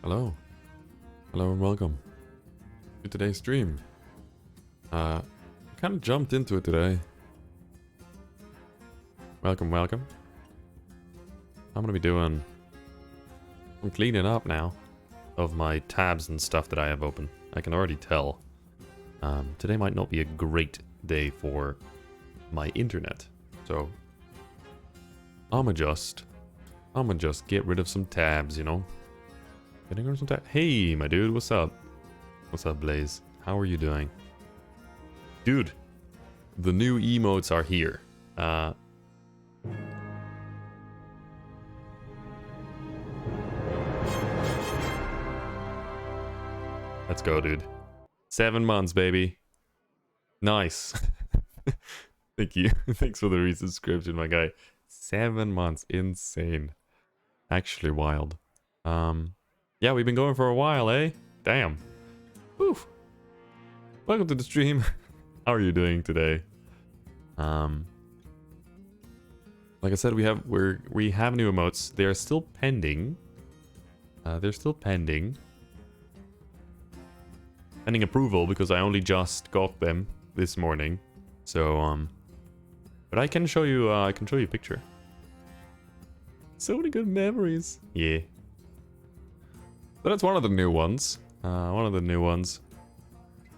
Hello. Hello and welcome to today's stream. I kind of jumped into it today. Welcome. I'm gonna be doing some cleaning up now of my tabs and stuff that I have open. I can already tell. Today might not be a great day for my internet, so I'ma just get rid of some tabs, you know. Getting rid of some tabs. Hey, my dude, what's up? What's up, Blaze? How are you doing? Dude, the new emotes are here. Let's go, dude. 7 months, baby. Nice. Thank you. Thanks for the resubscription, my guy. 7 months. Insane. Actually wild. Yeah, we've been going for a while, eh? Damn. Whew. Welcome to the stream. How are you doing today? Like I said, we have new emotes. They are still pending. Pending approval because I only just got them this morning. So but I can show you a picture. So many good memories. Yeah. So that's one of the new ones.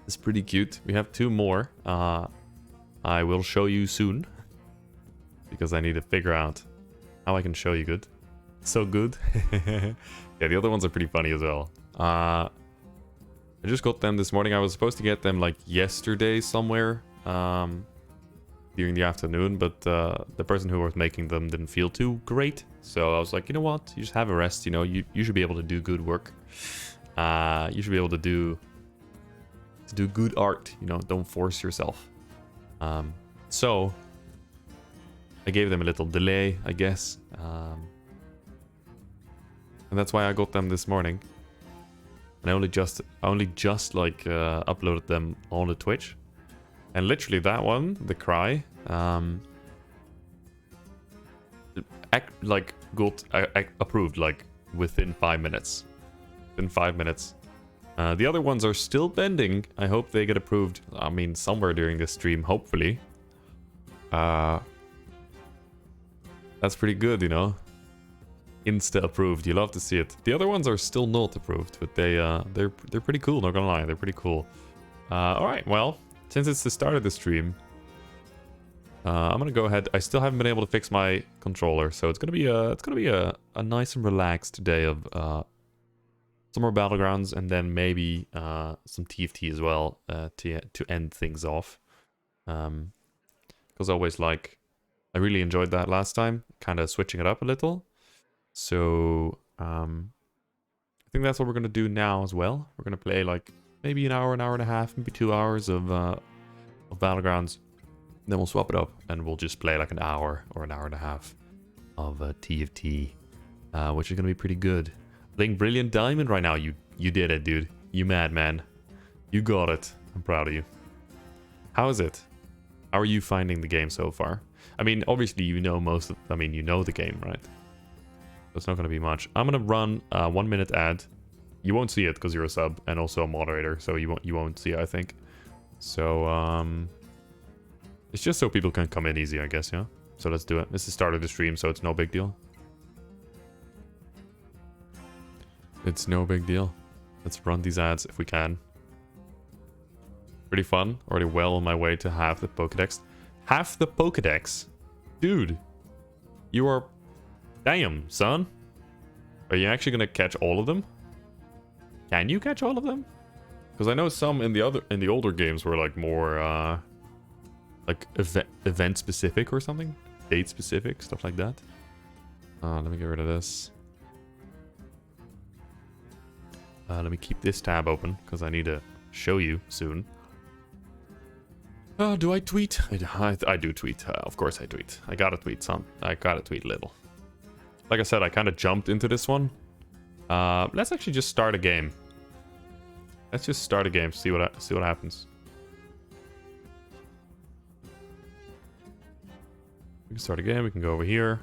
It's pretty cute. We have 2 more. I will show you soon. Because I need to figure out how I can show you good. So good. Yeah, the other ones are pretty funny as well. I just got them this morning. I was supposed to get them like yesterday somewhere. During the afternoon. But the person who was making them didn't feel too great. So I was like, you know what? You just have a rest. You know, you should be able to do good work. You should be able to do good art. You know, don't force yourself. So I gave them a little delay, I guess. And that's why I got them this morning. And I only just like uploaded them on the Twitch. And literally that one, the cry, like got approved like within 5 minutes. The other ones are still pending. I hope they get approved. I mean, somewhere during this stream, hopefully. That's pretty good, you know. Insta approved. You love to see it. The other ones are still not approved, but they're pretty cool. Not gonna lie, they're pretty cool. All right, well. Since it's the start of the stream, I'm gonna go ahead. I still haven't been able to fix my controller, so it's gonna be a nice and relaxed day of some more Battlegrounds, and then maybe some TFT as well to end things off. Because I really enjoyed that last time, kind of switching it up a little. So I think that's what we're gonna do now as well. We're gonna play like. Maybe an hour and a half, maybe 2 hours of Battlegrounds. Then we'll swap it up and we'll just play like an hour or an hour and a half of TFT, which is gonna be pretty good. Playing Brilliant Diamond right now. You did it, dude. You madman. You got it. I'm proud of you. How is it? How are you finding the game so far? I mean, obviously you know you know the game, right? So it's not gonna be much. I'm gonna run a 1 minute ad. You won't see it because you're a sub and also a moderator, so you won't see it, I think. So it's just so people can come in easy, I guess, yeah. So let's do it. This is the start of the stream, so it's no big deal. It's no big deal. Let's run these ads if we can. Pretty fun. Already well on my way to half the Pokedex. Half the Pokedex? Dude. You are... Damn, son. Are you actually gonna catch all of them? Can you catch all of them? Because I know some in the older games were like more like event specific or something, date specific, stuff like that. Let me get rid of this. Let me keep this tab open because I need to show you soon. Do I tweet? I do tweet. Of course I tweet. I gotta tweet some. I gotta tweet a little. Like I said, I kind of jumped into this one. Let's actually just start a game. Let's just start a game. See what happens. We can start a game. We can go over here.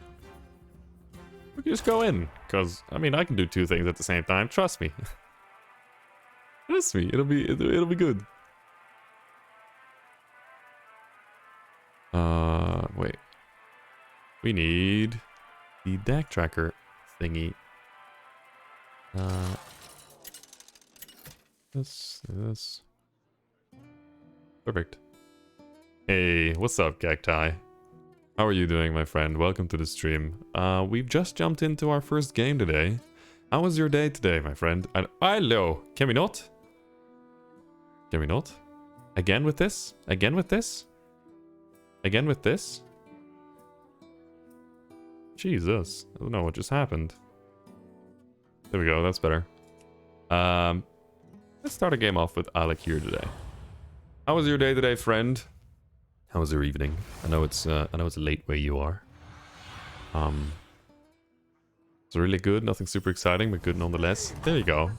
We can just go in, because, I mean, I can do two things at the same time. Trust me. Trust me, it'll be good. Wait. We need the deck tracker thingy. This. Perfect. Hey, what's up, Cacti? How are you doing, my friend? Welcome to the stream. We've just jumped into our first game today. How was your day today, my friend? Hello. Can we not? Can we not? Again with this? Again with this? Again with this? Jesus. I don't know what just happened. There we go. That's better. Let's start a game off with Alec here today. How was your day today, friend? How was your evening? I know it's late where you are. It's really good. Nothing super exciting, but good nonetheless. There you go.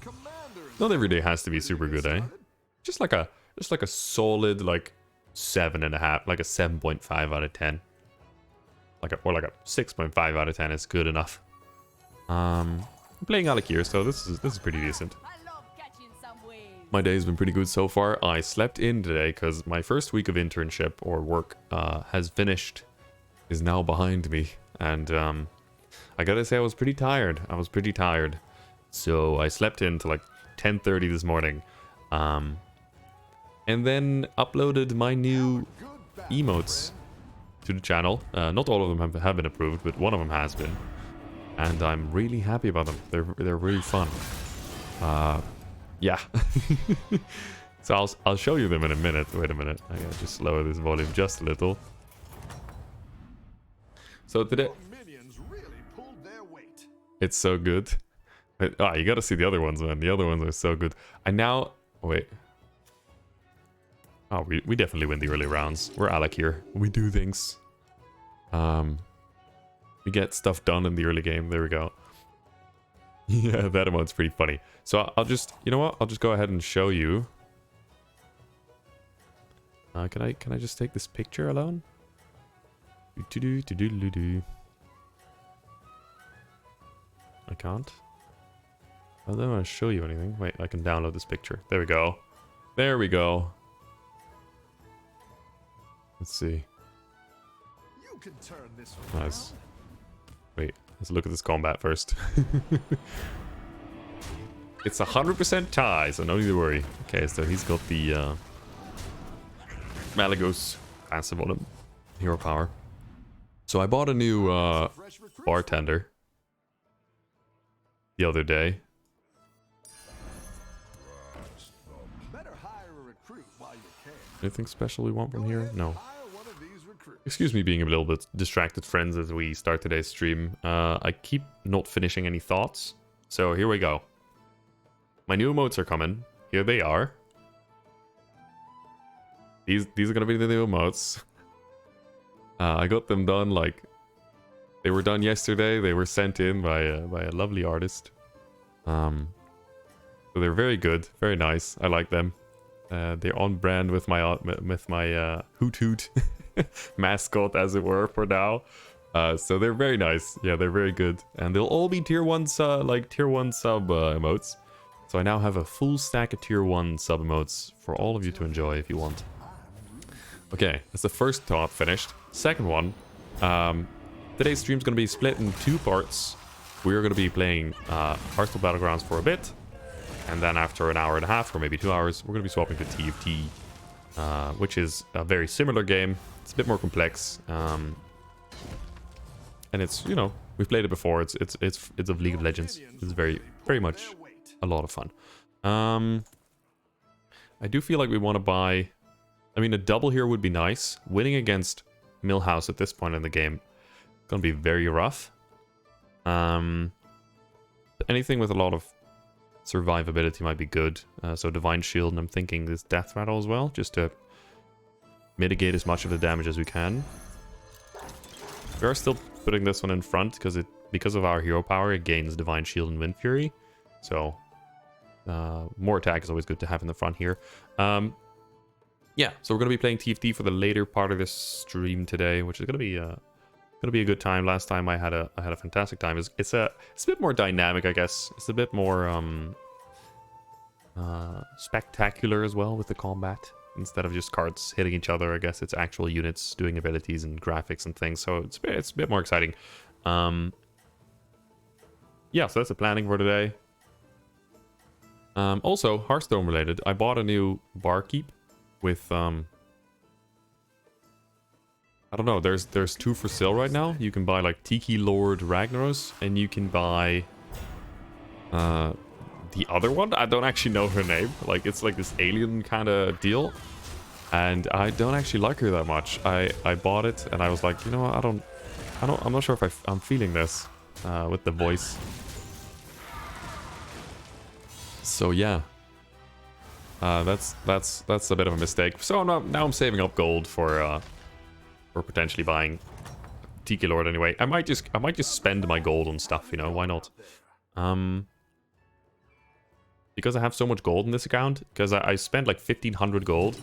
Not every day has to be super good, eh? Just like a solid like 7.5, like a 7.5 out of 10. Or like a 6.5 out of 10 is good enough. I'm playing Alec here, so this is pretty decent. My day's been pretty good so far. I slept in today because my first week of internship or work has finished, is now behind me, and I gotta say I was pretty tired. So I slept in till like 10:30 this morning, and then uploaded my new emotes to the channel. Not all of them have been approved, but one of them has been, and I'm really happy about them. They're really fun. Yeah. So I'll show you them in a minute. Wait a minute. I gotta just lower this volume just a little. So today, it's so good. You gotta see the other ones, man. The other ones are so good. Wait. Oh, we definitely win the early rounds. We're Alec here. We do things. We get stuff done in the early game. There we go. Yeah, that emote's pretty funny. So I'll just, you know what? I'll just go ahead and show you. Can I just take this picture alone? I can't. I don't want to show you anything. Wait, I can download this picture. There we go. There we go. Let's see. You can turn this nice. Wait, let's look at this combat first. It's 100% tie, so no need to worry. Okay, so he's got the Malagos passive on him. Hero power. So I bought a new bartender the other day. Anything special we want from here? No. Excuse me being a little bit distracted, friends, as we start today's stream. I keep not finishing any thoughts. So here we go. My new emotes are coming. Here they are. These are gonna be the new emotes. I got them done like they were done yesterday. They were sent in by a lovely artist. So they're very good, very nice. I like them. They're on brand with my Hoot Hoot mascot, as it were, for now. So they're very nice. Yeah, they're very good, and they'll all be tier 1 sub emotes. So I now have a full stack of tier 1 sub emotes for all of you to enjoy if you want. Okay, that's the first thought finished. Second one, today's stream's going to be split in 2 parts. We're going to be playing Hearthstone Battlegrounds for a bit, and then after an hour and a half, or maybe 2 hours, we're going to be swapping to TFT, which is a very similar game. It's a bit more complex, and it's, you know, we've played it before. It's of League of Legends. It's very much a lot of fun. I do feel like we want to buy. I mean, a double here would be nice. Winning against Millhouse at this point in the game gonna be very rough. Anything with a lot of survivability might be good. So Divine Shield, and I'm thinking this Death Rattle as well, just to mitigate as much of the damage as we can. We are still putting this one in front because of our hero power, it gains Divine Shield and Wind Fury. So more attack is always good to have in the front here. Yeah, so we're going to be playing TFT for the later part of this stream today, which is going to be Gonna be a good time. Last time I had a fantastic time. It's a bit more dynamic, I guess. It's a bit more spectacular as well with the combat. Instead of just cards hitting each other, I guess it's actual units doing abilities and graphics and things. So it's a bit more exciting. Yeah, so that's the planning for today. Also, Hearthstone related, I bought a new barkeep with I don't know, there's 2 for sale right now. You can buy like Tiki Lord Ragnaros, and you can buy the other one. I don't actually know her name. Like, it's like this alien kind of deal, and I don't actually like her that much. I bought it and I was like, you know what, I'm not sure if I'm feeling this with the voice. So yeah, that's a bit of a mistake. So now I'm saving up gold for potentially buying Tiki Lord anyway. I might just spend my gold on stuff, you know, why not? Because I have so much gold in this account, because I spent like 1,500 gold,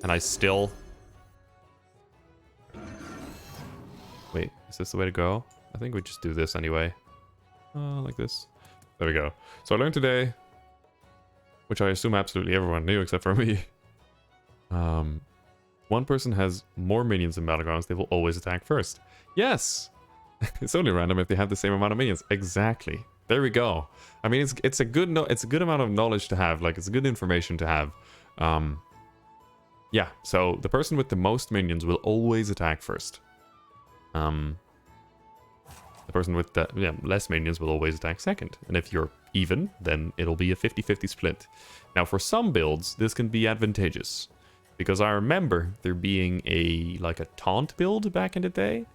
and I still... Wait, is this the way to go? I think we just do this anyway. Like this. There we go. So I learned today, which I assume absolutely everyone knew except for me. One person has more minions in Battlegrounds, they will always attack first. Yes! It's only random if they have the same amount of minions. Exactly. There we go. I mean, it's a good amount of knowledge to have. Like, it's good information to have. Yeah, so the person with the most minions will always attack first. The person with the less minions will always attack second. And if you're even, then it'll be a 50-50 split. Now, for some builds, this can be advantageous. Because I remember there being a taunt build back in the day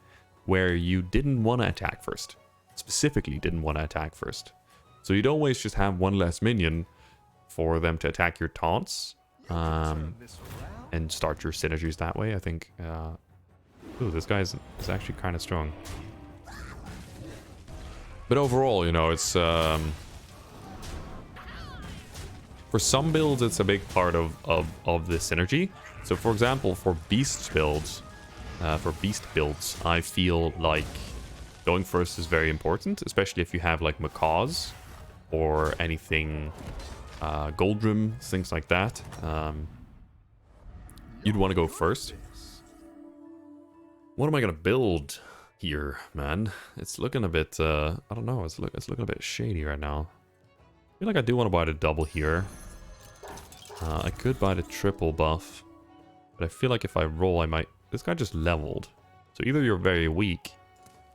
where you didn't want to attack first. Specifically didn't want to attack first. So you'd always just have one less minion for them to attack your taunts. And start your synergies that way, I think. Ooh, this guy is actually kind of strong. But overall, you know, it's... for some builds, it's a big part of the synergy. So, for example, for beast builds, I feel like going first is very important, especially if you have like macaws or anything, Goldrim, things like that. You'd want to go first. What am I gonna build here, man? It's looking a bit, I don't know, it's looking a bit shady right now. I feel like I do want to buy the double here. I could buy the triple buff, but I feel like if I roll, I might... This guy just leveled. So either you're very weak,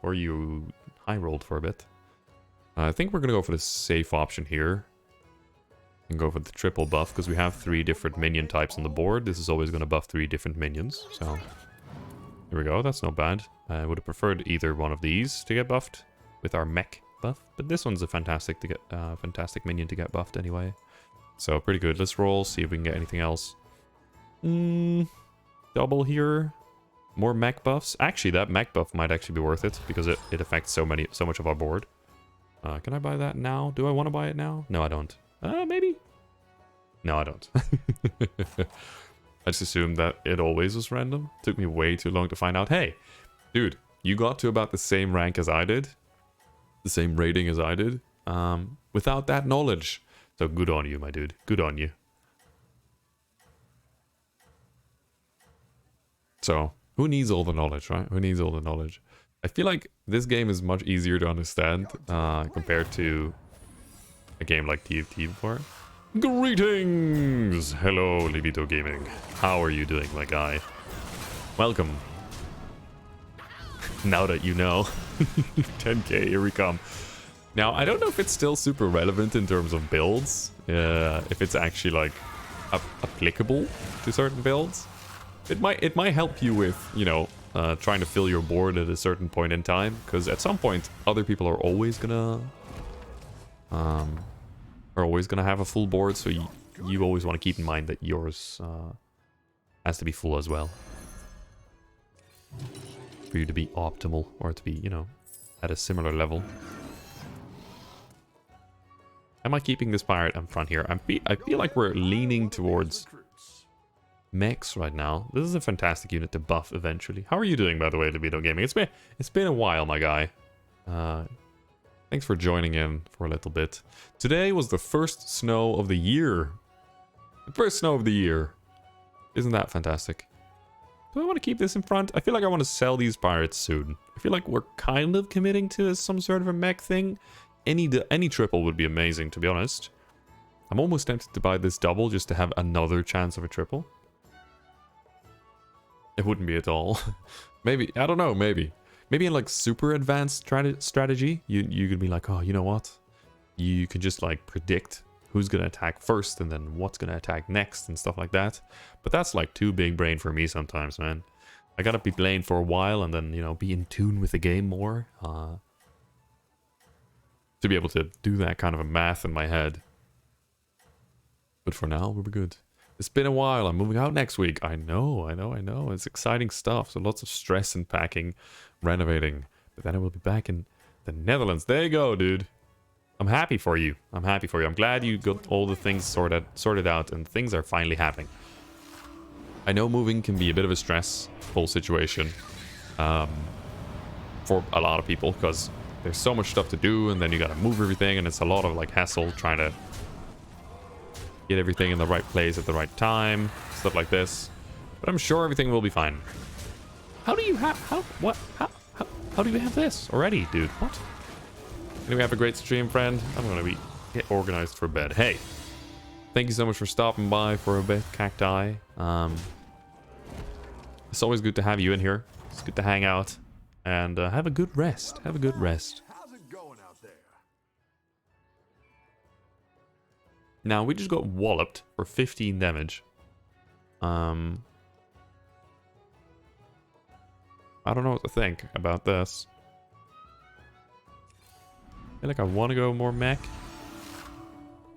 or you high rolled for a bit. I think we're gonna go for the safe option here. And go for the triple buff, because we have 3 different minion types on the board. This is always gonna buff 3 different minions, so... Here we go, that's not bad. I would have preferred either one of these to get buffed with our mech buff, but this one's a fantastic minion to get buffed anyway. So pretty good. Let's roll, see if we can get anything else. Double here. More mech buffs. Actually, that mech buff might actually be worth it because it affects so much of our board. Can I buy that now? Do I want to buy it now? No, I don't. Maybe? No, I don't. I just assumed that it always was random. Took me way too long to find out. Hey, dude, you got to about the same rank as I did. The same rating as I did. Without that knowledge. So good on you, my dude. Good on you. So, who needs all the knowledge, right? Who needs all the knowledge? I feel like this game is much easier to understand compared to a game like TFT before. Greetings! Hello, Libito Gaming. How are you doing, my guy? Welcome. Now that you know. 10k, here we come. Now, I don't know if it's still super relevant in terms of builds. If it's actually, like, applicable to certain builds. It might help you with, you know, trying to fill your board at a certain point in time. Because at some point, other people are always gonna... have a full board, so you always want to keep in mind that yours has to be full as well. For you to be optimal, or to be, you know, at a similar level. Am I keeping this pirate in front here? I feel like we're leaning towards mechs right now. This is a fantastic unit to buff eventually. How are you doing, by the way, Libido Gaming? It's been a while, my guy. Thanks for joining in for a little bit. Today was the first snow of the year. The first snow of the year. Isn't that fantastic? Do I want to keep this in front? I feel like I want to sell these pirates soon. I feel like we're kind of committing to some sort of a mech thing. Any triple would be amazing, to be honest. I'm almost tempted to buy this double just to have another chance of a triple. It wouldn't be at all. Maybe, I don't know, maybe. Maybe in like super advanced strategy, you could be like, oh, you know what? You can just like predict who's going to attack first and then what's going to attack next and stuff like that. But that's like too big brain for me sometimes, man. I gotta be playing for a while and then, you know, be in tune with the game more. To be able to do that kind of a math in my head. But for now, we'll be good. It's been a while. I'm moving out next week. I know. It's exciting stuff. So lots of stress in packing, renovating. But then I will be back in the Netherlands. There you go, dude. I'm happy for you. I'm glad you got all the things sorted out and things are finally happening. I know moving can be a bit of a stressful situation for a lot of people because there's so much stuff to do and then you gotta move everything and it's a lot of like hassle trying to get everything in the right place at the right time, stuff like this. But I'm sure everything will be fine. How do you have... How do you have this already, dude? What? Anyway, have a great stream, friend. I'm gonna get organized for bed. Hey, thank you so much for stopping by for a bit, Cacti. It's always good to have you in here. It's good to hang out. And have a good rest. Have a good rest. How's it going out there? Now, we just got walloped for 15 damage. I don't know what to think about this. I feel like I want to go more mech.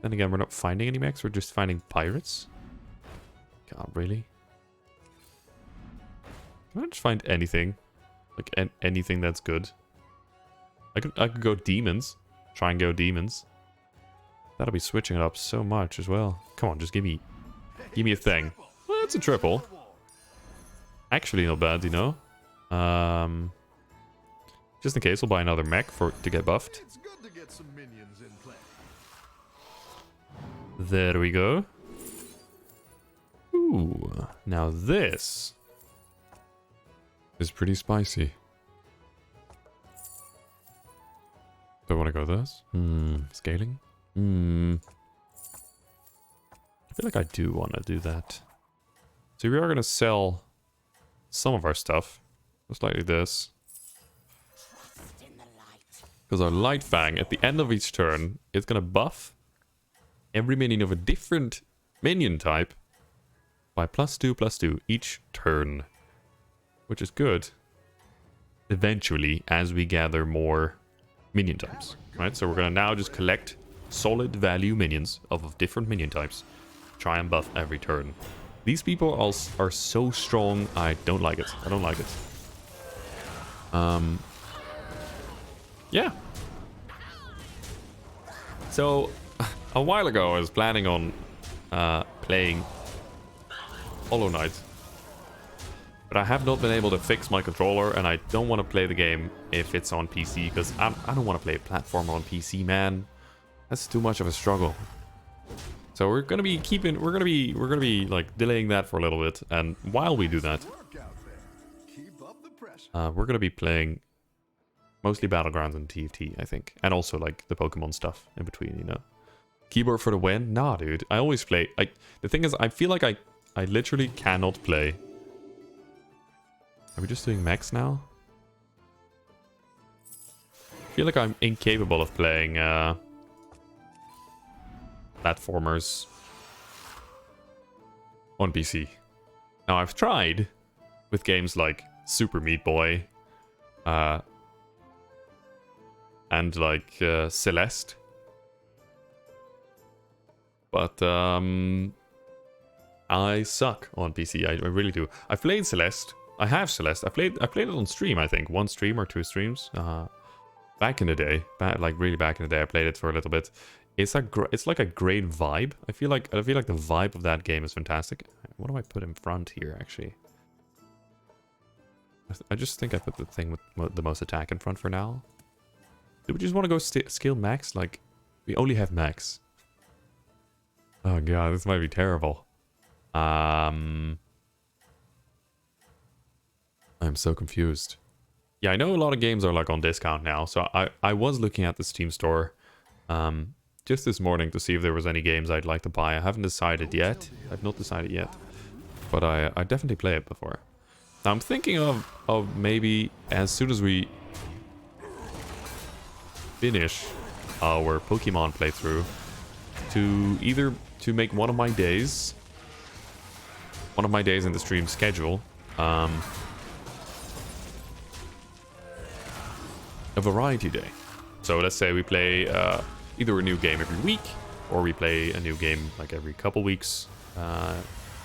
Then again, we're not finding any mechs. We're just finding pirates. God, really? Can I just find anything? Like anything that's good? I could go demons. Try and go demons. That'll be switching it up so much as well. Come on, just give me a thing. Well, that's a triple. Actually, not bad, you know. Just in case, we'll buy another mech to get buffed. It's good to get some minions in play. There we go. Ooh, now this is pretty spicy. Do I want to go this? Scaling? I feel like I do want to do that. So we are going to sell some of our stuff. Most likely this. Because our Light Fang, at the end of each turn, is going to buff every minion of a different minion type by +2/+2 each turn. Which is good. Eventually, as we gather more minion types. Right, so we're going to now just collect solid value minions of different minion types. Try and buff every turn. These people are so strong, I don't like it. I don't like it. Yeah. So, a while ago I was planning on playing Hollow Knight. But I have not been able to fix my controller, and I don't want to play the game if it's on PC, because I don't want to play a platform on PC, man. That's too much of a struggle. So we're gonna be like delaying that for a little bit, and while we do that, we're gonna be playing mostly Battlegrounds and TFT, I think, and also like the Pokemon stuff in between, you know. Keyboard for the win? Nah, dude. I always play. The thing is, I feel like I literally cannot play. Are we just doing mechs now? I feel like I'm incapable of playing platformers on PC. Now, I've tried with games like Super Meat Boy and like Celeste. But I suck on PC. I really do. I've played Celeste. I have Celeste. I played it on stream, I think. One stream or two streams. Back in the day. Like really back in the day. I played it for a little bit. it's like a great vibe. I feel like the vibe of that game is fantastic. What do I put in front here, actually? I just think I put the thing with the most attack in front for now. Do we just want to go scale max? Like, we only have max. Oh god, this might be terrible. I'm so confused. Yeah, I know a lot of games are like on discount now, so I was looking at the Steam store just this morning to see if there was any games I'd like to buy. I haven't decided yet. I've not decided yet, but I definitely play it before. Now I'm thinking of maybe as soon as we finish our Pokemon playthrough, to either to make one of my days in the stream schedule a variety day. So let's say we play either a new game every week, or we play a new game like every couple weeks,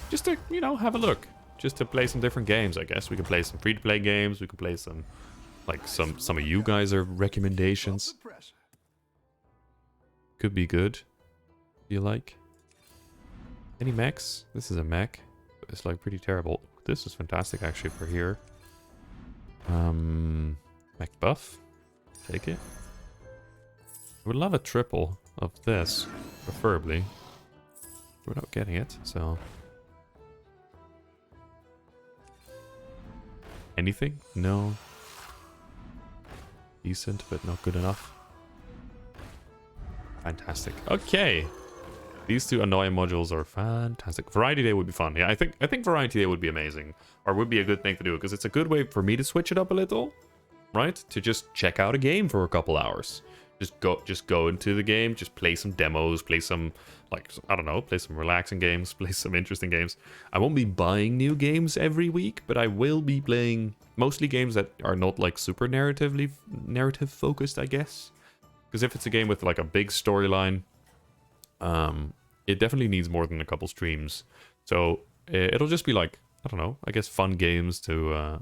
just to, you know, have a look, just to play some different games. I guess we can play some free-to-play games. We can play some, like some of you guys are recommendations. Could be good. Feel like any mechs? This is a mech. It's like pretty terrible. This is fantastic actually for here. Mech buff. Take it. I would love a triple of this, preferably. We're not getting it, so... Anything? No. Decent, but not good enough. Fantastic. Okay. These two annoying modules are fantastic. Variety Day would be fun. Yeah, I think Variety Day would be amazing. Or would be a good thing to do, because it's a good way for me to switch it up a little. Right? To just check out a game for a couple hours. Just go into the game, just play some demos, play some, like, I don't know, play some relaxing games, play some interesting games. I won't be buying new games every week, but I will be playing mostly games that are not like super narrative focused, I guess. Because if it's a game with like a big storyline, it definitely needs more than a couple streams. So it'll just be like, I don't know, I guess fun games to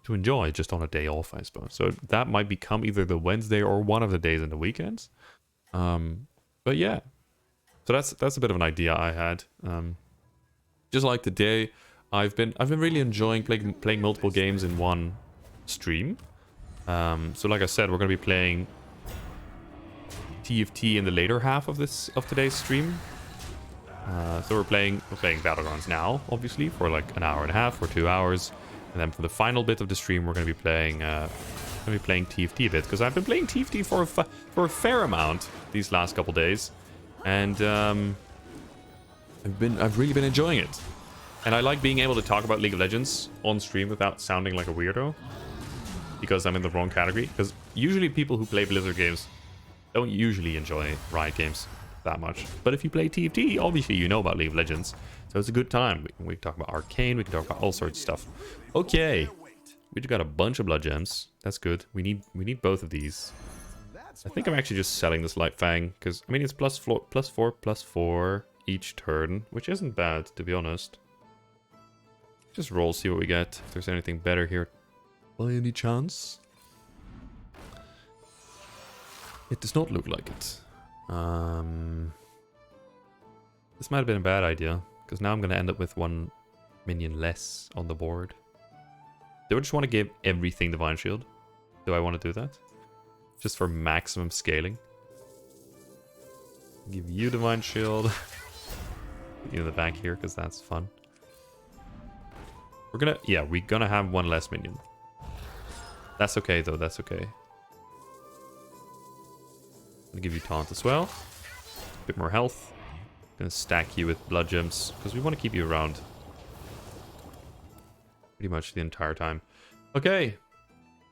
enjoy just on a day off, I suppose. So that might become either the Wednesday or one of the days in the weekends. But yeah, so that's a bit of an idea I had. Just like today, I've been really enjoying playing multiple games in one stream. So like I said, we're gonna be playing TFT in the later half of today's stream. So we're playing Battlegrounds now, obviously, for like an hour and a half or 2 hours. And then for the final bit of the stream, we're going to be playing TFT a bit, because I've been playing TFT for a fair amount these last couple days, and I've really been enjoying it. And I like being able to talk about League of Legends on stream without sounding like a weirdo, because I'm in the wrong category. Because usually people who play Blizzard games don't usually enjoy Riot games that much. But if you play TFT, obviously you know about League of Legends. So it's a good time. We can talk about Arcane, we can talk about all sorts of stuff. Okay. We just got a bunch of blood gems. That's good. We need both of these. I think I'm actually just selling this Light Fang, because I mean it's +4 each turn, which isn't bad, to be honest. Just roll, see what we get. If there's anything better here by any chance. It does not look like it. This might have been a bad idea, because now I'm going to end up with one minion less on the board. Do I just want to give everything Divine Shield? Do I want to do that? Just for maximum scaling. Give you Divine Shield. Put you in the back here, because that's fun. We're gonna have one less minion. That's okay, though. That's okay. Gonna give you Taunt as well. Bit more health. Gonna stack you with blood gems, because we want to keep you around pretty much the entire time. Okay,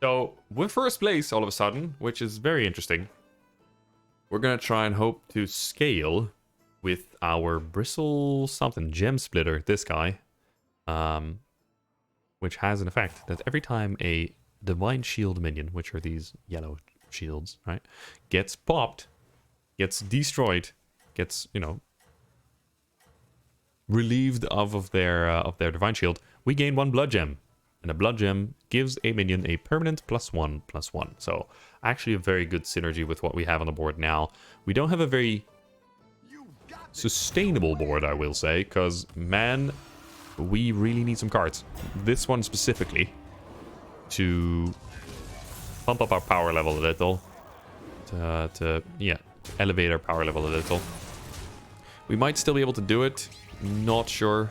so we're first place all of a sudden, which is very interesting. We're gonna try and hope to scale with our Bristle something gem splitter, this guy, which has an effect that every time a Divine Shield minion, which are these yellow shields, right, gets popped, gets destroyed, gets, you know, relieved of their Divine Shield, we gain one blood gem. And a blood gem gives a minion a permanent +1/+1. So actually a very good synergy with what we have on the board now. We don't have a very sustainable board, I will say, because, man, we really need some cards. This one specifically, to pump up our power level a little. Yeah, elevate our power level a little. We might still be able to do it. Not sure.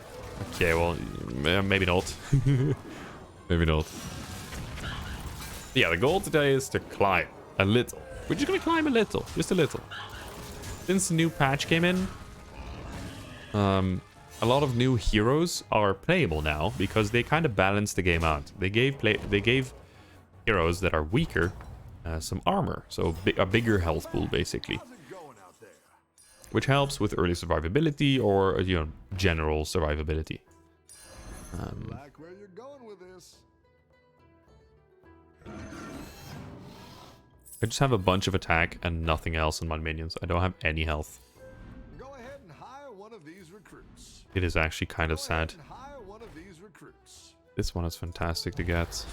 Okay, well, maybe not. Maybe not. Yeah, the goal today is to climb a little. We're just going to climb a little. Just a little. Since the new patch came in, a lot of new heroes are playable now because they kind of balanced the game out. They gave heroes that are weaker some armor, so a bigger health pool basically, which helps with early survivability or general survivability. Like where you're going with this. I just have a bunch of attack and nothing else on my minions. I don't have any health. Go ahead and hire one of these recruits. It is actually kind of sad. Hire one of these recruits. This one is fantastic to get.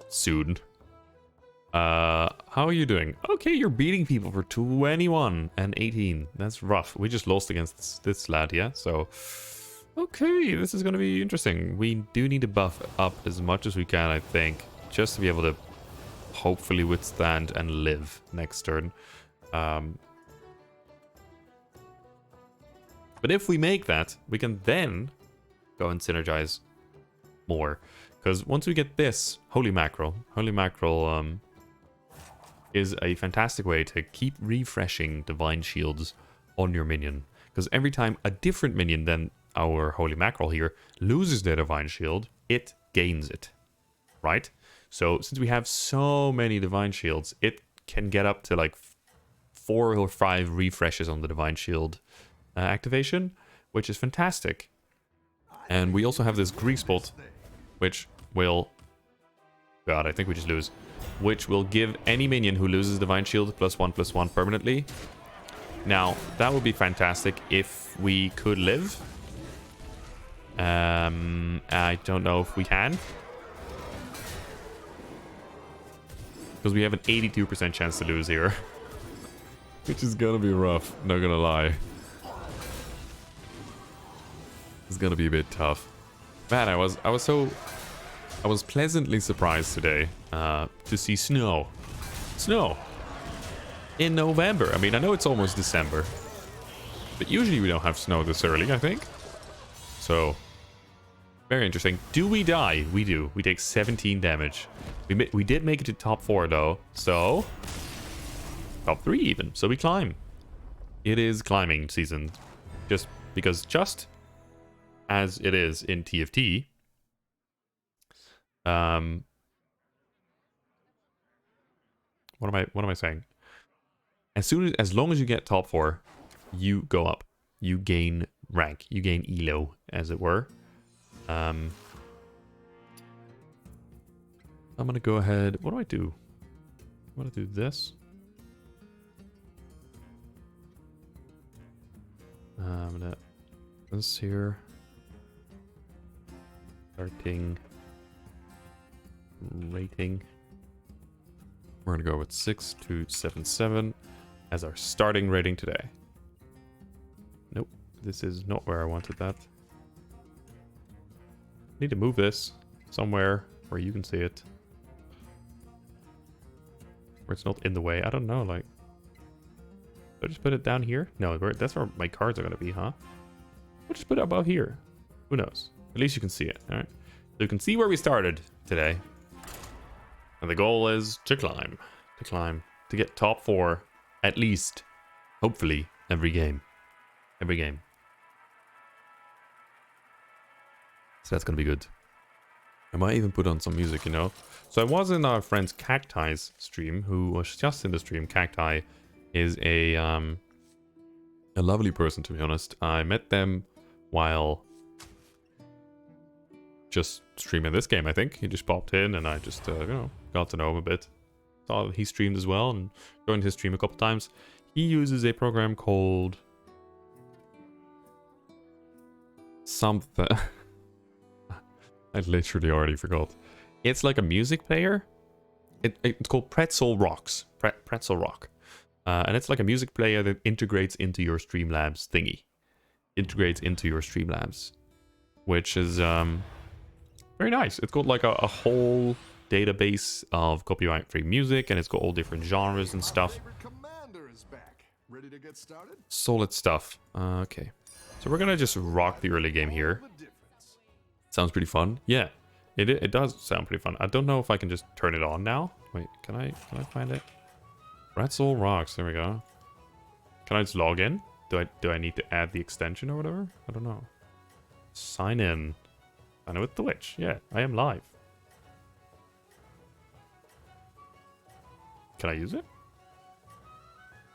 Soon. How are you doing? Okay, you're beating people for 21 and 18. That's rough. We just lost against this lad, yeah? So, okay, this is going to be interesting. We do need to buff up as much as we can, I think, just to be able to hopefully withstand and live next turn. But if we make that, we can then go and synergize more. Because once we get this, Holy Mackerel is a fantastic way to keep refreshing Divine Shields on your minion. Because every time a different minion than our Holy Mackerel here loses their Divine Shield, it gains it. Right? So since we have so many Divine Shields, it can get up to like 4 or 5 refreshes on the Divine Shield activation, which is fantastic. And we also have this Grease Spot, which will... God, I think we just lose. Which will give any minion who loses Divine Shield +1/+1 permanently. Now, that would be fantastic if we could live. I don't know if we can. Because we have an 82% chance to lose here. Which is gonna be rough, not gonna lie. It's gonna be a bit tough. Man, I was pleasantly surprised today to see snow. Snow! In November. I mean, I know it's almost December. But usually we don't have snow this early, I think. So, very interesting. Do we die? We do. We take 17 damage. We did make it to top 4 though. So, top 3 even. So we climb. It is climbing season. Just as it is in TFT. What am I saying? As long as you get top 4, you go up. You gain rank. You gain elo, as it were. I'm gonna go ahead. What do I do? I want to do this. I'm gonna this here. Starting rating. We're gonna go with 6277 as our starting rating today. Nope, this is not where I wanted that. Need to move this somewhere where you can see it. Where it's not in the way. I don't know, like... Did I just put it down here? No, that's where my cards are gonna be, huh? We'll just put it above here. Who knows? At least you can see it, alright? So you can see where we started today. And the goal is to climb. To get top 4, at least, hopefully, every game. Every game. So that's gonna be good. I might even put on some music, you know. So I was in our friend's Cacti's stream, who was just in the stream. Cacti is a lovely person, to be honest. I met them while just streaming this game, I think. He just popped in and I just, got to know him a bit. Saw that he streamed as well and joined his stream a couple times. He uses a program called... something. I literally already forgot. It's like a music player. It's called Pretzel Rocks. Pretzel Rock. And it's like a music player that integrates into your Streamlabs thingy. Integrates into your Streamlabs. Which is very nice. It's got like a whole database of copyright-free music, and it's got all different genres and stuff. Commander is back. Ready to get started? Solid stuff. Okay. So we're gonna just rock the early game here. Sounds pretty fun. Yeah, it does sound pretty fun. I don't know if I can just turn it on now. Wait, can I find it? Pretzel Rocks. There we go. Can I just log in? Do I need to add the extension or whatever? I don't know. Sign in. I know with Twitch. Yeah, I am live. Can I use it?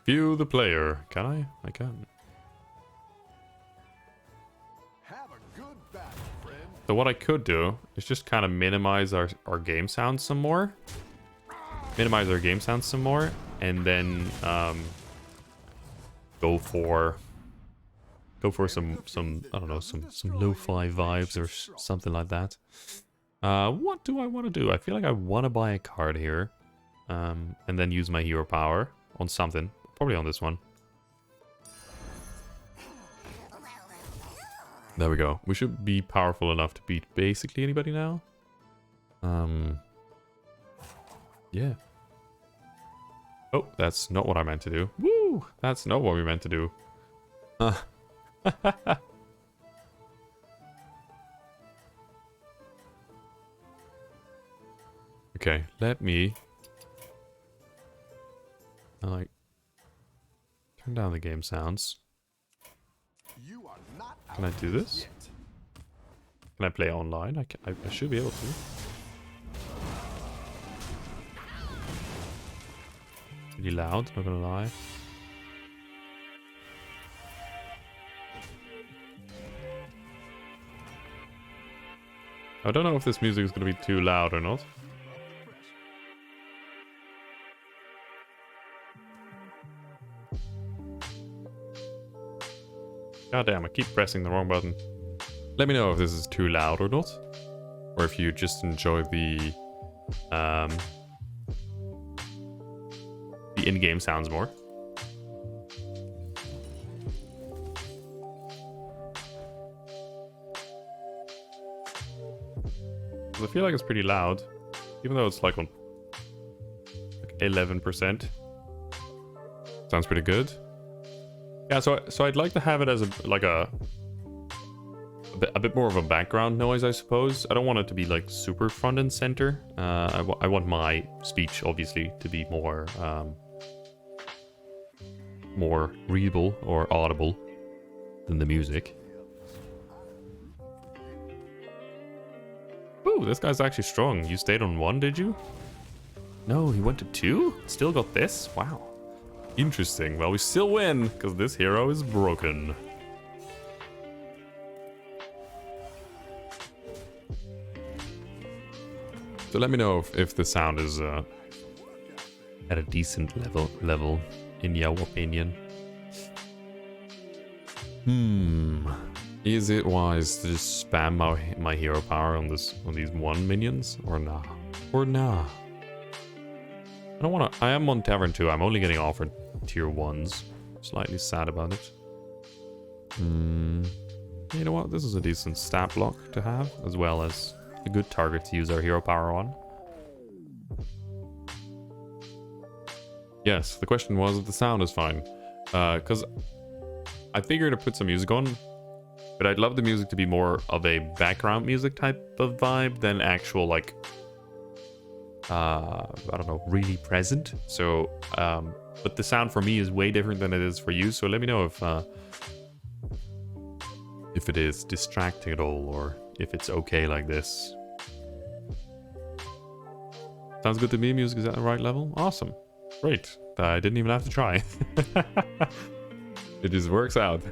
View the player. Can I? I can. Have a good battle, friend. So what I could do is just kind of minimize our game sounds some more. Minimize our game sounds some more. And then go for some I don't know, some lo-fi vibes or something like that. What do I want to do? I feel like I want to buy a card here. And then use my hero power on something. Probably on this one. There we go. We should be powerful enough to beat basically anybody now. Yeah. Oh, that's not what I meant to do. Woo! That's not what we meant to do. Okay, let me... like... turn down the game sounds. You are not Can I do this? yet. Can I play online? I should be able to. Pretty loud, not gonna lie. I don't know if this music is gonna be too loud or not. God damn, I keep pressing the wrong button. Let me know if this is too loud or not. Or if you just enjoy the in-game sounds more. I feel like it's pretty loud. Even though it's like on 11%. Sounds pretty good. Yeah, so I'd like to have it as a bit more of a background noise, I suppose. I don't want it to be like super front and center. I want my speech obviously to be more more readable or audible than the music. Ooh, this guy's actually strong. You stayed on 1, did you? No, he went to 2? Still got this? Wow. Interesting. Well, we still win, because this hero is broken. So let me know if the sound is at a decent level, in your opinion. Is it wise to just spam my hero power on these 1 minions or nah? Or nah? I don't want to. I am on Tavern 2. I'm only getting offered tier 1s. Slightly sad about it. You know what? This is a decent stat block to have, as well as a good target to use our hero power on. Yes, the question was if the sound is fine. Because I figured to put some music on, but I'd love the music to be more of a background music type of vibe than actual, like, I don't know, really present. So, but the sound for me is way different than it is for you. So let me know if it is distracting at all, or if it's okay like this. Sounds good to me. Music is at the right level. Awesome. Great. I didn't even have to try. It just works out.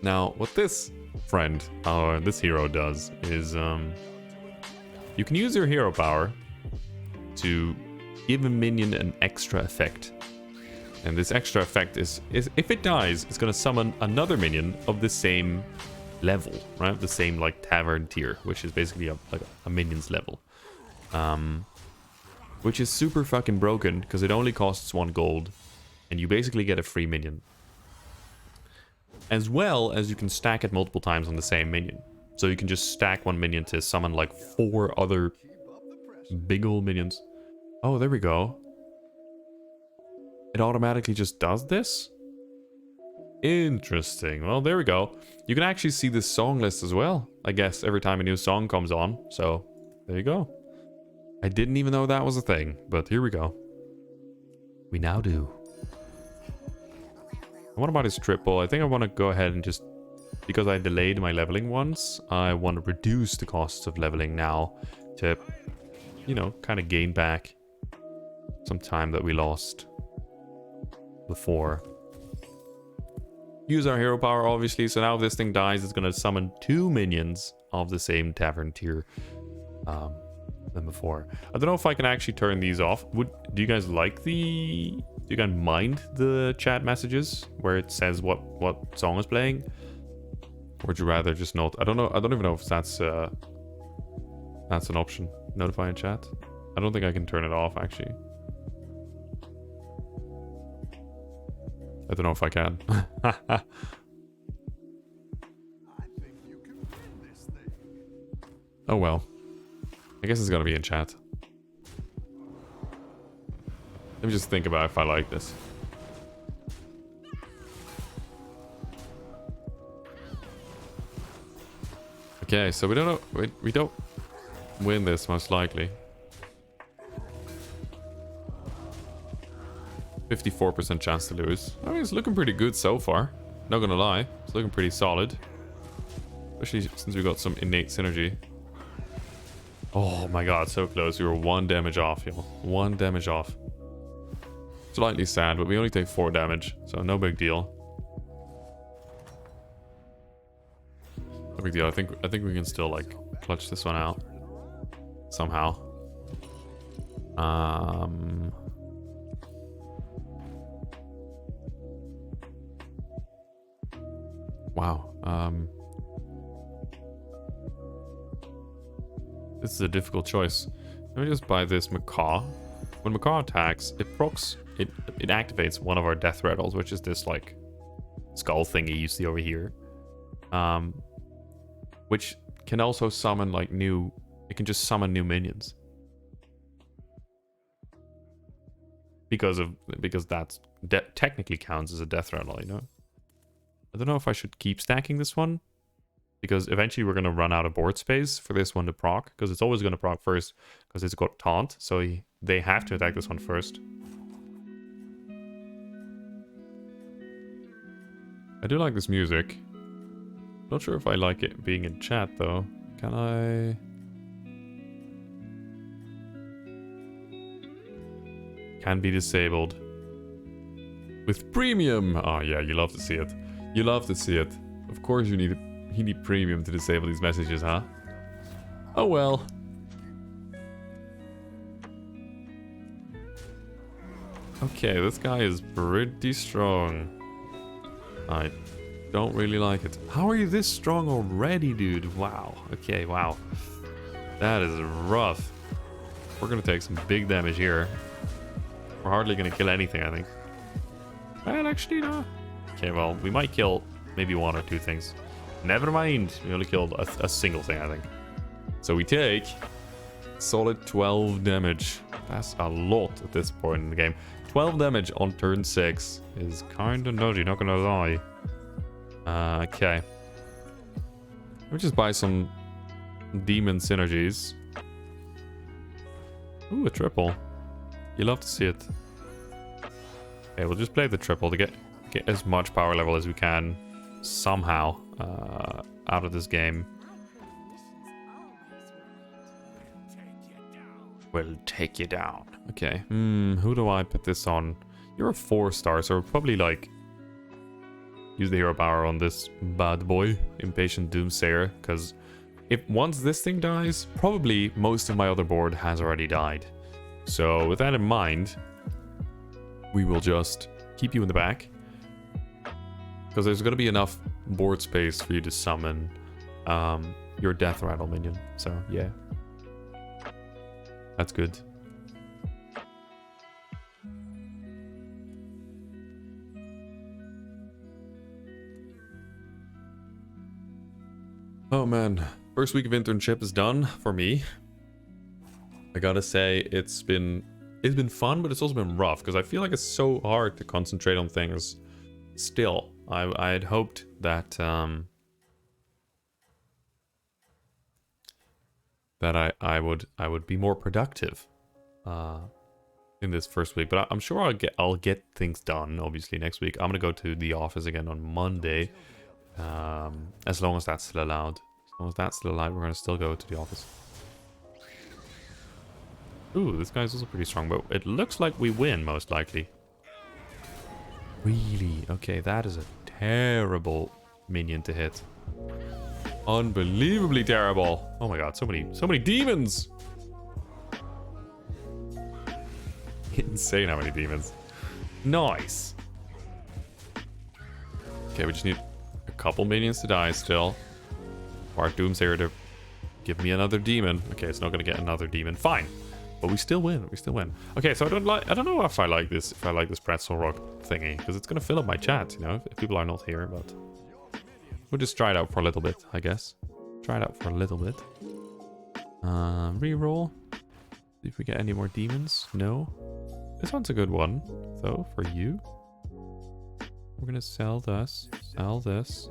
Now, what this friend, or this hero does is, you can use your hero power to give a minion an extra effect. And this extra effect is if it dies, it's going to summon another minion of the same level, right? The same like tavern tier, which is basically like a minions level. Which is super fucking broken because it only costs 1 gold and you basically get a free minion. As well as you can stack it multiple times on the same minion. So you can just stack 1 minion to summon like 4 other big old minions. Oh, there we go. It automatically just does this? Interesting. Well, there we go. You can actually see the song list as well, I guess, every time a new song comes on. So, there you go. I didn't even know that was a thing, but here we go. We now do. What about his triple? I think I want to go ahead and just... Because I delayed my leveling once, I want to reduce the costs of leveling now to, you know, kind of gain back some time that we lost before. Use our hero power, obviously, so now if this thing dies, it's going to summon 2 minions of the same tavern tier than before. I don't know if I can actually turn these off. Do you guys like the... Do you guys mind the chat messages where it says what song is playing? Or would you rather just not? I don't know. I don't even know if that's an option. Notify in chat. I don't think I can turn it off actually. I don't know if I can. I think you can win this thing. Oh well. I guess it's gonna be in chat. Let me just think about if I like this. Okay, so we don't know. We don't win this most likely. 54% chance to lose. I mean, it's looking pretty good so far. Not gonna lie, it's looking pretty solid. Especially since we got some innate synergy. Oh my god, so close. We were 1 damage off, y'all. 1 damage off. Slightly sad, but we only take 4 damage, so no big deal. No big deal. I think we can still like clutch this one out somehow. Wow. This is a difficult choice. Let me just buy this macaw. When macaw attacks, it procs. It activates one of our death rattles, which is this like skull thingy you see over here. Which can also summon like new. It can just summon new minions. Because that's technically counts as a death rattle, you know. I don't know if I should keep stacking this one, because eventually we're going to run out of board space for this one to proc, because it's always going to proc first, because it's got taunt, so they have to attack this one first. I do like this music. Not sure if I like it being in chat though. Can I? Can be disabled. With premium! Oh yeah, you love to see it. You love to see it. Of course you need premium to disable these messages, huh? Oh well. Okay, this guy is pretty strong. I don't really like it. How are you this strong already, dude? Wow. Okay, wow. That is rough. We're gonna take some big damage here. We're hardly gonna kill anything, I think. Well, actually, no. Okay, well, we might kill maybe 1 or 2 things. Never mind. We only killed a single thing, I think. So we take solid 12 damage. That's a lot at this point in the game. 12 damage on turn 6 is kind of nutty, not gonna lie. Okay. Let me just buy some demon synergies. Ooh, a triple. You love to see it. Okay, we'll just play the triple to get as much power level as we can somehow out of this game. We'll take you down. Okay. Who do I put this on? You're a 4-star, so we're probably like use the hero power on this bad boy, Impatient Doomsayer, because if once this thing dies, probably most of my other board has already died. So with that in mind, we will just keep you in the back, because there's going to be enough board space for you to summon your Death Rattle minion. So yeah, that's good. Oh man, first week of internship is done for me. I gotta say it's been fun, but it's also been rough because I feel like it's so hard to concentrate on things. Still, I had hoped that that I would be more productive in this first week, but I'm sure I'll get things done. Obviously next week I'm gonna go to the office again on Monday. As long as that's still allowed. As long as that's still allowed, we're going to still go to the office. Ooh, this guy's also pretty strong, but it looks like we win, most likely. Really? Okay, that is a terrible minion to hit. Unbelievably terrible. Oh my god, so many demons! Insane how many demons. Nice! Okay, we just need a couple minions to die still. Or Doomsayer to give me another demon. Okay, it's not gonna get another demon. Fine. But we still win. We still win. Okay, so I don't know if I like this pretzel rock thingy, because it's gonna fill up my chat, you know, if people are not here, but we'll just try it out for a little bit, I guess. Try it out for a little bit. Reroll. See if we get any more demons. No. This one's a good one, though, for you. We're gonna sell this. Sell this.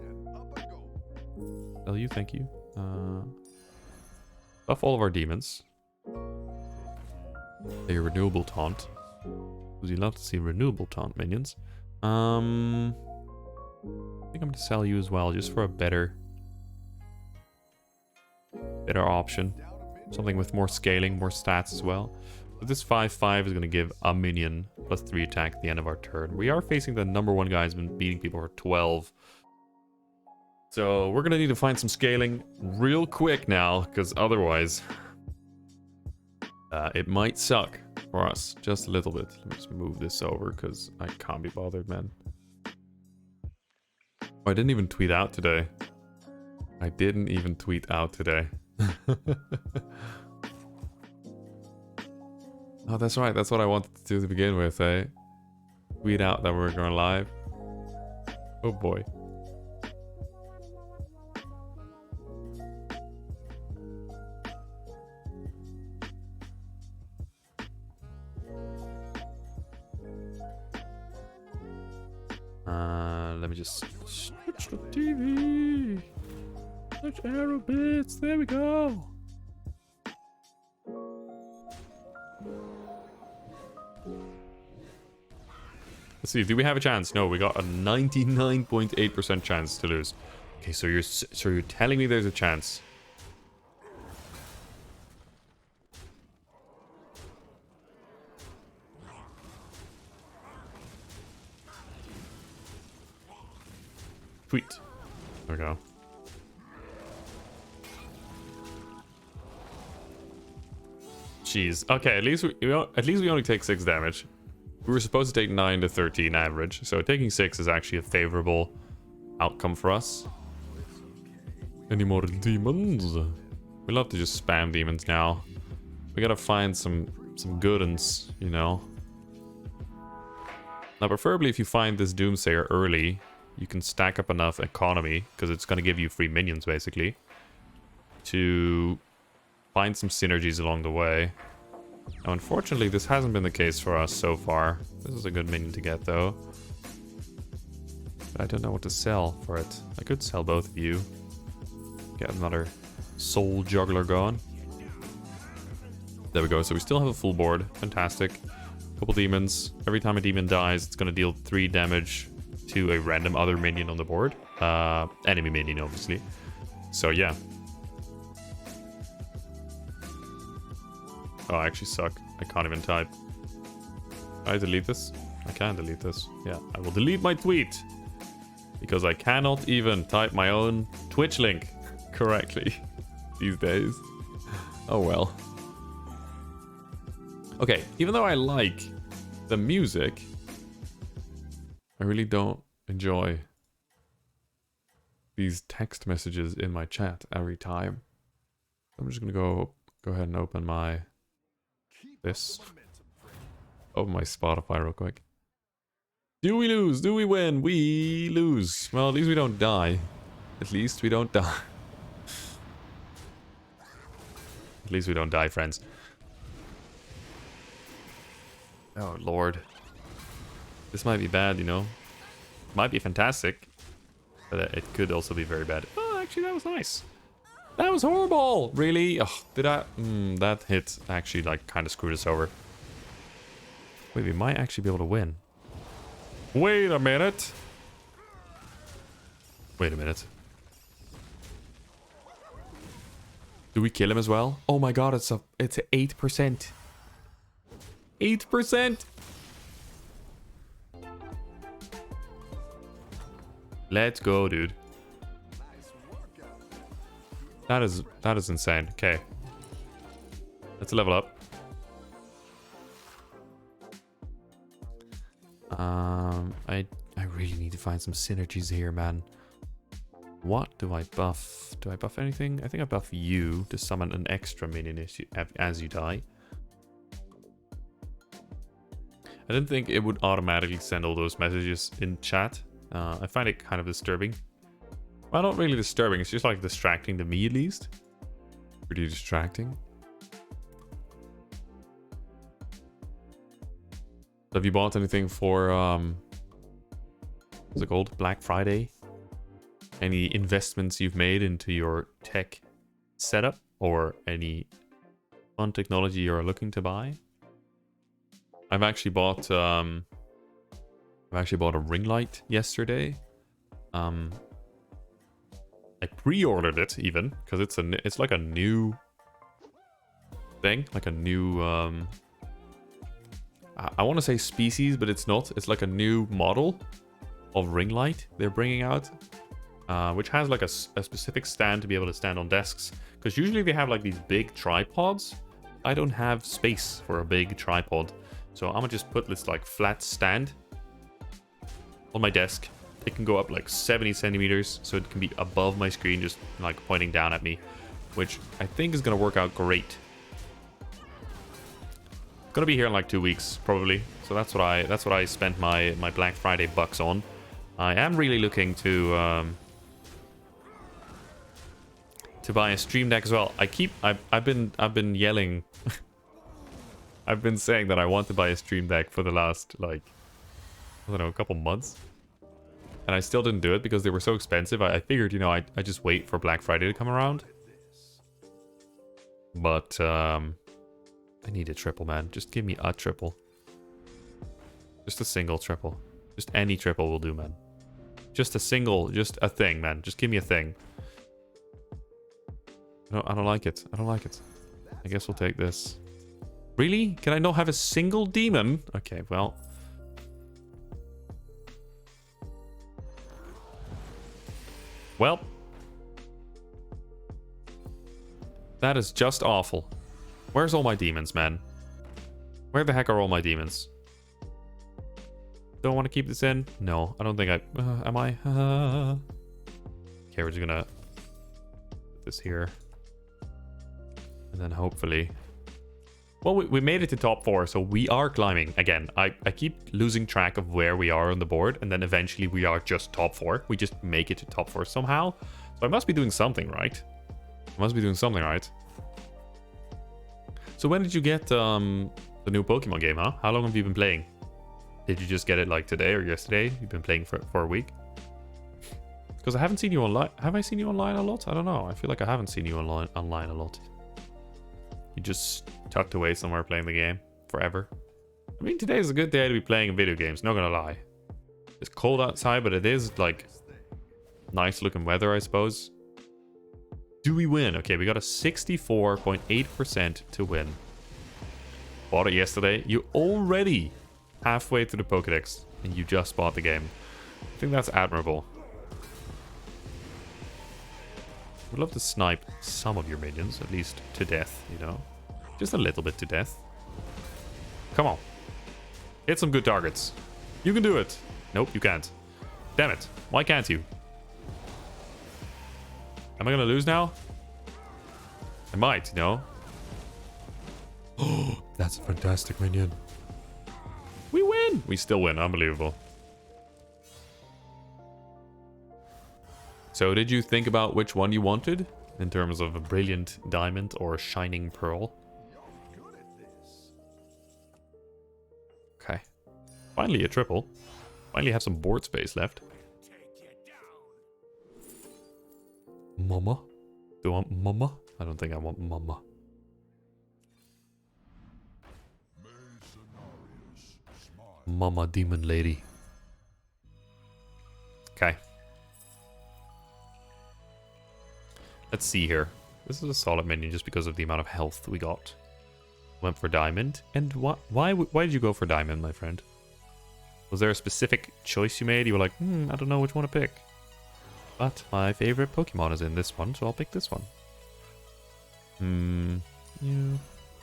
Sell you, thank you. Buff all of our demons. A renewable taunt. Because you love to see renewable taunt minions. I think I'm gonna sell you as well, just for a better option. Something with more scaling, more stats as well. But this 5/5 is gonna give a minion plus 3 attack at the end of our turn. We are facing the number 1 guy who's been beating people for 12. So we're gonna need to find some scaling real quick now, because otherwise it might suck for us just a little bit. Let me just move this over because I can't be bothered, man. Oh, I didn't even tweet out today. Oh, that's right. That's what I wanted to do to begin with, eh? Tweet out that we're going live. Oh boy. Let me just switch the TV. Switch arrow bits. There we go. Let's see. Do we have a chance? No, we got a 99.8% chance to lose. Okay, so you're telling me there's a chance. Sweet. There we go. Jeez. Okay, at least we only take 6 damage. We were supposed to take 9 to 13 average, so taking 6 is actually a favorable outcome for us. Any more demons? We love to just spam demons now. We gotta find some good ones, you know. Now, preferably if you find this Doomsayer early, you can stack up enough economy, because it's gonna give you free minions basically, to find some synergies along the way. Now, unfortunately, this hasn't been the case for us so far. This is a good minion to get, though. But I don't know what to sell for it. I could sell both of you. Get another soul juggler going. There we go. So we still have a full board. Fantastic. Couple demons. Every time a demon dies, it's going to deal 3 damage to a random other minion on the board. Enemy minion, obviously. So, yeah. Oh, I actually suck. I can't even type. Can I delete this? I can delete this. Yeah, I will delete my tweet. Because I cannot even type my own Twitch link correctly these days. Oh well. Okay, even though I like the music, I really don't enjoy these text messages in my chat every time. I'm just gonna go ahead and open my open my Spotify real quick. Do we lose? Do we win? We lose. Well, at least we don't die. At least we don't die. At least we don't die, friends. Oh, Lord. This might be bad, you know. Might be fantastic. But it could also be very bad. Oh, actually, that was nice. That was horrible. Really? Oh, did I... that hit actually, like, kind of screwed us over. Wait, we might actually be able to win. Wait a minute. Wait a minute. Do we kill him as well? Oh my god, it's 8%. 8%. Let's go, dude. That is insane. Okay. Let's level up. I really need to find some synergies here, man. What do I buff? Do I buff anything? I think I buff you to summon an extra minion as you die. I didn't think it would automatically send all those messages in chat. I find it kind of disturbing. Well, not really disturbing. It's just like distracting to me, at least. Pretty distracting. Have you bought anything for what's it called? Black Friday? Any investments you've made into your tech setup or any fun technology you're looking to buy? I've actually bought a ring light yesterday. I pre-ordered it even because it's like a new thing, like a new I want to say species, but it's not. It's like a new model of ring light they're bringing out, which has like a specific stand to be able to stand on desks. Because usually they have like these big tripods. I don't have space for a big tripod, so I'm gonna just put this like flat stand on my desk. It can go up like 70 centimeters, so it can be above my screen, just like pointing down at me, which I think is gonna work out great. Gonna be here in like 2 weeks probably, so that's what I spent my Black Friday bucks on. I am really looking to buy a Stream Deck as well. I've been yelling. I've been saying that I want to buy a Stream Deck for the last, like, I don't know, a couple months, and I still didn't do it because they were so expensive. I figured, you know, I just wait for Black Friday to come around. But I need a triple, man. Just give me a triple. Just a single triple. Just any triple will do, man. Just a single, just a thing, man. Just give me a thing. No, I don't like it. I don't like it. I guess we'll take this. Really? Can I not have a single demon? Okay, well. Well. That is just awful. Where's all my demons, man? Where the heck are all my demons? Don't want to keep this in? No, I don't think I... am I? Okay, we're just gonna put this here. And then hopefully... Well, we made it to top 4, so we are climbing. Again, I keep losing track of where we are on the board, and then eventually we are just top 4. We just make it to top 4 somehow. So I must be doing something right. I must be doing something right. So when did you get the new Pokemon game, huh? How long have you been playing? Did you just get it like today or yesterday? You've been playing for a week? Because I haven't seen you online. Have I seen you online a lot? I don't know. I feel like I haven't seen you online a lot. You just tucked away somewhere playing the game forever. I mean, today is a good day to be playing video games, not gonna lie. It's cold outside, but it is like nice looking weather, I suppose. Do we win? Okay, we got a 64.8% to win. Bought it yesterday. You already halfway through the Pokédex and you just bought the game. I think that's admirable. Would love to snipe some of your minions, at least to death, you know. Just a little bit to death. Come on. Hit some good targets. You can do it. Nope, you can't. Damn it. Why can't you? Am I gonna lose now? I might, you know. Oh, that's a fantastic minion. We win! We still win. Unbelievable. So did you think about which one you wanted? In terms of a brilliant diamond or a shining pearl? You're good at this. Okay. Finally a triple. Finally have some board space left. Mama? Do I want mama? I don't think I want mama. Mama demon lady. Okay. Let's see here. This is a solid minion just because of the amount of health we got. Went for diamond. And why did you go for diamond, my friend? Was there a specific choice you made? You were like, I don't know which one to pick. But my favorite Pokemon is in this one, so I'll pick this one.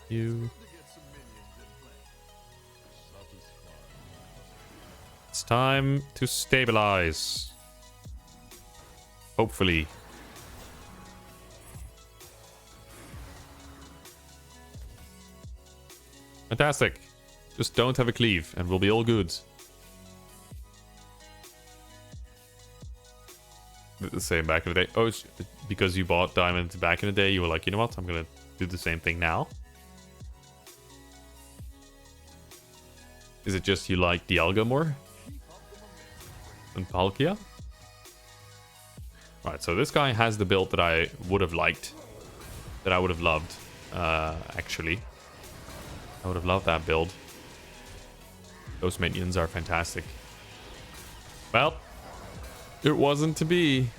You. It's time to stabilize. Hopefully. Fantastic. Just don't have a cleave and we'll be all good. The same back in the day. Oh, it's because you bought diamonds back in the day, you were like, you know what? I'm gonna do the same thing now. Is it just you like Dialga more than Palkia? Right, so this guy has the build that I would have liked. That I would have loved, actually. I would have loved that build. Those minions are fantastic. Well, it wasn't to be.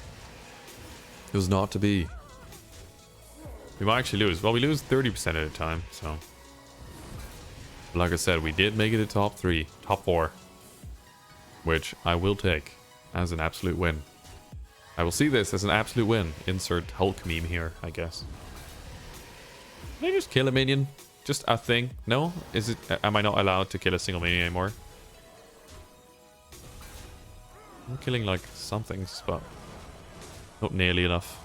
It was not to be. We might actually lose. Well, we lose 30% at a time, so. Like I said, we did make it a top 3, top 4. Which I will take as an absolute win. I will see this as an absolute win. Insert Hulk meme here, I guess. Can I just kill a minion? Just a thing? No? Is it? Am I not allowed to kill a single minion anymore? I'm killing like some things, but not nearly enough.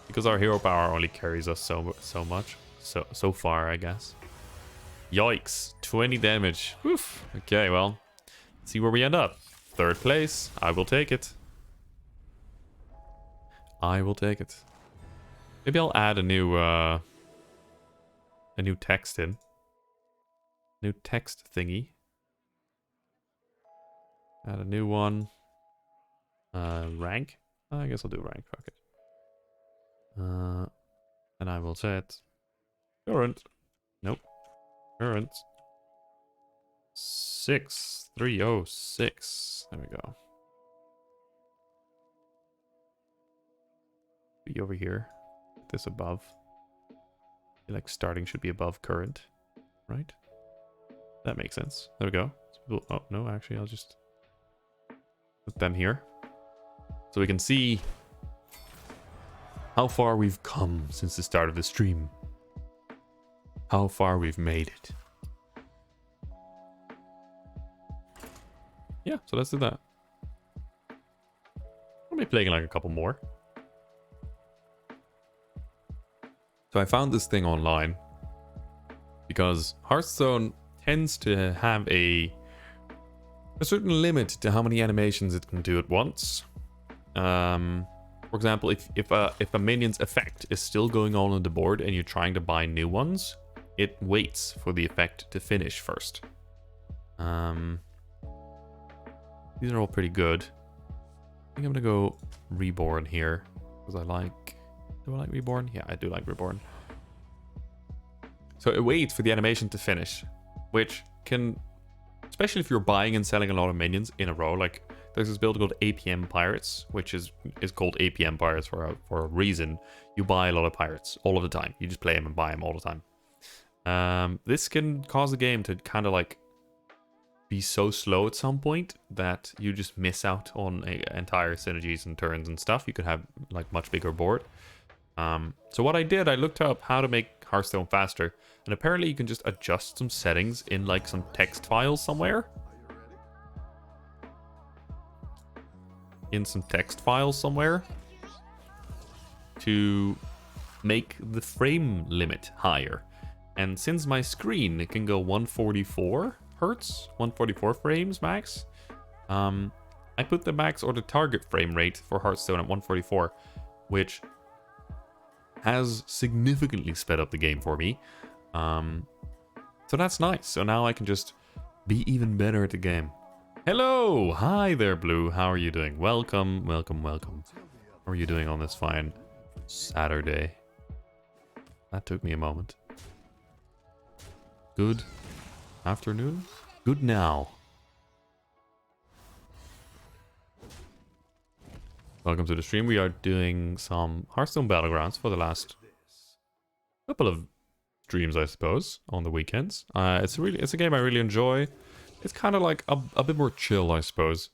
Because our hero power only carries us so much. So far, I guess. Yikes. 20 damage. Oof. Okay, well. Let's see where we end up. 3rd place. I will take it. I will take it. Maybe I'll add a new text in. New text thingy. Add a new one. Rank. I guess I'll do rank. Fuck it. And I will set current. Nope. Current. 6306. There we go. Be over here. This above. Like starting should be above current, right? That makes sense. There we go. Oh no, actually, I'll just put them here so we can see how far we've come since the start of the stream. How far we've made it. Yeah, so let's do that. I'll be playing like a couple more. So I found this thing online because Hearthstone tends to have a certain limit to how many animations it can do at once. For example, if a minion's effect is still going on the board and you're trying to buy new ones, it waits for the effect to finish first. These are all pretty good. I think I'm gonna go Reborn here because I like. Do I like Reborn? Yeah, I do like Reborn. So it waits for the animation to finish, which can, especially if you're buying and selling a lot of minions in a row. Like there's this build called APM Pirates, which is called APM Pirates for a reason. You buy a lot of pirates all of the time. You just play them and buy them all the time. This can cause the game to kind of like be so slow at some point that you just miss out on entire synergies and turns and stuff. You could have like much bigger board. So what I did, I looked up how to make Hearthstone faster, and apparently you can just adjust some settings in like some text files somewhere. In some text files somewhere. to make the frame limit higher. And since my screen can go 144 hertz, 144 frames max, I put the max or the target frame rate for Hearthstone at 144, which has significantly sped up the game for me. So that's nice. So now I can just be even better at the game. Hello! Hi there, Blue. How are you doing? Welcome, welcome, welcome. How are you doing on this fine Saturday? That took me a moment. Good afternoon? Good now. Welcome to the stream. We are doing some Hearthstone Battlegrounds for the last couple of streams, I suppose, on the weekends. It's a game I really enjoy. It's kind of like a bit more chill, I suppose.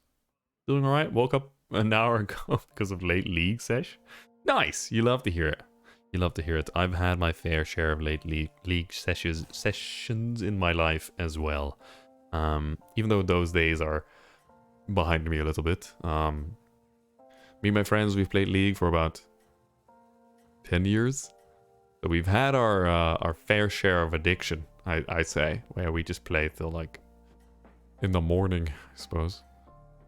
Doing alright. Woke up an hour ago because of late league sesh. Nice. You love to hear it. You love to hear it. I've had my fair share of late league sessions in my life as well. Even though those days are behind me a little bit. Me and my friends, we've played League for about 10 years. So we've had our fair share of addiction, I'd say, where we just play till like in the morning, I suppose.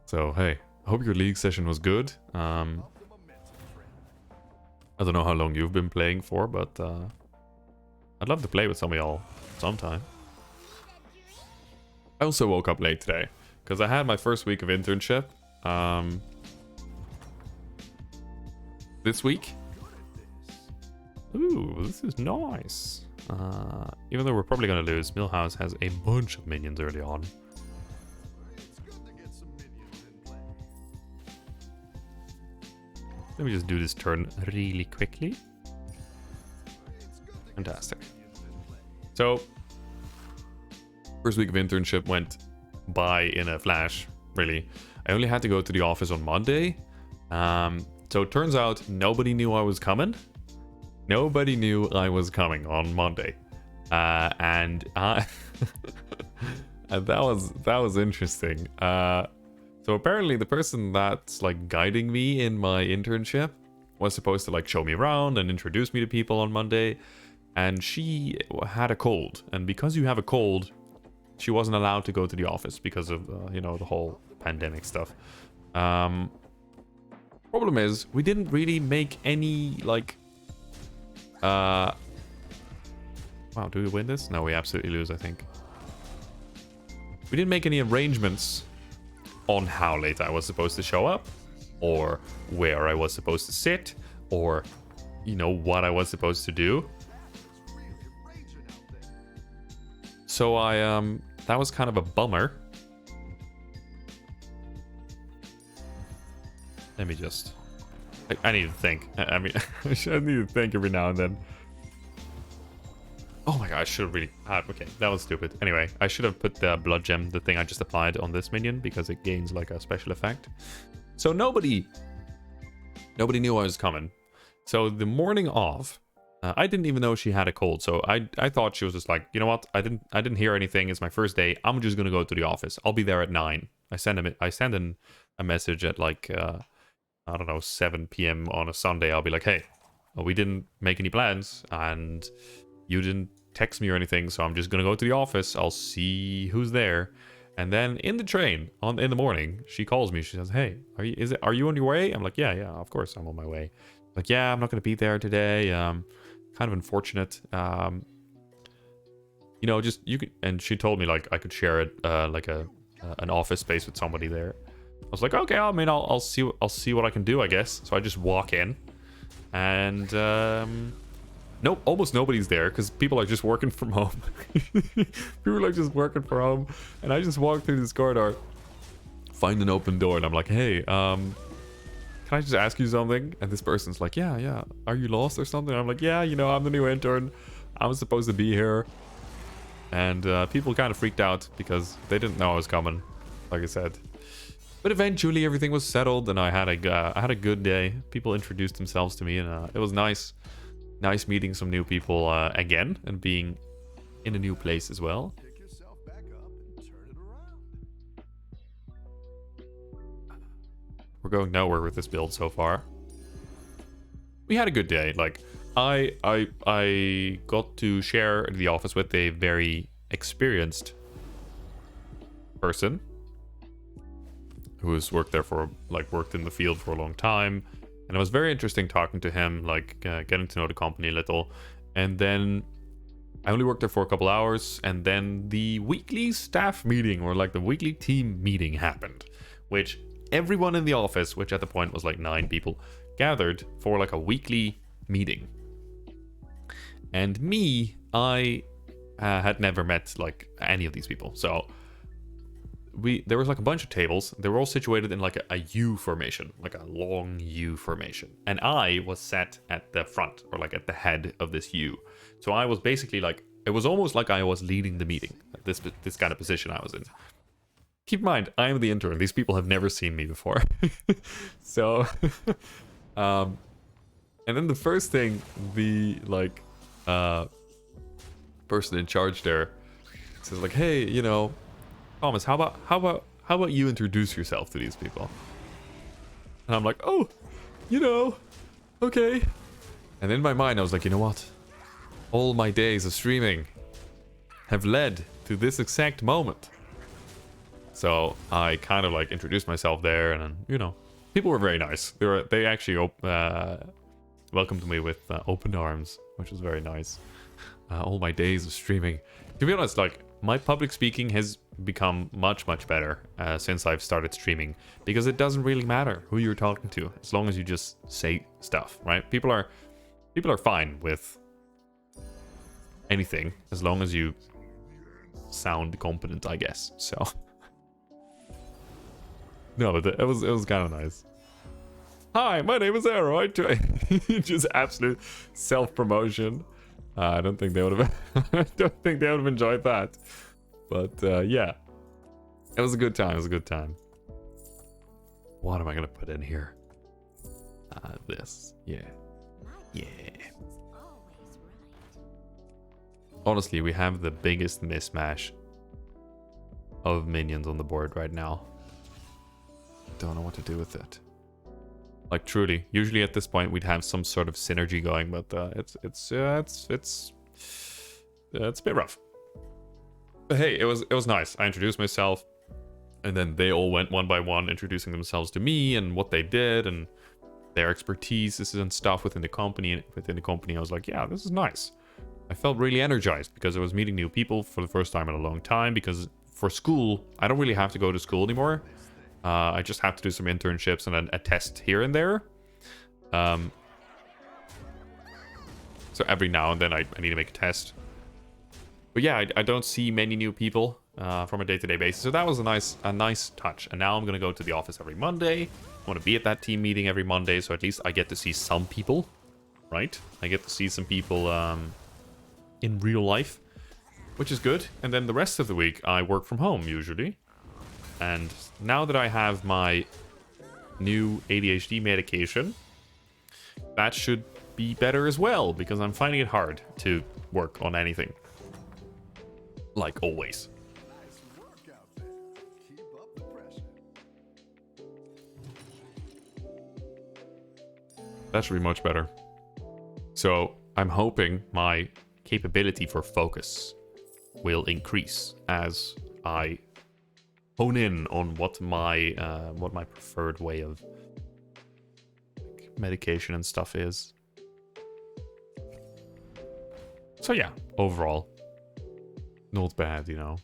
So, hey, I hope your League session was good. I don't know how long you've been playing for, but I'd love to play with some of y'all sometime. I also woke up late today because I had my first week of internship. This week. Ooh, this is nice. Even though we're probably going to lose, Millhouse has a bunch of minions early on. Let me just do this turn really quickly. Fantastic. So, first week of internship went by in a flash, really. I only had to go to the office on Monday. So it turns out nobody knew I was coming. Nobody knew I was coming on Monday. And that was interesting. So apparently the person that's like guiding me in my internship was supposed to like show me around and introduce me to people on Monday. And she had a cold. And because you have a cold, she wasn't allowed to go to the office because of, you know, the whole pandemic stuff. Problem is, we didn't really make any, like... Wow, do we win this? No, we absolutely lose, I think. We didn't make any arrangements on how late I was supposed to show up, or where I was supposed to sit, or, you know, what I was supposed to do. So that was kind of a bummer. Let me just... I need to think. I mean, I need to think every now and then. Oh my god, I should have really... okay, that was stupid. Anyway, I should have put the blood gem, the thing I just applied, on this minion, because it gains like a special effect. So nobody knew I was coming. So the morning of, I didn't even know she had a cold. So I thought she was just like, you know what? I didn't hear anything. It's my first day. I'm just gonna go to the office. I'll be there at 9. I send in a message at like... I don't know, 7 p.m. on a Sunday. I'll be like, hey, well, we didn't make any plans and you didn't text me or anything, so I'm just gonna go to the office. I'll see who's there. And then in the train in the morning, she calls me. She says, hey, are you on your way? I'm like, yeah, of course I'm on my way. Like, yeah, I'm not gonna be there today. Kind of unfortunate. You know, just you could. And she told me like I could share it like an office space with somebody there. I was like, okay, I mean, I'll see what I can do, I guess. So I just walk in, and nope, almost nobody's there because people are just working from home. People are just working from home, and I just walk through this corridor, find an open door, and I'm like, hey, can I just ask you something? And this person's like, yeah, are you lost or something? And I'm like, yeah, you know, I'm the new intern. I was supposed to be here, and people kind of freaked out because they didn't know I was coming, like I said. But eventually everything was settled and I had a good day. People introduced themselves to me and it was nice meeting some new people again and being in a new place as well. Pick yourself back up and turn it around. We're going nowhere with this build so far. we had a good day. Like, I got to share the office with a very experienced person who's worked there for, like, worked in the field for a long time. And it was very interesting talking to him, like, getting to know the company a little. And then I only worked there for a couple hours, and then the weekly staff meeting, or like the weekly team meeting, happened, which everyone in the office, which at the point was like 9 people, gathered for like a weekly meeting. And me, I had never met like any of these people, so there was like a bunch of tables. They were all situated in like a U formation, like a long U formation, and I was sat at the front, or like at the head of this U. So I was basically like, it was almost like I was leading the meeting, this kind of position I was in. Keep in mind, I am the intern. These people have never seen me before. So, and then the first thing, the like person in charge there says like, hey, you know, Thomas, how about you introduce yourself to these people? And I'm like, oh, you know, okay. And in my mind, I was like, you know what? All my days of streaming have led to this exact moment. So I kind of like introduced myself there, and you know, people were very nice. They actually welcomed me with open arms, which was very nice. All my days of streaming. To be honest, like, my public speaking has become much better since I've started streaming, because it doesn't really matter who you're talking to as long as you just say stuff, right? People are fine with anything as long as you sound competent, I guess. So no, but it was kind of nice. Hi, my name is Arrow. Just absolute self-promotion. I don't think they would have I don't think they would have enjoyed that. But yeah, it was a good time. It was a good time. What am I gonna put in here? This. Yeah. Honestly, we have the biggest mismatch of minions on the board right now. Don't know what to do with it. Like, truly, usually at this point we'd have some sort of synergy going, but it's a bit rough. But hey, it was nice. I introduced myself, and then they all went one by one, introducing themselves to me and what they did and their expertise and stuff within the company. And within the company, I was like, yeah, this is nice. I felt really energized because I was meeting new people for the first time in a long time. Because for school, I don't really have to go to school anymore. I just have to do some internships and then a test here and there. So every now and then I need to make a test. But yeah, I don't see many new people from a day-to-day basis. So that was a nice touch. And now I'm going to go to the office every Monday. I want to be at that team meeting every Monday. So at least I get to see some people, right? I get to see some people in real life, which is good. And then the rest of the week I work from home usually. And now that I have my new ADHD medication, that should be better as well, because I'm finding it hard to work on anything. Like always. Nice work out there. Keep up the pressure. That should be much better. So I'm hoping my capability for focus will increase as I hone in on what my preferred way of medication and stuff is. So yeah, overall, not bad, you know.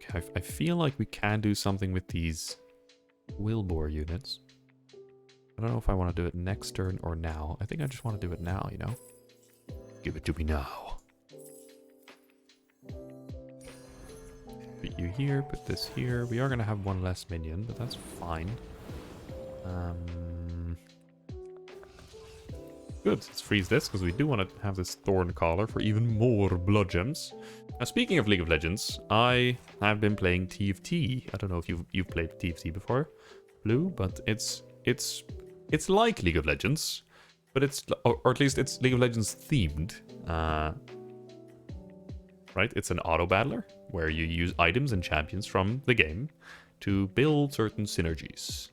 Okay, I feel like we can do something with these Wilbur units. I don't know if I want to do it next turn or now. I think I just want to do it now, you know. Give it to me now. Put you here, put this here. We are going to have one less minion, but that's fine. Good, let's freeze this, because we do want to have this Thorn Collar for even more blood gems. Now, speaking of League of Legends, I have been playing TFT. I don't know if you've played TFT before, Blue, but it's like League of Legends, but or at least it's League of Legends themed. Right? It's an auto battler where you use items and champions from the game to build certain synergies.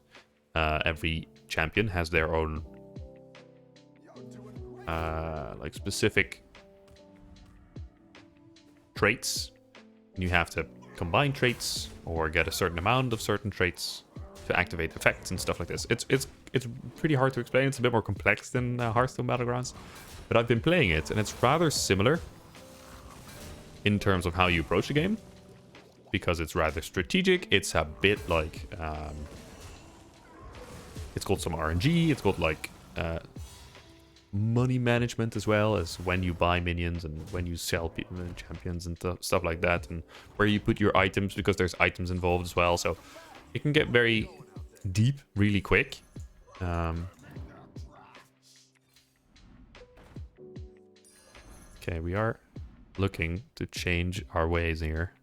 Every champion has their own like specific traits. You have to combine traits or get a certain amount of certain traits to activate effects and stuff like this. It's pretty hard to explain. It's a bit more complex than Hearthstone Battlegrounds, but I've been playing it and it's rather similar in terms of how you approach the game, because it's rather strategic. It's a bit like it's got some RNG. It's got like money management as well, as when you buy minions and when you sell champions and stuff like that, and where you put your items, because there's items involved as well. So it can get very deep really quick. Okay, we are looking to change our ways here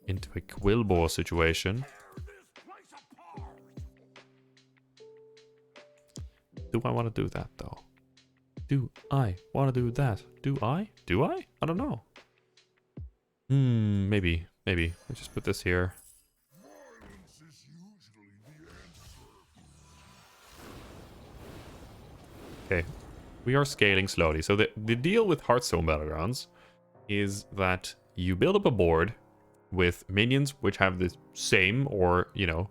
into a Quillbore situation. Do I want to do that though? Do I want to do that? Do I? Do I? I don't know. Maybe. Let's just put this here. Okay. We are scaling slowly. So the deal with Hearthstone Battlegrounds is that you build up a board with minions which have the same, or, you know,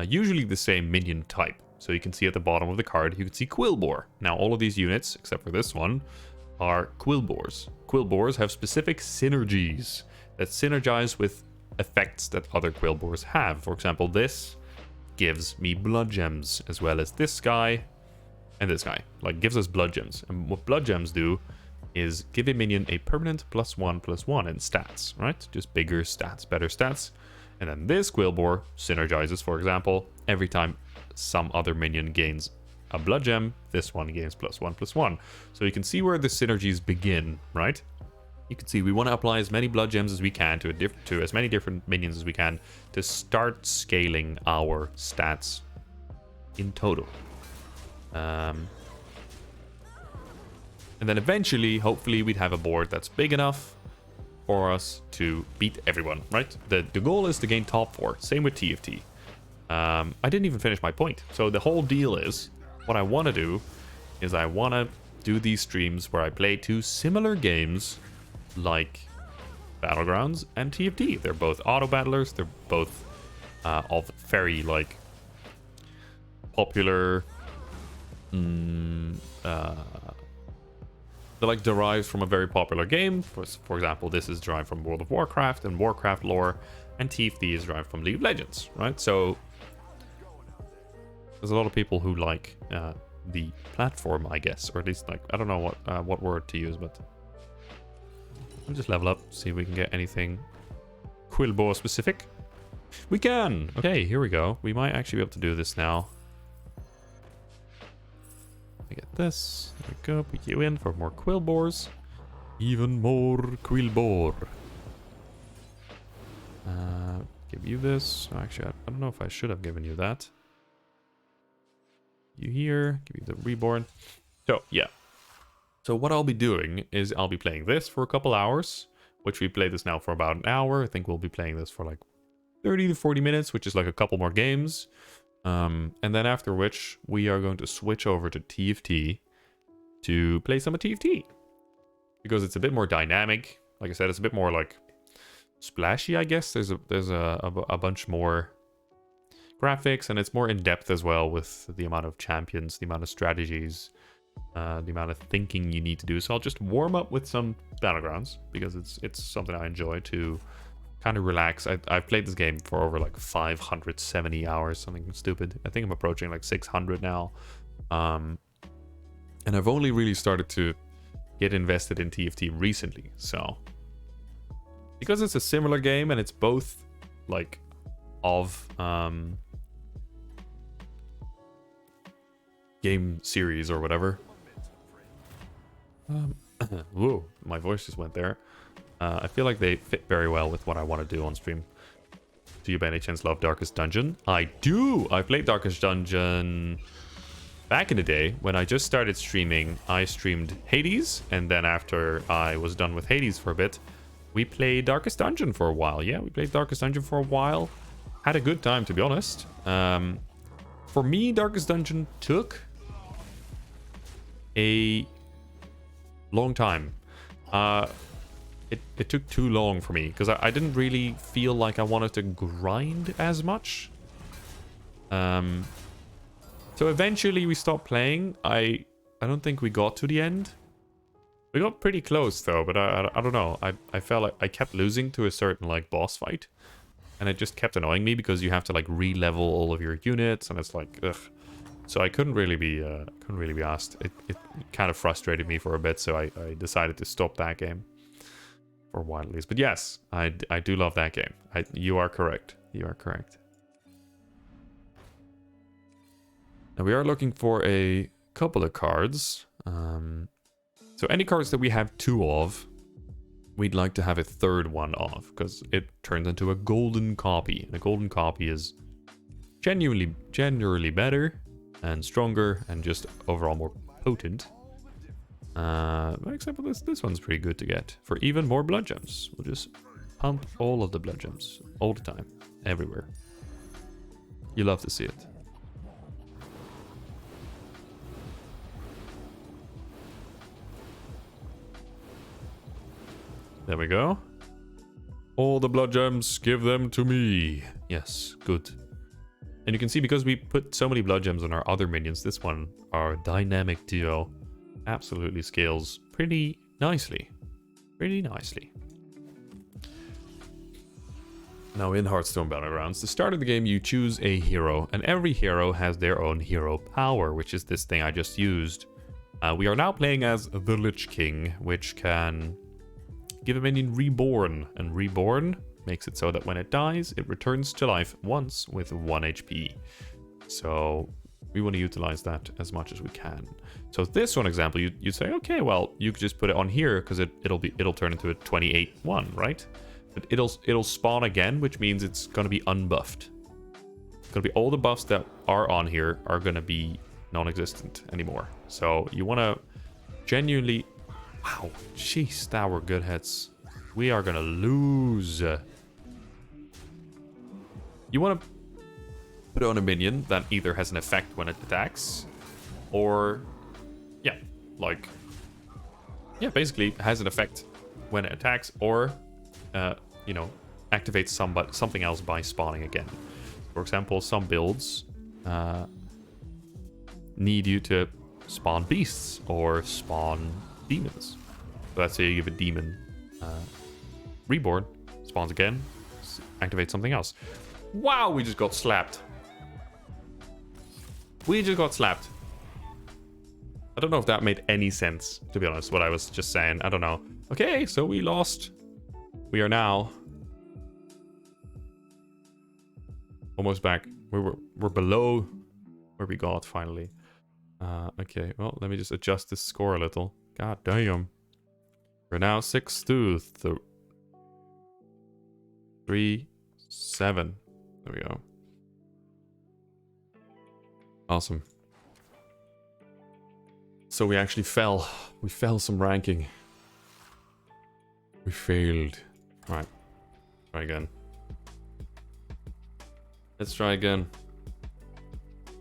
usually the same minion type. So you can see at the bottom of the card, you can see Quillbore. Now, all of these units, except for this one, are Quillbores. Quillbores have specific synergies that synergize with effects that other Quillbores have. For example, this gives me blood gems, as well as this guy and this guy. Like, gives us blood gems. And what blood gems do is give a minion a permanent +1/+1 in stats, right? Just bigger stats, better stats. And then this Quillbore synergizes, for example, every time some other minion gains a blood gem, this one gains +1/+1. So you can see where the synergies begin, right? You can see we want to apply as many blood gems as we can to as many different minions as we can to start scaling our stats in total. And then eventually, hopefully, we'd have a board that's big enough for us to beat everyone, right? The goal is to gain top 4. Same with TFT. I didn't even finish my point. So the whole deal is, what I want to do is I want to do these streams where I play 2 similar games like Battlegrounds and TFT. They're both auto battlers. They're both of very like popular. They're like derived from a very popular game. For example, this is derived from World of Warcraft and Warcraft lore, and TFT is derived from League of Legends, right? So there's a lot of people who like the platform, I guess, or at least like, I don't know what word to use, but we'll just level up, see if we can get anything Quillbore specific. We can! Okay, here we go. We might actually be able to do this now. I get this. There we go. Put you in for more Quillbores. Even more Quillbore. Give you this. Actually, I don't know if I should have given you that. You here. Give you the reborn. So, yeah. So what I'll be doing is I'll be playing this for a couple hours, which we played this now for about an hour. I think we'll be playing this for like 30 to 40 minutes, which is like a couple more games. And then after which we are going to switch over to TFT to play some of TFT, because it's a bit more dynamic. Like I said, it's a bit more like splashy, I guess. There's a bunch more graphics, and it's more in depth as well with the amount of champions, the amount of strategies, the amount of thinking you need to do. So I'll just warm up with some Battlegrounds, because it's something I enjoy to kind of relax. I've played this game for over like 570 hours, something stupid. I think I'm approaching like 600 now. And I've only really started to get invested in TFT recently. So because it's a similar game and it's both like of game series or whatever. Whoa, my voice just went there. I feel like they fit very well with what I want to do on stream. Do you by any chance love Darkest Dungeon? I do! I played Darkest Dungeon back in the day. When I just started streaming, I streamed Hades, and then after I was done with Hades for a bit, we played Darkest Dungeon for a while. Yeah, we played Darkest Dungeon for a while. Had a good time, to be honest. For me, Darkest Dungeon took a long time. It took too long for me because I didn't really feel like I wanted to grind as much. So eventually we stopped playing. I don't think we got to the end. We got pretty close though, but I don't know. I felt like I kept losing to a certain like boss fight, and it just kept annoying me because you have to like re-level all of your units, and it's like ugh. So I couldn't really be asked. It kind of frustrated me for a bit, so I decided to stop that game for a while at least. But yes, I do love that game. You are correct. You are correct. Now we are looking for a couple of cards. So any cards that we have 2 of, we'd like to have a 3rd one of, because it turns into a golden copy. And a golden copy is generally better and stronger and just overall more potent. Except for this one's pretty good to get for even more blood gems. We'll just pump all of the blood gems all the time, everywhere. You love to see it. There we go. All the blood gems, give them to me. Yes, good. And you can see because we put so many blood gems on our other minions, this one, our dynamic duo, absolutely scales pretty nicely. Pretty nicely. Now in Hearthstone Battlegrounds, the start of the game you choose a hero, and every hero has their own hero power, which is this thing I just used. We are now playing as the Lich King, which can give a minion Reborn, and Reborn makes it so that when it dies, it returns to life once with 1 HP. So we want to utilize that as much as we can. So this one example, you say, okay, well, you could just put it on here because it'll turn into a 28-1, right? But it'll spawn again, which means it's going to be unbuffed. It's going to be all the buffs that are on here are going to be non-existent anymore. So you want to genuinely... Wow, jeez, that were good hits. We are going to lose. You want to put on a minion that either has an effect when it attacks, or, yeah, like, yeah, basically has an effect when it attacks, or, you know, activates something else by spawning again. For example, some builds need you to spawn beasts or spawn demons. So let's say you give a demon Reborn, spawns again, activates something else. Wow, we just got slapped. We just got slapped. I don't know if that made any sense, to be honest, what I was just saying. I don't know. Okay, so we lost. We are now almost back. We're below where we got finally. Okay, well, let me just adjust this score a little. God damn. We're now 6-2. 3-7. There we go. Awesome. So we actually fell. We fell some ranking. We failed. Alright. Try again. Let's try again.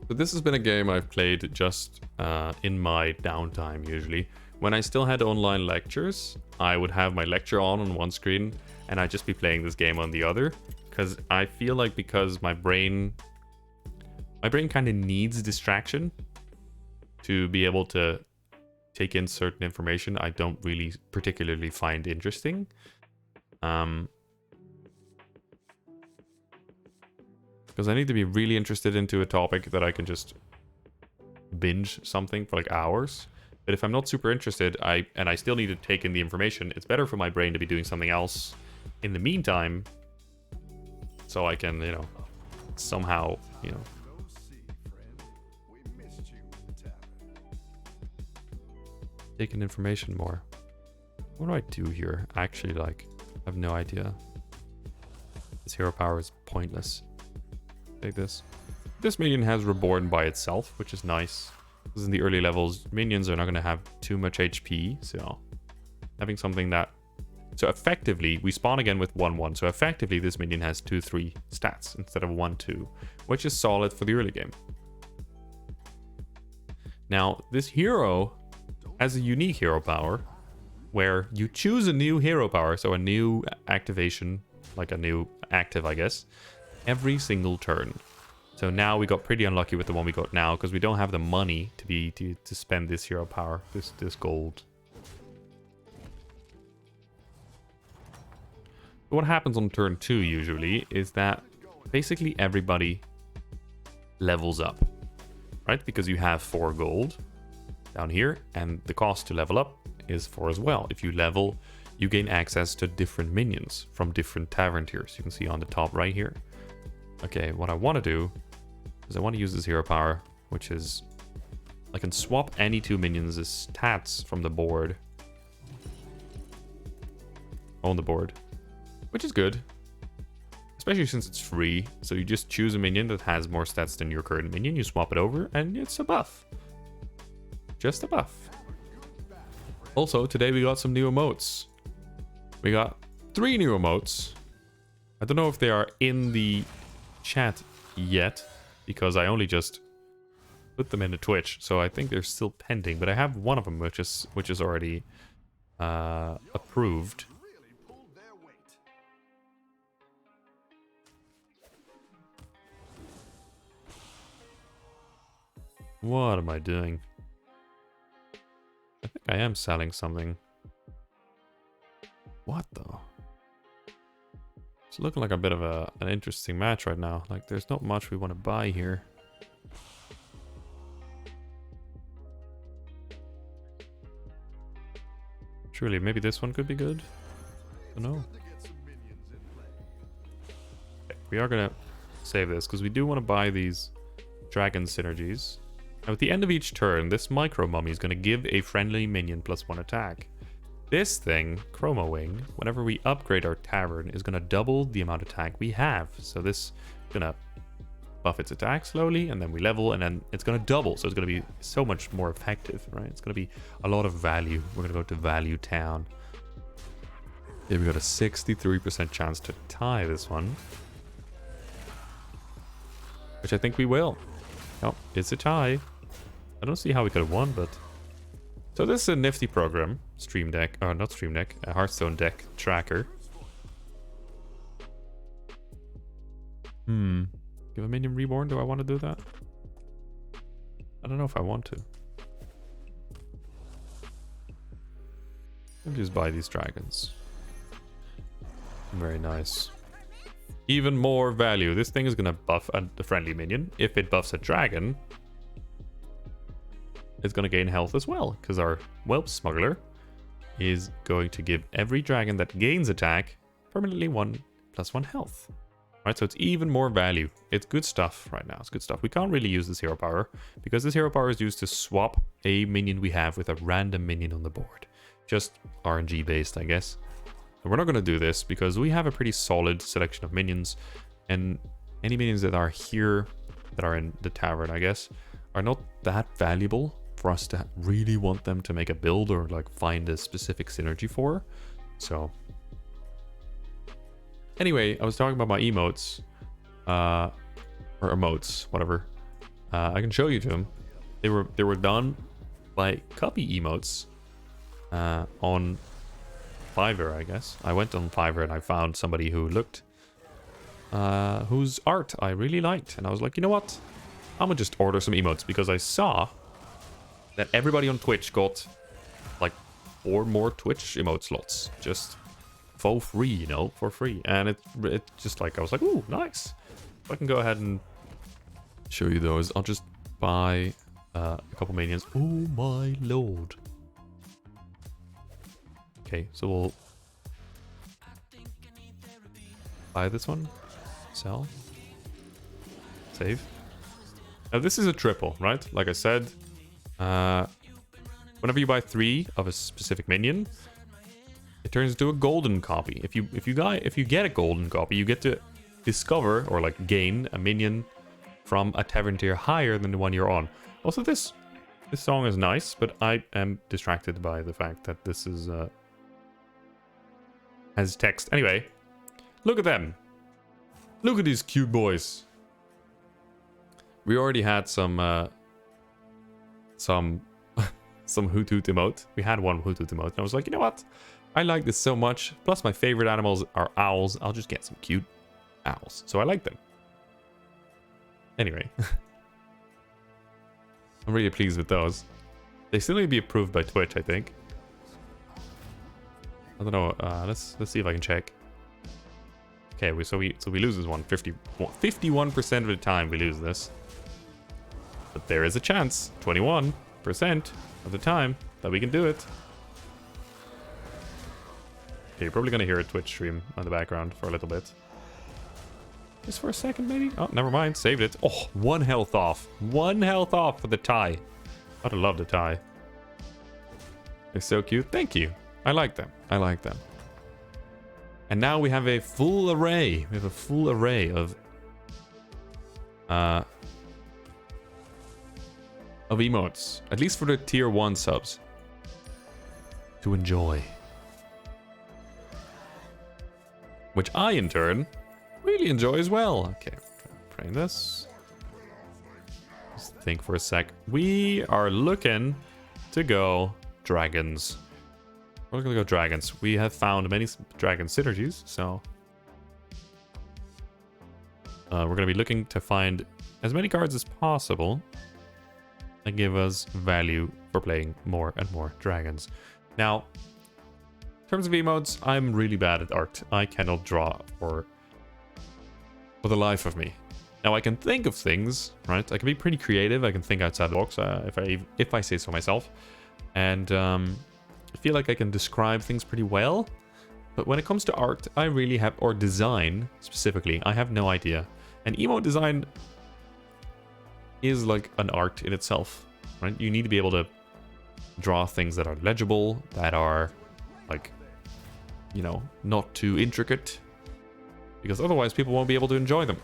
So this has been a game I've played just in my downtime usually. When I still had online lectures, I would have my lecture on one screen and I'd just be playing this game on the other. Because I feel like because my brain kind of needs distraction to be able to take in certain information I don't really particularly find interesting. Because I need to be really interested into a topic that I can just binge something for like hours. But if I'm not super interested, and I still need to take in the information, it's better for my brain to be doing something else in the meantime, so I can, you know, somehow, you know, take in information more. What do I do here? Actually, like, I have no idea. This hero power is pointless. Take this. This minion has Reborn by itself, which is nice. Because in the early levels, minions are not going to have too much HP, so having something that... So effectively, we spawn again with 1-1, so effectively this minion has 2-3 stats instead of 1-2, which is solid for the early game. Now, this hero has a unique hero power where you choose a new hero power, so a new activation, like a new active, I guess, every single turn. So now we got pretty unlucky with the one we got now because we don't have the money to spend this hero power, this gold. What happens on turn 2 usually is that basically everybody levels up, right? Because you have 4 gold down here, and the cost to level up is 4 as well. If you level, you gain access to different minions from different tavern tiers. You can see on the top right here. Okay, what I want to do is I want to use this hero power, which is I can swap any 2 minions' stats from the board on the board, which is good, especially since it's free. So you just choose a minion that has more stats than your current minion, you swap it over, and it's a buff. Just a buff. Also, today we got some new emotes. We got 3 new emotes. I don't know if they are in the chat yet, because I only just put them into Twitch, so I think they're still pending. But I have one of them, which is already approved. What am I doing? I think I am selling something. What though? It's looking like a bit of an interesting match right now. Like, there's not much we want to buy here. Truly, maybe this one could be good. I don't know. Okay, we are gonna save this because we do want to buy these dragon synergies. Now, at the end of each turn, this micro mummy is going to give a friendly minion +1 attack. This thing, Chroma Wing, whenever we upgrade our tavern, is going to double the amount of attack we have. So this is going to buff its attack slowly, and then we level, and then it's going to double. So it's going to be so much more effective, right? It's going to be a lot of value. We're going to go to Value Town. Here we got a 63% chance to tie this one, which I think we will. Oh, it's a tie. I don't see how we could have won, but... So this is a nifty program. Stream Deck, or not Stream Deck, a Hearthstone deck tracker. Give a minion reborn, do I want to do that? I don't know if I want to. I'll just buy these dragons. Very nice. Even more value. This thing is going to buff a friendly minion. If it buffs a dragon, it's going to gain health as well, because our Whelp Smuggler is going to give every dragon that gains attack permanently 1+1 health. Right, so it's even more value. It's good stuff right now. It's good stuff. We can't really use this hero power because this hero power is used to swap a minion we have with a random minion on the board. Just RNG based, I guess. And we're not going to do this because we have a pretty solid selection of minions, and any minions that are here, that are in the tavern, I guess, are not that valuable for us to really want them to make a build or like find a specific synergy for. So anyway, I was talking about my emotes, or emotes, whatever. I can show you to them. They were done by copy emotes on Fiverr, I guess. I went on Fiverr and I found somebody who looked, whose art I really liked, and I was like, you know what? I'm gonna just order some emotes because I saw that everybody on Twitch got like 4 more Twitch emote slots just for free, you know, for free. And it just like, I was like, ooh, nice. If I can go ahead and show you those, I'll just buy a couple minions. Oh my lord. Okay, so we'll buy this one, sell, save. Now this is a triple, right? Like I said, whenever you buy 3 of a specific minion, it turns into a golden copy. If you get a golden copy, you get to discover or like gain a minion from a tavern tier higher than the one you're on. Also, this song is nice, but I am distracted by the fact that this is has text. Anyway, look at them. Look at these cute boys. We already had some some Hoot Hoot emote. We had one Hoot Hoot emote, and I was like, you know what? I like this so much. Plus, my favorite animals are owls. I'll just get some cute owls. So I like them. Anyway. I'm really pleased with those. They still need to be approved by Twitch, I think. I don't know. Let's see if I can check. Okay, so we lose this one 51% of the time we lose this. But there is a chance, 21% of the time, that we can do it. Okay, you're probably gonna hear a Twitch stream on the background for a little bit. Just for a second, maybe? Oh, never mind. Saved it. Oh, 1 health off. 1 health off for the tie. I'd love the tie. They're so cute. Thank you. I like them. I like them. And now we have a full array. We have a full array of emotes. At least for the tier 1 subs. To enjoy. Which I, in turn, really enjoy as well. Okay, praying this. Just think for a sec. We are looking to go dragons. We're looking to go dragons. We have found many dragon synergies, so we're going to be looking to find as many cards as possible that give us value for playing more and more dragons. Now, in terms of emotes, I'm really bad at art. I cannot draw for the life of me. Now I can think of things, right? I can be pretty creative. I can think outside the box, if I say so myself. And I feel like I can describe things pretty well. But when it comes to art, I really have, or design specifically, I have no idea. And emote design is like an art in itself, right? You need to be able to draw things that are legible, that are like, you know, not too intricate, because otherwise people won't be able to enjoy them.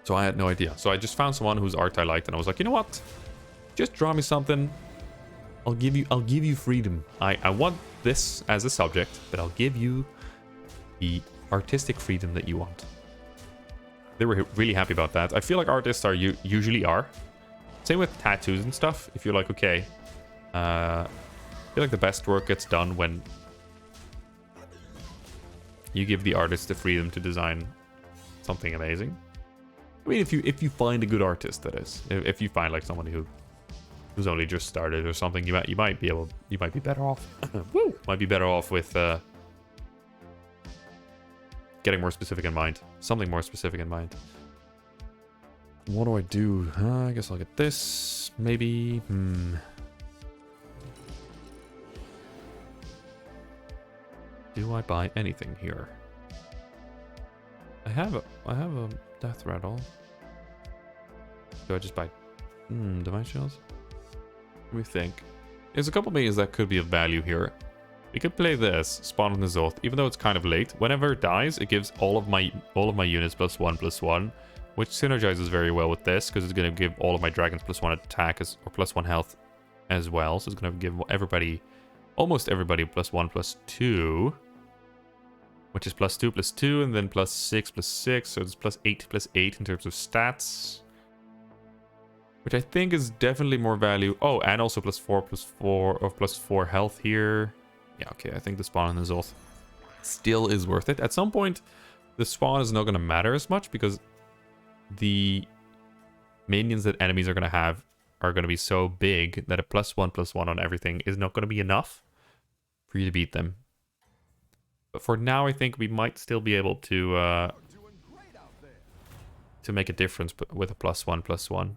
So I had no idea. So I just found someone whose art I liked, and I was like, you know what? Just draw me something. I'll give you freedom. I want this as a subject, but I'll give you the artistic freedom that you want. They were really happy about that. I feel like artists are usually are. Same with tattoos and stuff. If you're like, okay, I feel like the best work gets done when you give the artist the freedom to design something amazing. I mean, if you find a good artist, that is. If you find like somebody who's only just started or something, you might be better off. Woo! Might be better off with getting more specific in mind. Something more specific in mind. What do I do? I guess I'll get this. Maybe. Do I buy anything here? I have a death rattle. Do I just buy divine shields? Let me think. There's a couple minions that could be of value here. We could play this, Spawn on the Zoth, even though it's kind of late. Whenever it dies, it gives all of my units +1/+1, which synergizes very well with this, because it's going to give all of my dragons +1 attack or +1 health as well. So it's going to give everybody, almost everybody, +1/+2, which is +2/+2, and then +6/+6, so it's +8/+8 in terms of stats. Which I think is definitely more value. Oh, and also +4/+4 or +4 health here. Yeah, okay, I think the spawn on the Zoth still is worth it. At some point, the spawn is not going to matter as much because the minions that enemies are going to have are going to be so big that a +1/+1 on everything is not going to be enough for you to beat them. But for now, I think we might still be able to make a difference with a +1/+1.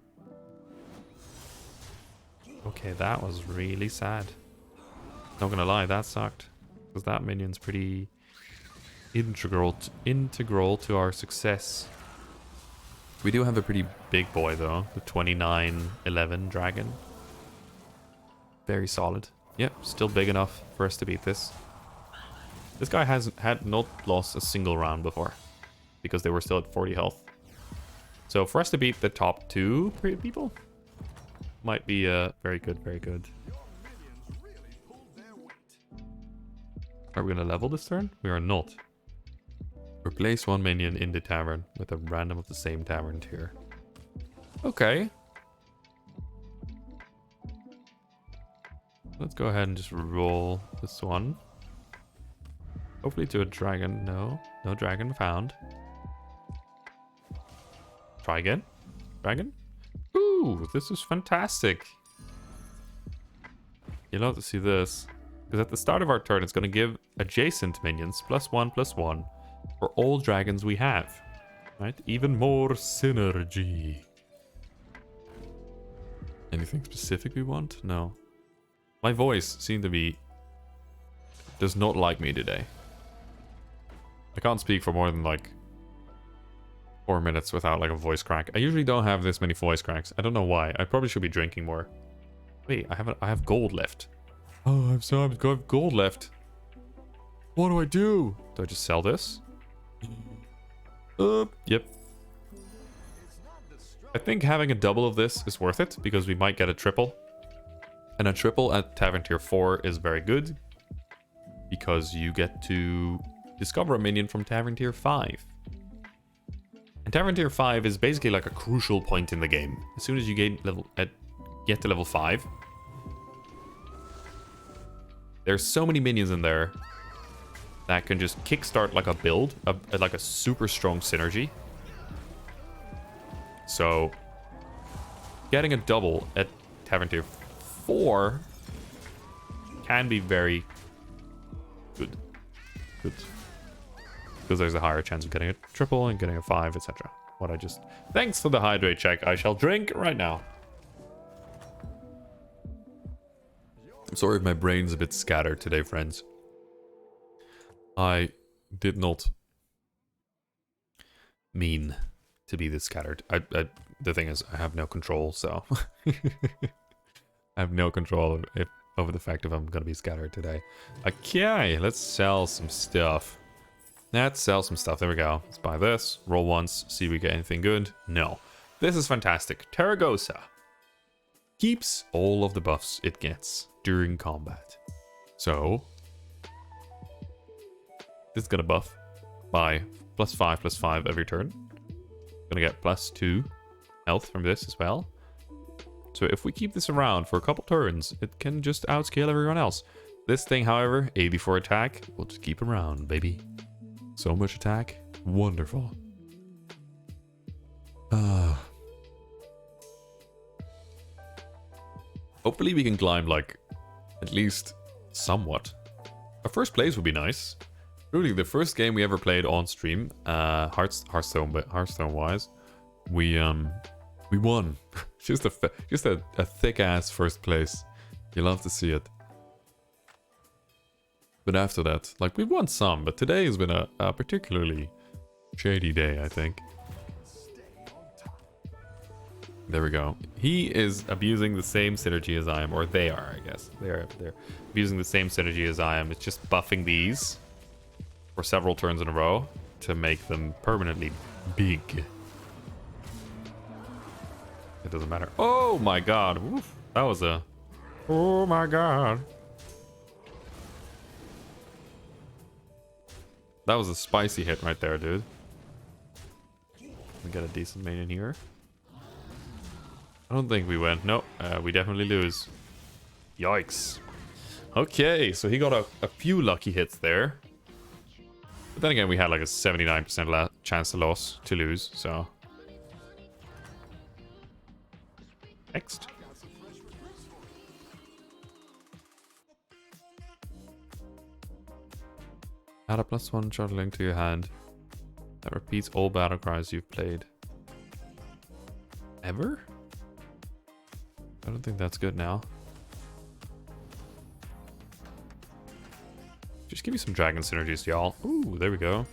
Okay, that was really sad. Not gonna lie, that sucked. Because that minion's pretty integral to our success. We do have a pretty big boy though, the 2911 dragon. Very solid. Yep, still big enough for us to beat this. This guy had not lost a single round before, because they were still at 40 health. So for us to beat the top 2 people, might be very good, very good. Are we going to level this turn? We are not. Replace 1 minion in the tavern with a random of the same tavern tier. Okay. Let's go ahead and just roll this one. Hopefully to a dragon. No. No dragon found. Try again. Dragon. Ooh, this is fantastic. You'll have to see this. Because at the start of our turn, it's going to give adjacent minions +1/+1 for all dragons we have. Right? Even more synergy. Anything specific we want? No. My voice seemed to be... does not like me today. I can't speak for more than like 4 minutes without like a voice crack. I usually don't have this many voice cracks. I don't know why. I probably should be drinking more. Wait, I have gold left. Oh, I've got gold left. What do I do? Do I just sell this? Yep. I think having a double of this is worth it because we might get a triple. And a triple at Tavern Tier 4 is very good because you get to discover a minion from Tavern Tier 5. And Tavern Tier 5 is basically like a crucial point in the game. As soon as you get to level 5, there's so many minions in there that can just kickstart like a build, like a super strong synergy. So, getting a double at Tavern Tier 4 can be very good. Because there's a higher chance of getting a triple and getting a 5, etc. Thanks for the hydrate check. I shall drink right now. I'm sorry if my brain's a bit scattered today, friends. I did not mean to be this scattered. The thing is, I have no control, so... I have no control over the fact if I'm going to be scattered today. Okay, let's sell some stuff. Let's sell some stuff. There we go. Let's buy this. Roll once. See if we get anything good. No. This is fantastic. Terragosa keeps all of the buffs it gets during combat. So, this is going to buff by +5/+5 every turn. Going to get +2 health from this as well. So if we keep this around for a couple turns, it can just outscale everyone else. This thing, however, 84 attack, we'll just keep around, baby. So much attack. Wonderful. Hopefully we can climb, like, at least somewhat. Our first place would be nice. Really, the first game we ever played on stream, Hearthstone-wise, we won. just a thick-ass first place. You'll love to see it. But after that, like, we've won some, but today has been a particularly shady day, I think. There we go. He is abusing the same synergy as I am, or they are, I guess. They're abusing the same synergy as I am. It's just buffing these for several turns in a row to make them permanently big. It doesn't matter. Oh my god. Oof. That was a... Oh my god. That was a spicy hit right there, dude. We got a decent main in here. I don't think we win. No, we definitely lose. Yikes. Okay, so he got a few lucky hits there. But then again, we had like a 79% chance to lose, so... Next. Add a +1 shard link to your hand. That repeats all battle cries you've played. Ever? I don't think that's good now. Just give me some dragon synergies, y'all. Ooh, there we go.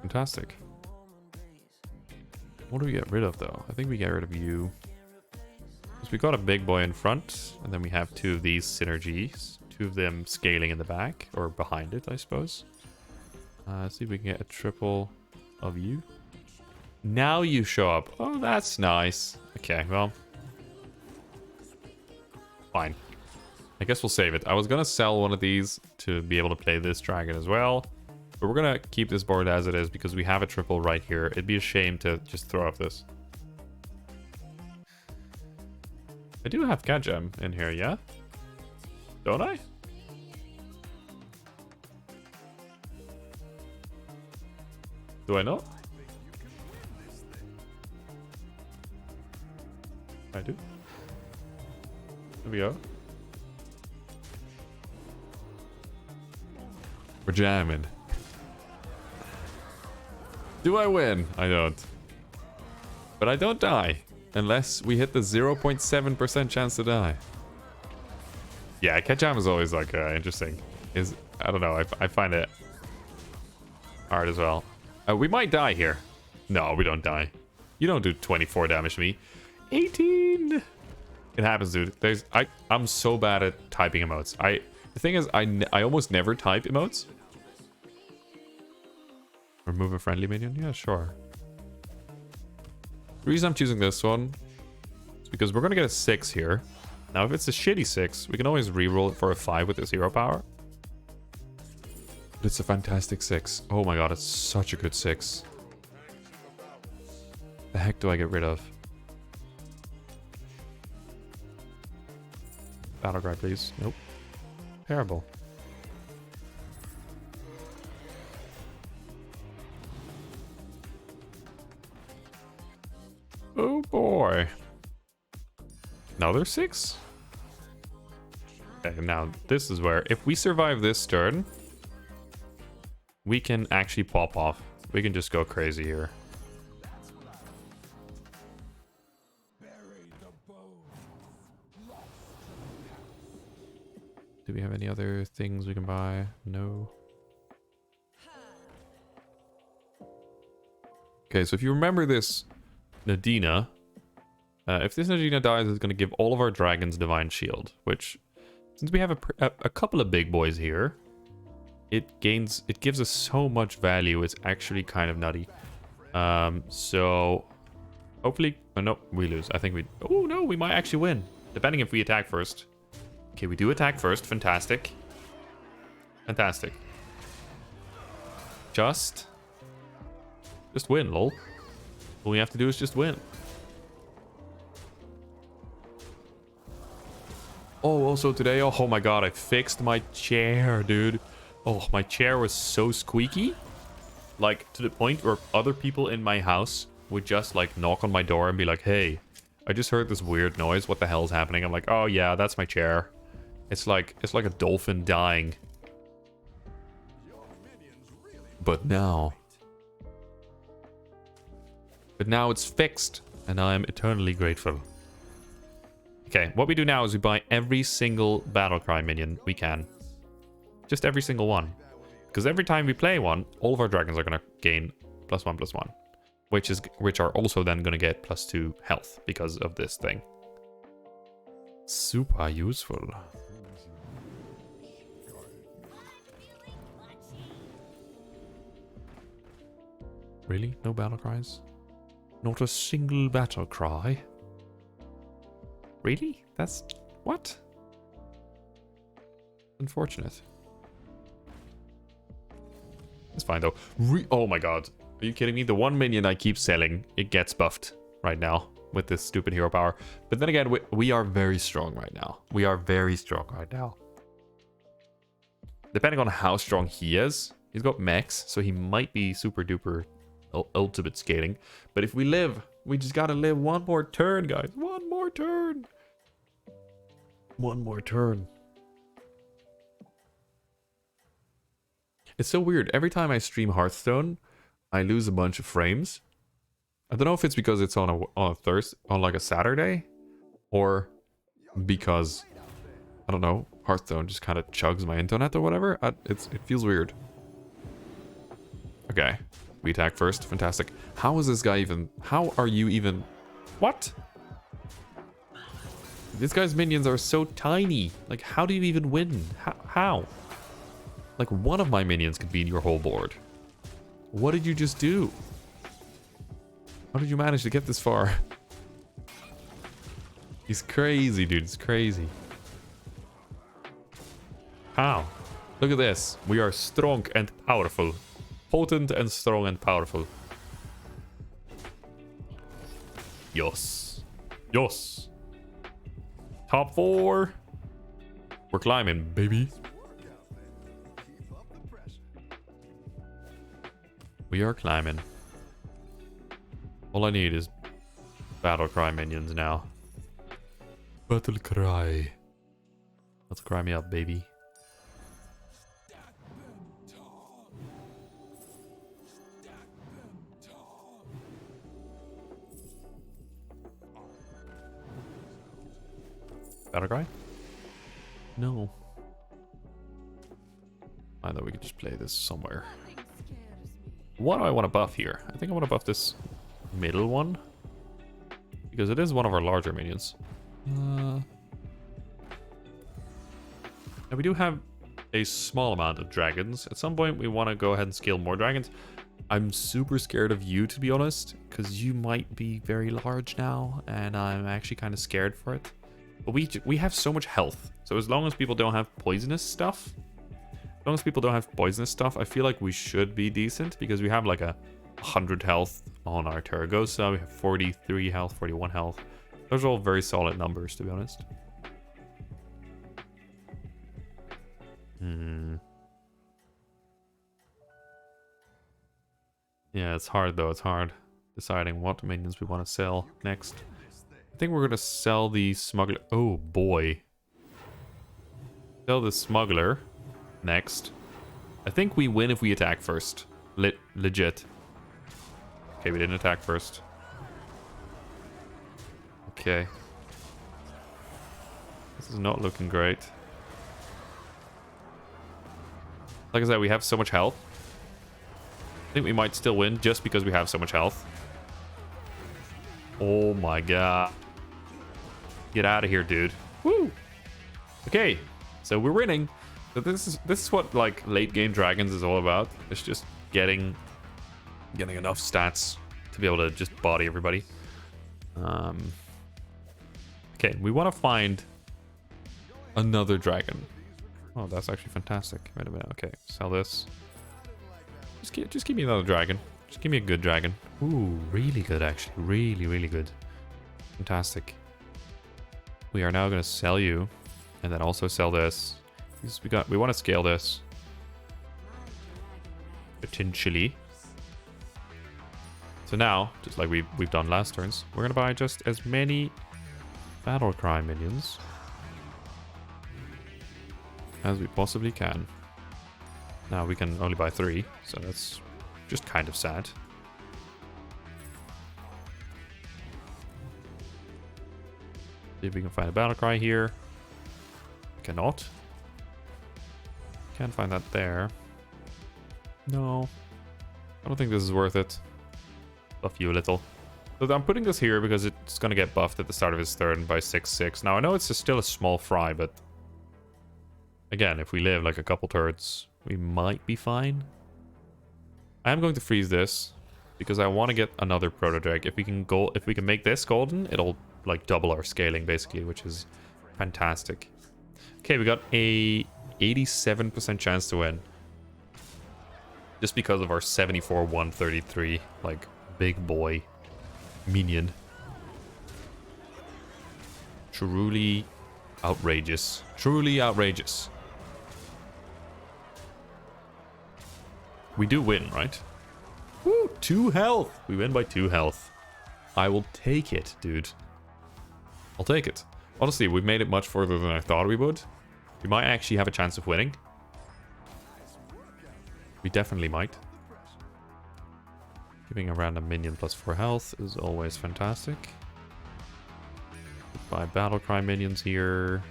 Fantastic. What do we get rid of, though? I think we get rid of you. Because we got a big boy in front, and then we have two of these synergies. Two of them scaling in the back, or behind it, I suppose. Let's see if we can get a triple of you. Now you show up. Oh, that's nice. Okay, well. Fine. I guess we'll save it. I was gonna sell one of these to be able to play this dragon as well. But we're gonna keep this board as it is because we have a triple right here. It'd be a shame to just throw up this. I do have cat gem in here, yeah? Don't I? Do I not? I do. There we go. We're jamming. Do I win? I don't. But I don't die. Unless we hit the 0.7% chance to die. Yeah, cat jam is always like interesting. I don't know. I find it hard as well. We might die here. No, we don't die. You don't do 24 damage to me. 18. It happens, dude. I'm so bad at typing emotes. The thing is, I almost never type emotes. Remove a friendly minion? Yeah, sure. The reason I'm choosing this one is because we're going to get a 6 here. Now, if it's a shitty 6, we can always reroll it for a 5 with this hero power. But it's a fantastic 6. Oh my god, it's such a good 6. The heck do I get rid of? Battle cry, please. Nope. Terrible. Oh boy. Another 6? Okay, now this is where, if we survive this turn, we can actually pop off. We can just go crazy here. Do we have any other things we can buy? No. Okay, so if you remember this Nadina, if this Nadina dies, it's going to give all of our dragons Divine Shield, which, since we have a couple of big boys here, it gives us so much value. It's actually kind of nutty. So hopefully, oh no, we lose. I think oh no, we might actually win, depending if we attack first. Okay, we do attack first. Fantastic. Fantastic. Just win, lol. All we have to do is just win. Oh, also today, oh my god, I fixed my chair, dude. Oh, my chair was so squeaky. Like, to the point where other people in my house would just, like, knock on my door and be like, hey, I just heard this weird noise. What the hell's happening? I'm like, oh yeah, that's my chair. It's like a dolphin dying. But now it's fixed, and I'm eternally grateful. Okay, what we do now is we buy every single Battlecry minion we can. Just every single one. Because every time we play one, all of our dragons are going to gain +1/+1. Which are also then going to get +2 health because of this thing. Super useful. Really? No battle cries? Not a single battle cry? Really? That's... what? Unfortunate. It's fine though. Oh my god. Are you kidding me? The one minion I keep selling, it gets buffed right now with this stupid hero power. But then again, we are very strong right now. We are very strong right now. Depending on how strong he is, he's got mechs, so he might be super duper ultimate scaling. But if we live, we just gotta live one more turn, guys. One more turn. One more turn. It's so weird. Every time I stream Hearthstone, I lose a bunch of frames. I don't know if it's because it's on a Thursday, on like a Saturday, or because, I don't know, Hearthstone just kind of chugs my internet or whatever. It feels weird. Okay, we attack first. Fantastic. How is this guy even? How are you even? What? This guy's minions are so tiny. Like, how do you even win? How? Like, one of my minions could be in your whole board. What did you just do? How did you manage to get this far? He's crazy, dude. It's crazy. How? Look at this. We are strong and powerful. Potent and strong and powerful. Yes. Yes. Top 4. We're climbing, baby. Work out there. Keep up the pressure. We are climbing. All I need is battle cry minions now. Battle cry. Let's cry me up, baby. Battle cry? No. I thought we could just play this somewhere. What do I want to buff here? I think I want to buff this middle one. Because it is one of our larger minions. Now we do have a small amount of dragons. At some point we want to go ahead and scale more dragons. I'm super scared of you, to be honest. Because you might be very large now. And I'm actually kind of scared for it. But we have so much health. So as long as people don't have poisonous stuff. As long as people don't have poisonous stuff, I feel like we should be decent. Because we have like 100 health on our Terragosa. We have 43 health, 41 health. Those are all very solid numbers, to be honest. Yeah, it's hard though. It's hard deciding what minions we want to sell next. I think we're going to sell the smuggler. Oh boy. Sell the smuggler next. I think we win if we attack first. Legit. Okay, we didn't attack first. Okay. This is not looking great. Like I said, we have so much health. I think we might still win just because we have so much health. Oh my god. Get out of here, dude. Woo! Okay, so we're winning. So this is what like late game dragons is all about. It's just getting enough stats to be able to just body everybody. Okay, we want to find another dragon. Oh, that's actually fantastic. Wait a minute. Okay, sell this. Just give me another dragon. Just give me a good dragon. Ooh, really good actually. Really, really good. Fantastic. We are now going to sell you, and then also sell this. We want to scale this potentially. So now, just like we've done last turns, we're going to buy just as many battle cry minions as we possibly can. Now we can only buy 3, so that's just kind of sad. See if we can find a battle cry here. Cannot. Can't find that there. No. I don't think this is worth it. Buff you a little. So I'm putting this here because it's going to get buffed at the start of his turn by 6/6. Now I know it's still a small fry, but again, if we live like a couple turns, we might be fine. I am going to freeze this because I want to get another proto drag. If we can make this golden, it'll like double our scaling basically, which is fantastic. Okay, we got a 87% chance to win. Just because of our 74-133 like big boy minion. Truly outrageous. Truly outrageous. We do win, right? Woo, 2 health. We win by 2 health. I will take it, dude. I'll take it. Honestly, we've made it much further than I thought we would. We might actually have a chance of winning. We definitely might. Giving a random minion plus 4 health is always fantastic. Buy battle cry minions here.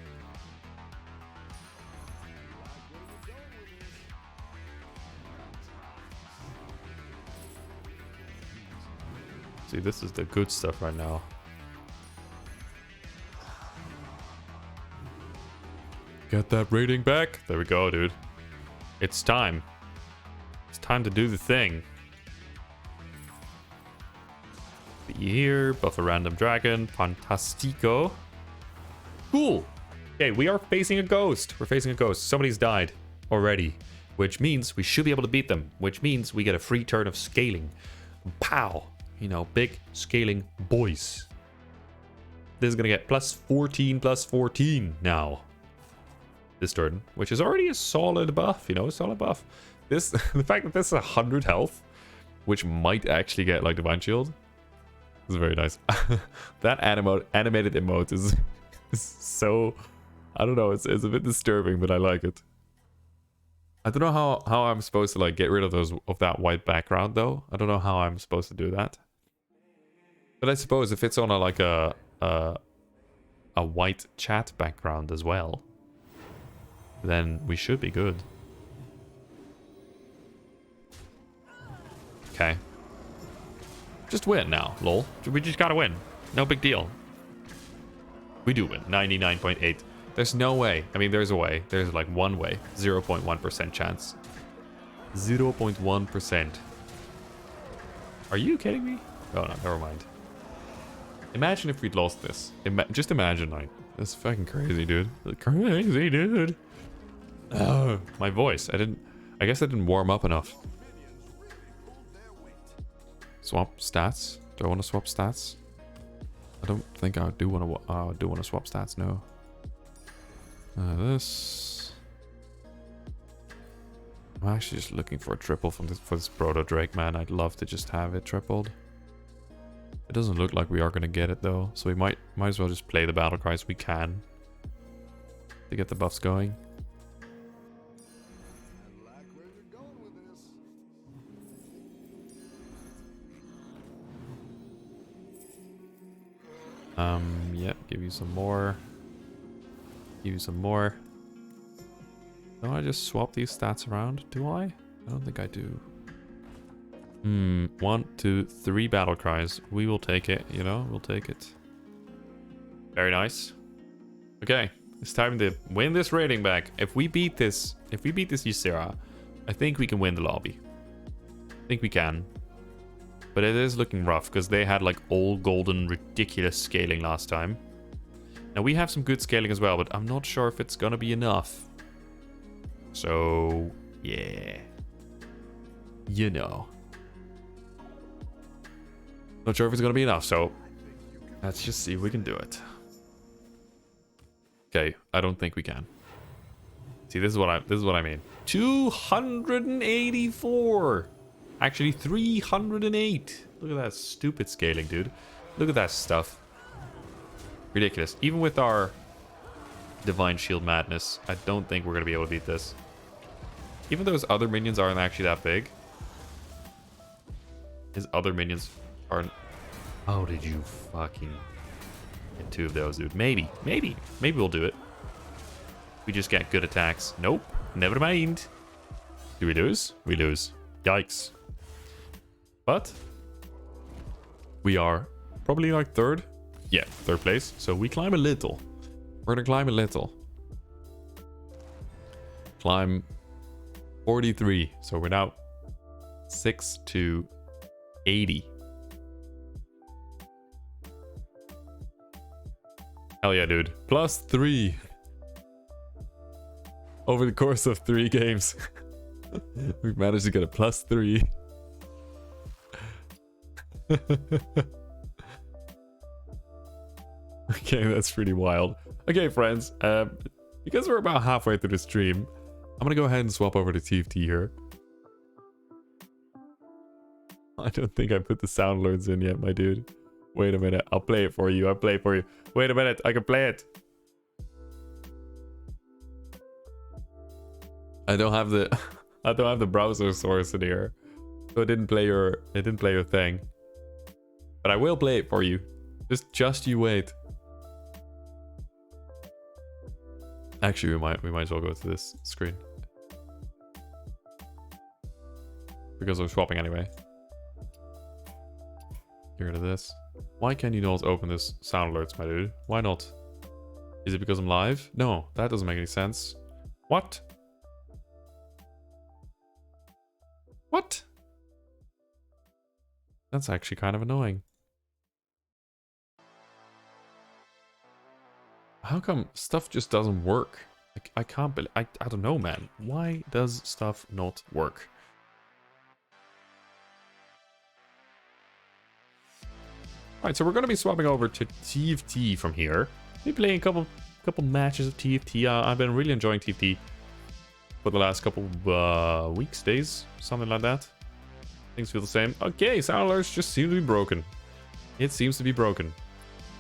See, this is the good stuff right now. Get that rating back. There we go, dude. It's time. It's time to do the thing. Be here, buff a random dragon. Fantastico. Cool. Okay, we are facing a ghost. We're facing a ghost. Somebody's died already, which means we should be able to beat them, which means we get a free turn of scaling. Pow. You know, big scaling boys. this is going to get plus 14 now. This turn, which is already a solid buff, you know, a solid buff. This, the fact that this is 100 health, which might actually get like Divine Shield, is very nice. That animated emote is so, I don't know, it's a bit disturbing, but I like it. I don't know how I'm supposed to like get rid of that white background though. I don't know how I'm supposed to do that. But I suppose if it's on a white chat background as well, then we should be good. Okay. Just win now, lol. We just gotta win. No big deal. We do win. 99.8. There's no way. I mean, there's a way. There's like one way. 0.1% chance. 0.1%. Are you kidding me? Oh no, never mind. Imagine if we'd lost this. Just imagine, like, that's fucking crazy, dude. Crazy, dude. Oh, my voice. I guess I didn't warm up enough. Swap stats. Do I want to swap stats? I don't think I do want to swap stats. No. This. I'm actually just looking for a triple for this Proto Drake, man. I'd love to just have it tripled. It doesn't look like we are gonna get it though, so we might as well just play the battle cries we can to get the buffs going. Yeah, give you some more. Give you some more. Don't I just swap these stats around? Do I? I don't think I do. 1, 2, 3 battle cries. We will take it, you know, we'll take it. Very nice. Okay, it's time to win this rating back. If we beat this Ysera, I think we can win the lobby. I think we can. But it is looking rough because they had like all golden ridiculous scaling last time. Now we have some good scaling as well, but I'm not sure if it's gonna be enough. So yeah, you know, not sure if it's gonna be enough. So let's just see if we can do it. Okay, I don't think we can. See, this is what I mean. 284. Actually, 308. Look at that stupid scaling, dude. Look at that stuff. Ridiculous. Even with our Divine Shield madness, I don't think we're going to be able to beat this. Even though his other minions aren't actually that big. His other minions aren't... Oh, did you fucking get 2 of those, dude? Maybe we'll do it. We just get good attacks. Nope. Never mind. Do we lose? We lose. Yikes. But we are probably like 3rd. Yeah, 3rd place. So we climb a little. We're gonna climb a little. Climb 43. So we're now 6 to 80. Hell yeah, dude. +3. Over the course of 3 games. We've managed to get a +3. Okay, that's pretty wild. Okay, friends, because we're about halfway through the stream, I'm gonna go ahead and swap over to TFT here. I don't think I put the sound alerts in yet, my dude. Wait a minute, I'll play it for you. I'll play it for you. Wait a minute, I can play it. I don't have the browser source in here, so it didn't play your thing. But I will play it for you. Just you wait. Actually, we might as well go to this screen because I'm swapping anyway. Get rid of this. Why can you not open this sound alerts, my dude? Why not? Is it because I'm live? No, that doesn't make any sense. What? What? That's actually kind of annoying. How come stuff just doesn't work? Like, I can't believe... I don't know, man. Why does stuff not work? Alright, so we're going to be swapping over to TFT from here. Be playing a couple matches of TFT. I've been really enjoying TFT for the last couple weeks, days, something like that. Things feel the same. Okay, sound alerts just seem to be broken. It seems to be broken.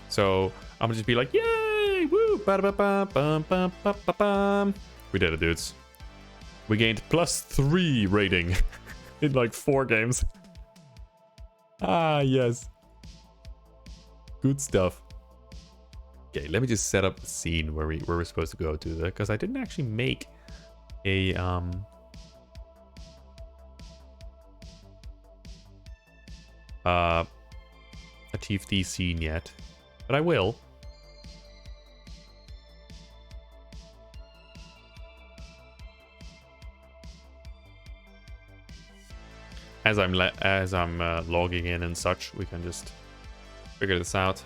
So I'm gonna just be like, yay, woo, ba-da-ba-bum-bum-bum-bum. We did it, dudes. We gained +3 rating in like 4 games. Ah, yes. Good stuff. Okay, let me just set up the scene where we're supposed to go to, because I didn't actually make a TFT scene yet, but I will. As I'm logging in and such, we can just figure this out.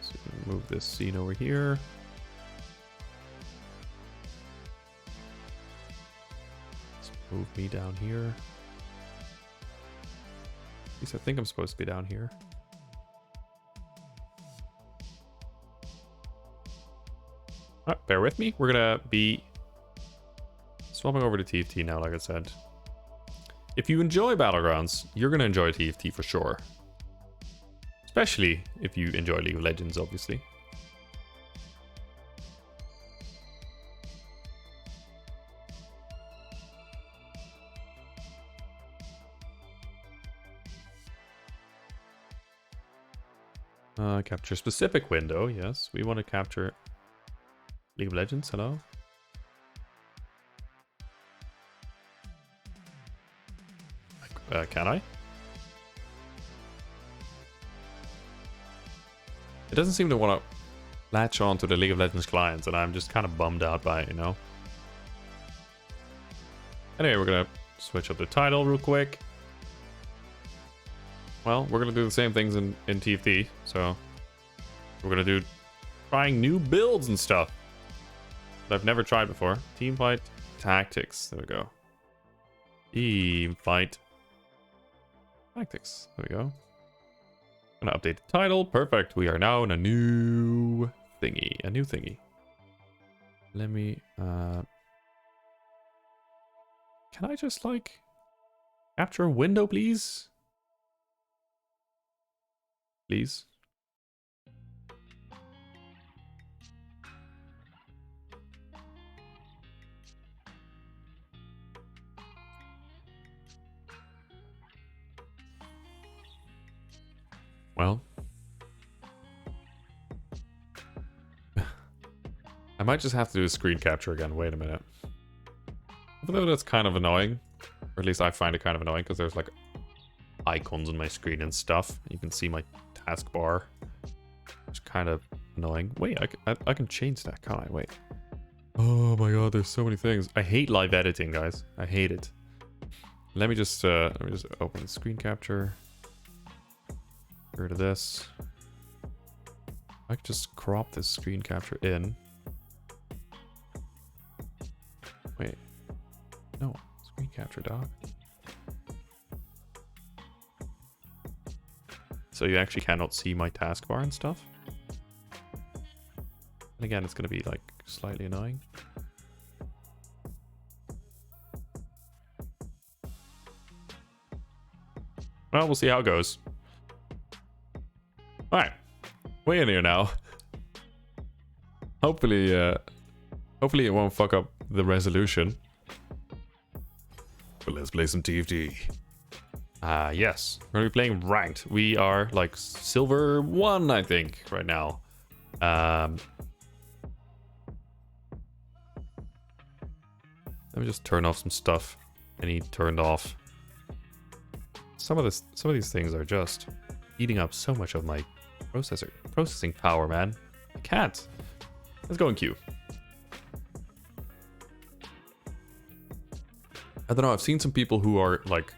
So move this scene over here. Let's move me down here. At least I think I'm supposed to be down here. Bear with me. We're gonna be swapping over to TFT now, like I said. If you enjoy Battlegrounds, you're gonna enjoy TFT for sure. Especially if you enjoy League of Legends, obviously. Capture specific window. Yes, we want to capture League of Legends. Hello. Can I? It doesn't seem to want to latch on to the League of Legends clients, and I'm just kind of bummed out by it, you know? Anyway, we're going to switch up the title real quick. Well, we're going to do the same things in TFT, so we're going to do trying new builds and stuff that I've never tried before. Team fight tactics. There we go. Team fight tactics. There we go. Gonna update the title. Perfect. We are now in a new thingy. A new thingy. Let me can I just like capture a window, please? Please. Well, I might just have to do a screen capture again. Wait a minute. Although that's kind of annoying, or at least I find it kind of annoying, because there's like icons on my screen and stuff. You can see my taskbar. It's kind of annoying. Wait, I can change that, can't I? Wait. Oh my god, there's so many things. I hate live editing, guys. I hate it. Let me just open the screen capture. Get rid of this. I could just crop this screen capture in. Wait. No. Screen capture, dog. So you actually cannot see my taskbar and stuff. And again, it's going to be like slightly annoying. Well, we'll see how it goes. Alright, way in here now. Hopefully it won't fuck up the resolution. But let's play some TFT. Yes, we're gonna be playing ranked. We are like silver 1, I think, right now. Let me just turn off some stuff I need turned off. Some of these things are just eating up so much of my processing power, man. I can't. Let's go in queue. I don't know, I've seen some people who are like,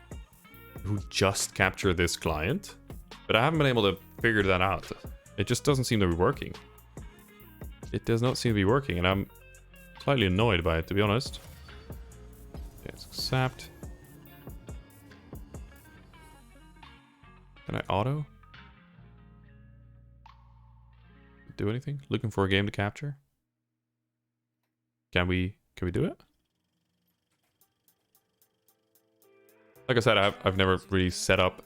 who just capture this client, but I haven't been able to figure that out. It just doesn't seem to be working. It does not seem to be working, and I'm Slightly annoyed by it, to be honest. Yes, accept. Can I auto? Do anything? Looking for a game to capture? Can we do it? Like I said, I've never really set up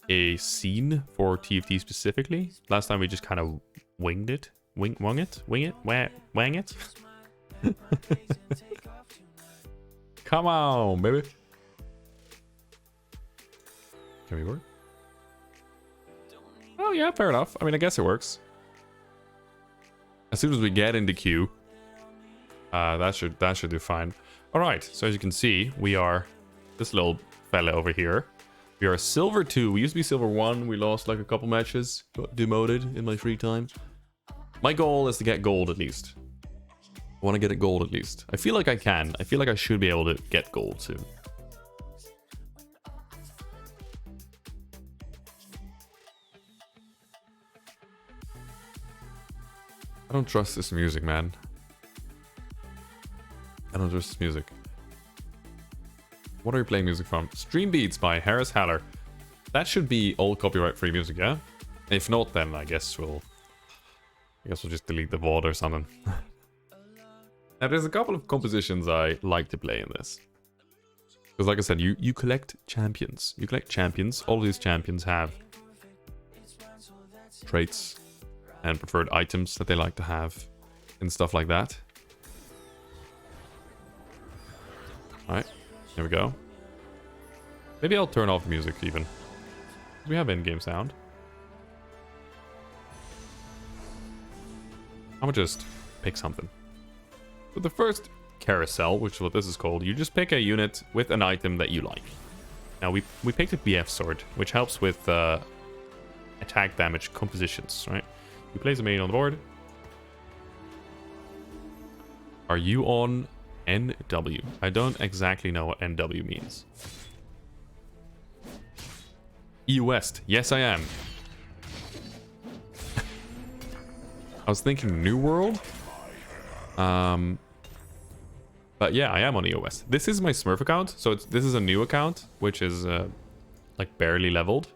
a scene for TFT specifically. Last time we just kind of winged it. Wang it. Come on, baby. Can we work? Oh yeah, fair enough. I mean, I guess it works. As soon as we get into queue, that should do fine. All right. So as you can see, we are this little fella over here. We are silver 2. We used to be silver 1. We lost like a couple matches. Got demoted in my free time. My goal is to get gold at least. I want to get a gold at least. I feel like I can. I feel like I should be able to get gold soon. I don't trust this music, man. I don't trust this music. What are you playing music from? Stream Beats by Harris Haller. That should be all copyright-free music, yeah? If not, then I guess we'll just delete the VOD or something. Now, there's a couple of compositions I like to play in this. Because like I said, you collect champions. You collect champions. All of these champions have traits and preferred items that they like to have and stuff like that. Alright, here we go. Maybe I'll turn off the music even. We have in-game sound. I'm gonna just pick something. So the first carousel, which is what this is called, you just pick a unit with an item that you like. Now we picked a BF sword, which helps with attack damage compositions, right? You place a main on the board. Are you on NW? I don't exactly know what NW means. EU West. Yes, I am. I was thinking New World. But yeah, I am on EU West. This is my Smurf account. So this is a new account, which is like barely leveled.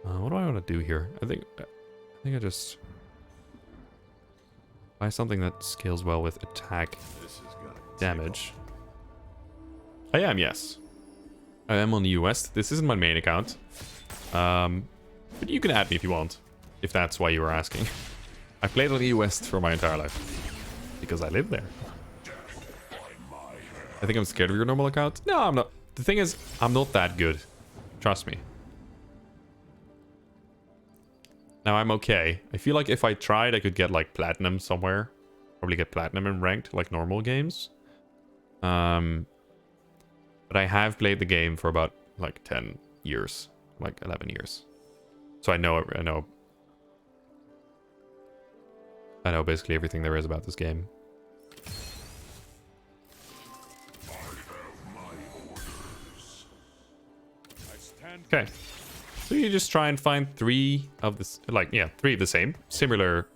What do I want to do here? I think I just buy something that scales well with attack damage. I am, yes. I am on the US. This isn't my main account. But you can add me if you want, if that's why you were asking. I played on the US for my entire life because I live there. I think I'm scared of your normal account. No, I'm not. The thing is, I'm not that good. Trust me. Now I'm okay. I feel like if I tried, I could get like platinum somewhere. Probably get platinum in ranked, like normal games. But I have played the game for about like 10 years, like 11 years. So I know basically everything there is about this game. Okay. So you just try and find three of the same, similar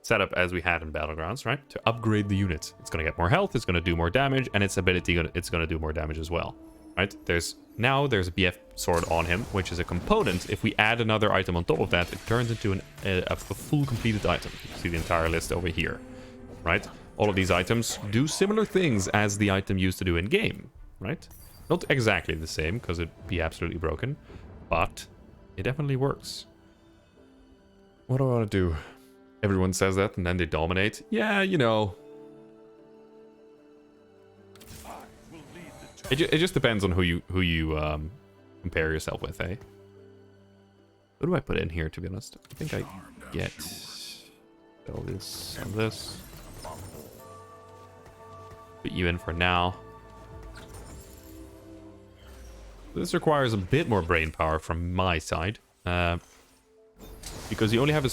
setup as we had in Battlegrounds, right? To upgrade the unit. It's going to get more health, it's going to do more damage, and its ability, it's going to do more damage as well, right? There's a BF sword on him, which is a component. If we add another item on top of that, it turns into a full completed item. You see the entire list over here, right? All of these items do similar things as the item used to do in game, right? Not exactly the same, because it'd be absolutely broken, but it definitely works. What do I want to do? Everyone says that, and then they dominate. Yeah, you know. It just depends on who you compare yourself with, eh? What do I put in here, to be honest? I think I get all this and this. Put you in for now. This requires a bit more brain power from my side, because you only have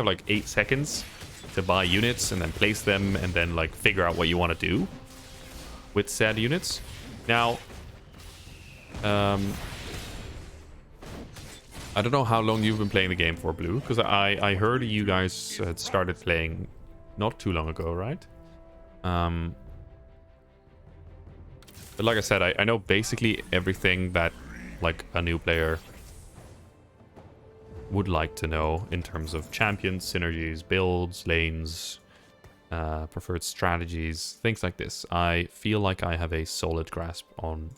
like 8 seconds to buy units and then place them and then like figure out what you want to do with said units. Now, I don't know how long you've been playing the game for, Blue, because I heard you guys had started playing not too long ago, right? But like I said, I know basically everything that like a new player would like to know in terms of champions, synergies, builds, lanes, preferred strategies, things like this. I feel like I have a solid grasp on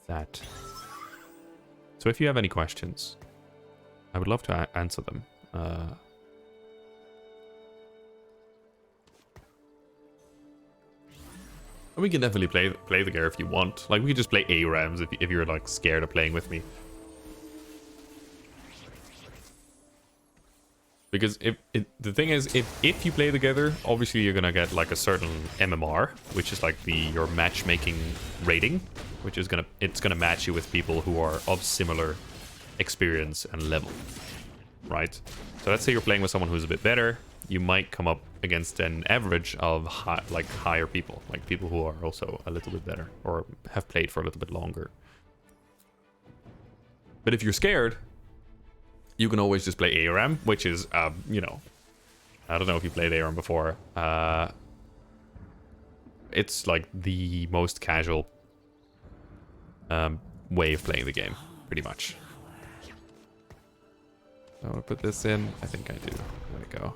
that. So if you have any questions, I would love to answer them. We can definitely play together if you want. Like, we could just play ARAMs if you're like scared of playing with me. Because the thing is, if you play together, obviously you're gonna get like a certain MMR, which is like your matchmaking rating, which is gonna match you with people who are of similar experience and level, right? So let's say you're playing with someone who's a bit better, you might come up against an average of higher people, like people who are also a little bit better or have played for a little bit longer. But if you're scared, you can always just play ARAM, which is, you know, I don't know if you played ARAM before. It's like the most casual way of playing the game, pretty much. I want to put this in. I think I do. There we go.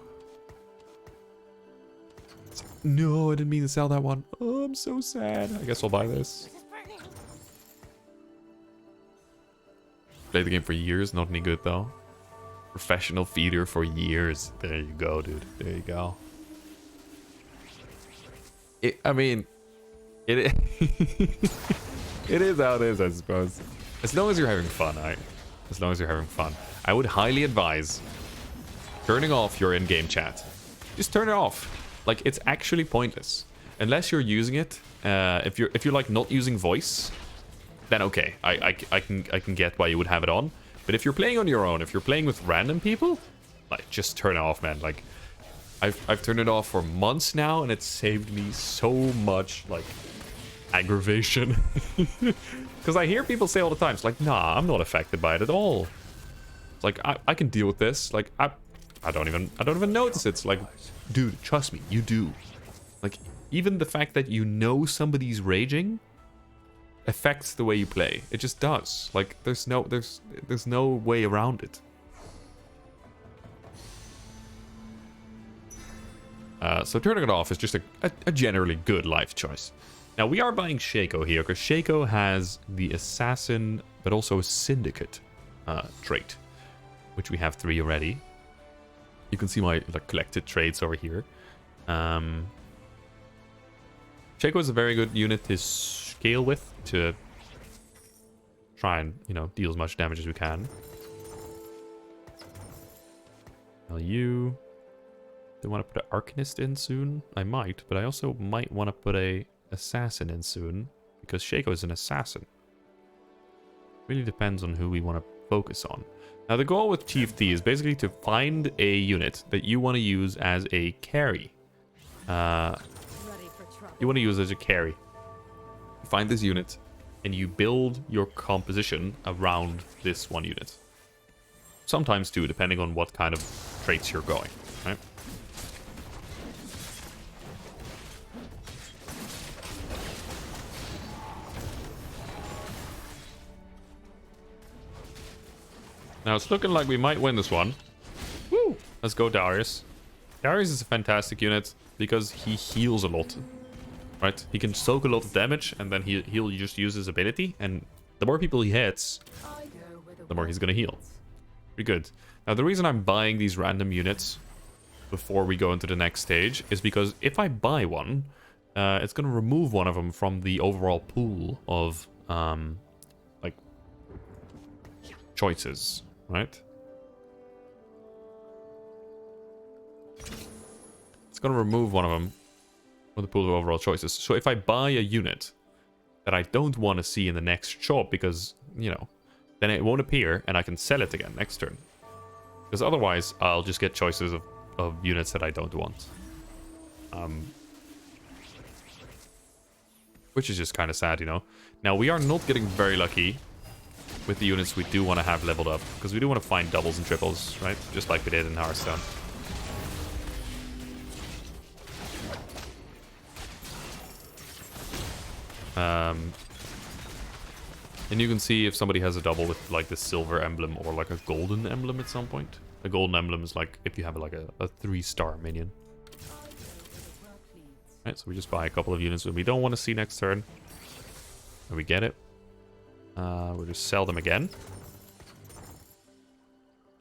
No, I didn't mean to sell that one. Oh, I'm so sad. I guess I'll buy this. Played the game for years, not any good though. Professional feeder for years. There you go, dude. There you go. I mean, it it is how it is, I suppose. As long as you're having fun, as long as you're having fun. I would highly advise turning off your in-game chat. Just turn it off. Like, it's actually pointless. Unless you're using it. If you're like not using voice, then okay. I can get why you would have it on. But if you're playing on your own, if you're playing with random people, like, just turn it off, man. Like, I've turned it off for months now, and it's saved me so much, like, aggravation. Because I hear people say all the time, it's like, nah, I'm not affected by it at all. It's like, I can deal with this. Like, I don't even notice it. It's like, dude, trust me, you do. Like, even the fact that you know somebody's raging affects the way you play. It just does. Like, there's no way around it. So turning it off is just a generally good life choice. Now, we are buying Shaco here because Shaco has the Assassin, but also a Syndicate trait, which we have 3 already. You can see my collected traits over here. Shaco is a very good unit to scale with to try and, you know, deal as much damage as we can. LU. Do I want to put an Arcanist in soon? I might, but I also might want to put a Assassin in soon, because Shaco is an Assassin. Really depends on who we want to focus on. Now, the goal with TFT is basically to find a unit that you want to use as a carry. You want to use as a carry. You find this unit, and you build your composition around this one unit. Sometimes 2, depending on what kind of traits you're going, right? Now, it's looking like we might win this one. Woo! Let's go, Darius. Darius is a fantastic unit because he heals a lot. Right? He can soak a lot of damage, and then he'll just use his ability. And the more people he hits, the more he's going to heal. Pretty good. Now, the reason I'm buying these random units before we go into the next stage is because if I buy one, it's going to remove one of them from the overall pool of, like, choices. Right? It's going to remove one of them from the pool of overall choices. So if I buy a unit that I don't want to see in the next shop because, you know, then it won't appear and I can sell it again next turn. Because otherwise, I'll just get choices of units that I don't want. Which is just kind of sad, you know. Now, we are not getting very lucky with the units we do want to have leveled up, because we do want to find doubles and triples, right? Just like we did in Hearthstone. And you can see if somebody has a double with like the silver emblem or like a golden emblem at some point. The golden emblem is like if you have like a 3-star minion. Right, so we just buy a couple of units that we don't want to see next turn. And we get it. We'll just sell them again.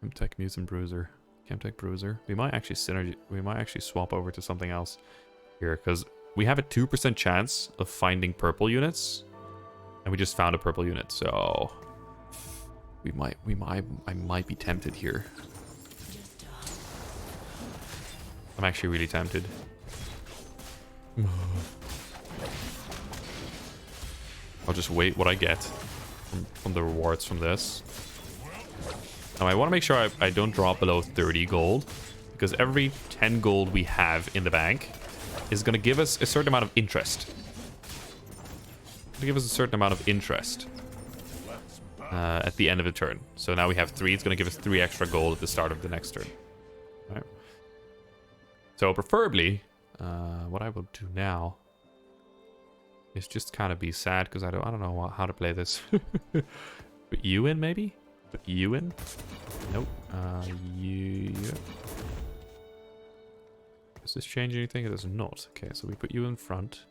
Chemtech Mutant Bruiser. Chemtech Bruiser. We might actually synergy. We might actually swap over to something else here, because we have a 2% chance of finding purple units. And we just found a purple unit, so I might be tempted here. I'm actually really tempted. I'll just wait what I get from the rewards from this. Now I want to make sure I don't drop below 30 gold, because every 10 gold we have in the bank is going to give us a certain amount of interest. Give us a certain amount of interest at the end of the turn. So now we have 3. It's going to give us 3 extra gold at the start of the next turn. All right. So preferably, what I will do now is just kind of be sad, because I don't know how to play this. Put you in, maybe? Put you in? Nope. You. Does this change anything? It does not. Okay, so we put you in front.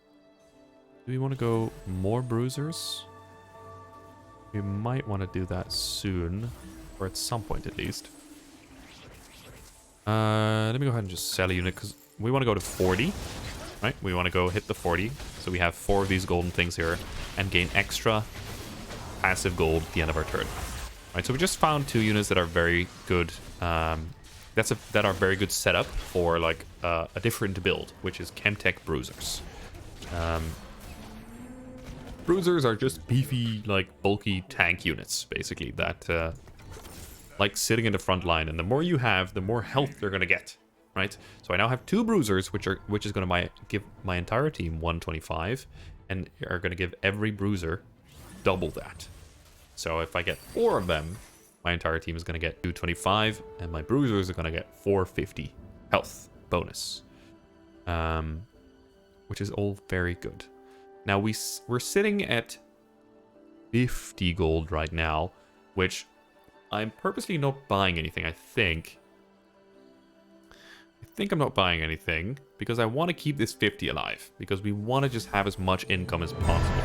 Do we want to go more bruisers? We might want to do that soon, or at some point at least. Let me go ahead and just sell a unit, because we want to go to 40, right? We want to go hit the 40, so we have 4 of these golden things here, and gain extra passive gold at the end of our turn. Right, so we just found 2 units that are very good. That are very good setup for like a different build, which is Chemtech Bruisers. Bruisers are just beefy, like bulky tank units, basically, that like sitting in the front line, and the more you have, the more health they're gonna get, right? So I now have 2 bruisers, which is gonna give my entire team 125, and are gonna give every bruiser double that. So if I get 4 of them, my entire team is gonna get 225, and my bruisers are gonna get 450 health bonus, which is all very good. Now we're sitting at 50 gold right now, which I'm purposely not buying anything, I think. I'm not buying anything because I want to keep this 50 alive, because we want to just have as much income as possible.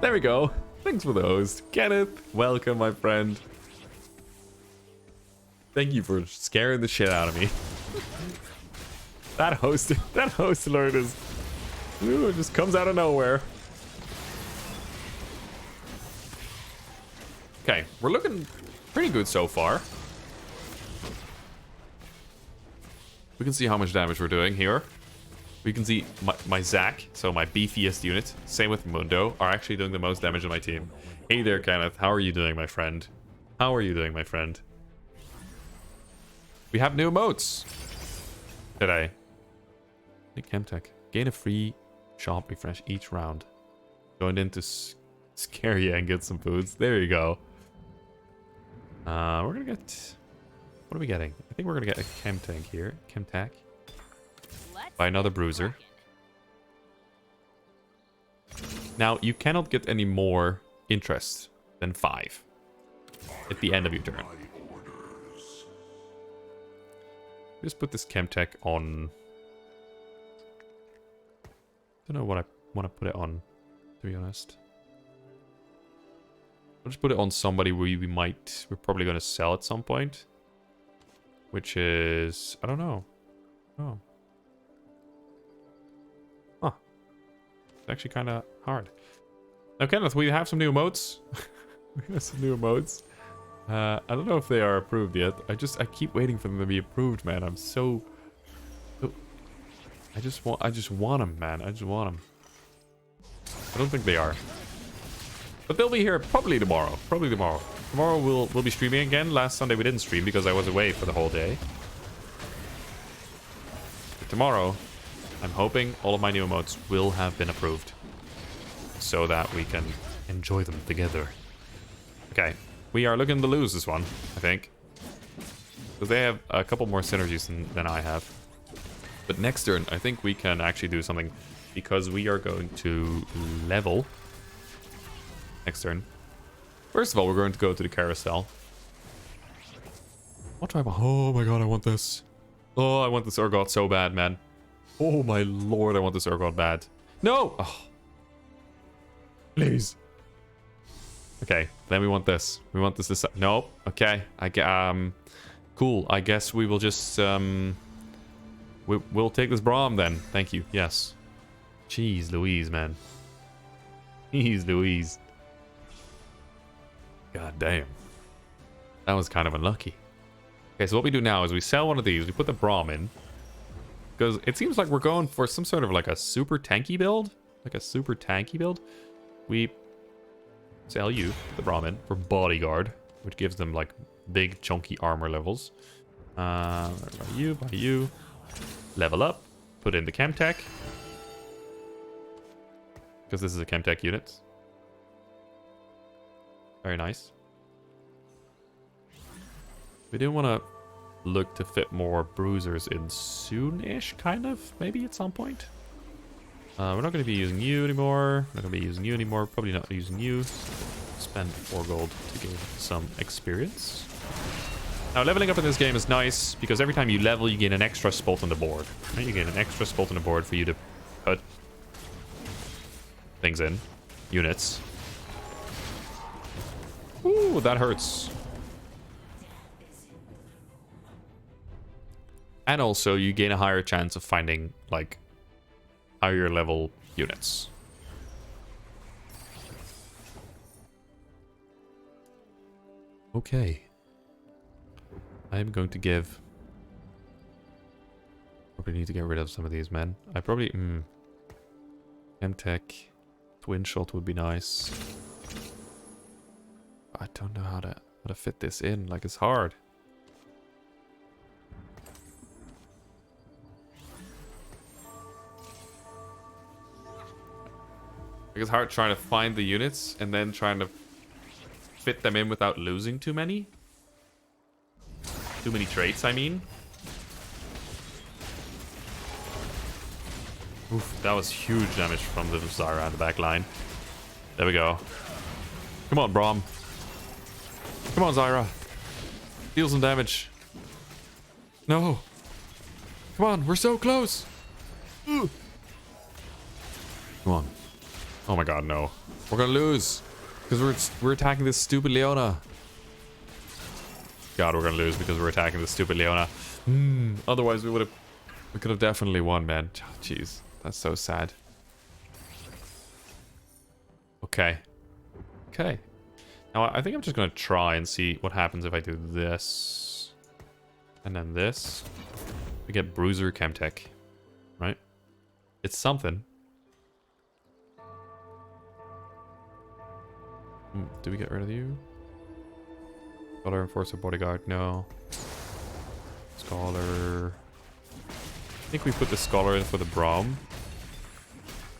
There we go. Thanks for the host. Kenneth, welcome, my friend. Thank you for scaring the shit out of me. That host alert is... Ooh, it just comes out of nowhere. Okay, we're looking pretty good so far. We can see how much damage we're doing here. We can see my Zac, so my beefiest unit, same with Mundo, are actually doing the most damage on my team. Hey there, Kenneth. How are you doing, my friend? How are you doing, my friend? We have new emotes today. Hey, Chemtech. Gain a free shop refresh each round. Join in to scare you and get some foods. There you go. We're gonna get... What are we getting? I think we're gonna get a Chemtech here. Chemtech. Buy another bruiser. Now, you cannot get any more interest than 5 at the end of your turn. Just put this Chemtech on... I don't know what I want to put it on, to be honest. I'll just put it on somebody we're probably going to sell at some point. Which is... I don't know. Oh. Huh. It's actually kind of hard. Now, Kenneth, we have some new emotes. We have some new emotes. I don't know if they are approved yet. I keep waiting for them to be approved, man. I'm so... I just want them, man. I just want them. I don't think they are. But they'll be here probably tomorrow. Probably tomorrow. Tomorrow we'll be streaming again. Last Sunday we didn't stream because I was away for the whole day. But tomorrow, I'm hoping all of my new emotes will have been approved, so that we can enjoy them together. Okay, we are looking to lose this one, I think. Because they have a couple more synergies than I have. But next turn, I think we can actually do something. Because we are going to level. Next turn. First of all, we're going to go to the carousel. What do I want? Oh my god, I want this. Oh, I want this Urgot so bad, man. Oh my lord, I want this Urgot bad. No! Oh. Please. Okay, then we want this. We want this. No. Okay. Cool. I guess we will just we'll take this Braum then. Thank you. Yes. Jeez Louise, man. Jeez Louise. God damn. That was kind of unlucky. Okay, so what we do now is we sell one of these. We put the Braum in. Because it seems like we're going for some sort of like a super tanky build. Like a super tanky build. We sell you the Brahmin for bodyguard, which gives them like big chunky armor levels. Buy you. Level up. Put in the Chemtech. Because this is a Chemtech unit. Very nice. We do want to look to fit more bruisers in soon-ish, kind of. Maybe at some point. We're not going to be using you anymore. Not going to be using you anymore. Probably not using you. Spend 4 gold to gain some experience. Now, leveling up in this game is nice because every time you level, you gain an extra spot on the board. Right? You gain an extra spot on the board for you to put things in. Units. Ooh, that hurts. And also, you gain a higher chance of finding, like, higher level units. Okay. I'm going to give... Probably need to get rid of some of these men. I probably... M-Tech. Twin shot would be nice. I don't know how to fit this in. Like, it's hard. It's hard trying to find the units and then trying to fit them in without losing too many. Too many traits, I mean. Oof, that was huge damage from little Zyra on the back line. There we go. Come on, Braum. Come on, Zyra. Deal some damage. No. Come on, we're so close. Ooh. Come on. Oh my god, no. We're gonna lose. Because we're attacking this stupid Leona. God, we're gonna lose because we're attacking this stupid Leona. Otherwise, we could have definitely won, man. Jeez, that's so sad. Okay. Okay. Now, I think I'm just gonna try and see what happens if I do this. And then this. We get Bruiser Chemtech. Right? It's something. Do we get rid of you? Scholar, Enforcer, Bodyguard, no. Scholar. I think we put the Scholar in for the Braum.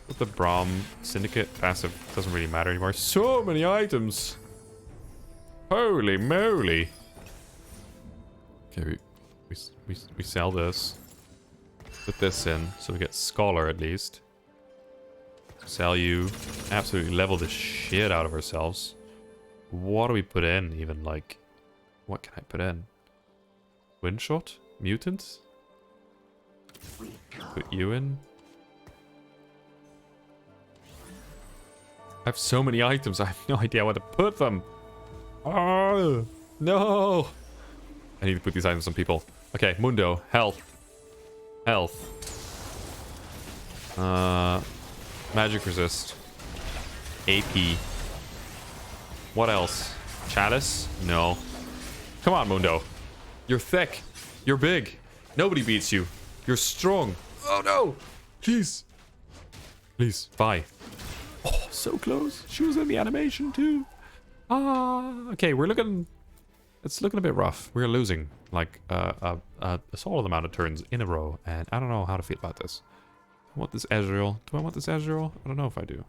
Put the Braum Syndicate. Passive doesn't really matter anymore. So many items! Holy moly! Okay, we sell this. Put this in, so we get Scholar at least. Sell you. Absolutely level the shit out of ourselves. What do we put in even? Like, what can I put in? Wind shot? Mutant? Put you in. I have so many items, I have no idea where to put them. Oh, no. I need to put these items on people. Okay, Mundo. Health. Health. Magic resist. AP. What else? Chalice? No. Come on, Mundo. You're thick. You're big. Nobody beats you. You're strong. Oh no! Jeez. Please, bye. Oh, so close. She was in the animation too. Okay, we're looking... It's looking a bit rough. We're losing like a solid amount of turns in a row, and I don't know how to feel about this. I want this Ezreal. Do I want this Ezreal? I don't know if I do.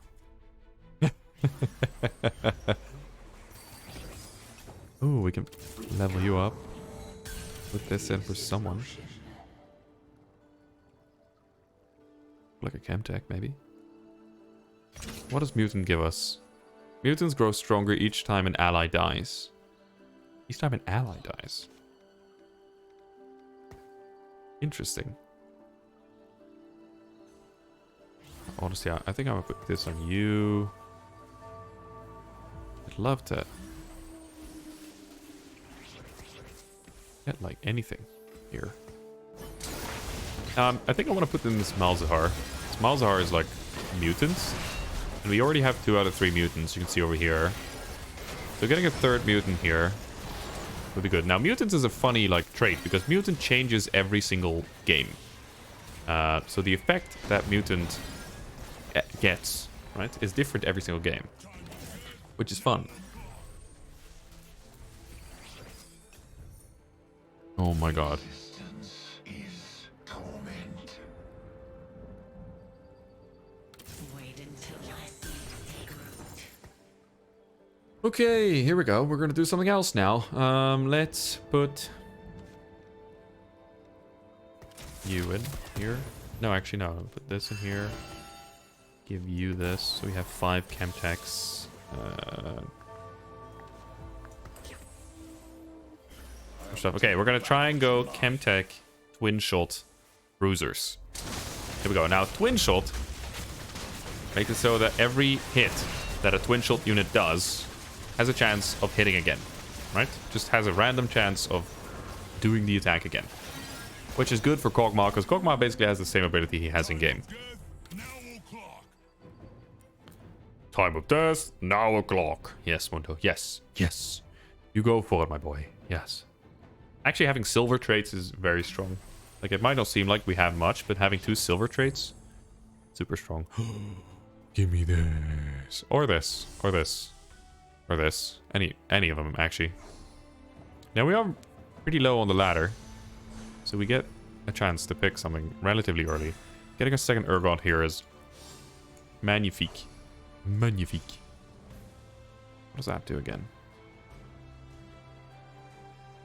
Ooh, we can level you up. Put this in for someone. Like a Chemtech, maybe. What does Mutant give us? Mutants grow stronger each time an ally dies. Each time an ally dies. Interesting. Honestly, I think I'm gonna put this on you. I'd love to get like anything here. I think I want to put in this Malzahar. This Malzahar is like mutants. And we already have 2 out of 3 mutants, you can see over here. So getting a 3rd mutant here would be good. Now, mutants is a funny like trait, because mutant changes every single game. So the effect that mutant gets, right, is different every single game. Which is fun. Oh my god. Okay, here we go. We're gonna do something else now. Let's put you in here. No, actually, no. Put this in here. Give you this. So we have 5 Chemtechs. Stuff. Okay, we're gonna try and go Chemtech Twin Shot Bruisers. Here we go. Now, Twin Shot makes it so that every hit that a Twin Shot unit does has a chance of hitting again, right? Just has a random chance of doing the attack again. Which is good for Kog'Maw, because Kog'Maw basically has the same ability he has in game. Time of death, now o'clock. Yes, Mundo. Yes. Yes. You go for it, my boy. Yes. Actually, having silver traits is very strong. Like, it might not seem like we have much, but having 2 silver traits, super strong. Give me this. Or this. Or this. Or this. Any of them, actually. Now, we are pretty low on the ladder. So we get a chance to pick something relatively early. Getting a second Urgot here is magnifique. Magnifique. What does that do again?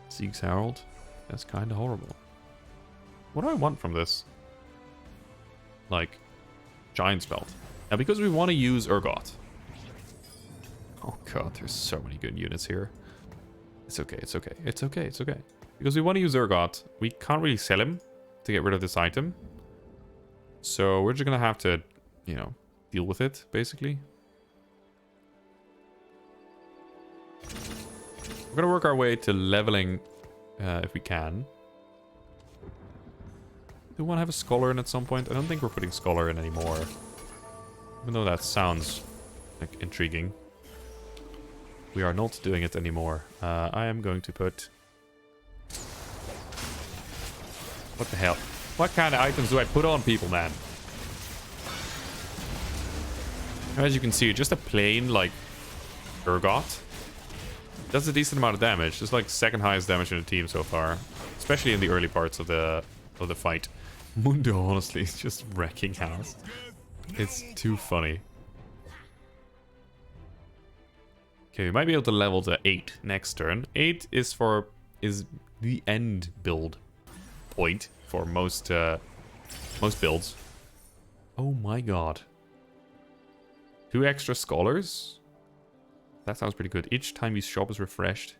Sieg's Herald. That's kind of horrible. What do I want from this? Like, Giant's Belt. Now, because we want to use Urgot. Oh god, there's so many good units here. It's okay, it's okay, it's okay, it's okay. Because we want to use Urgot, we can't really sell him to get rid of this item. So we're just gonna have to, you know, deal with it, basically. We're gonna work our way to leveling, if we can. Do we want to have a Scholar in at some point? I don't think we're putting Scholar in anymore. Even though that sounds like intriguing. We are not doing it anymore. I am going to put... What the hell? What kind of items do I put on people, man? As you can see, just a plain, like, Urgot does a decent amount of damage. Just like second highest damage in the team so far. Especially in the early parts of the fight. Mundo, honestly, is just wrecking house. It's too funny. Okay, we might be able to level to 8 next turn. 8 is the end build point for most builds. Oh my god. 2 extra Scholars? That sounds pretty good. Each time his shop is refreshed.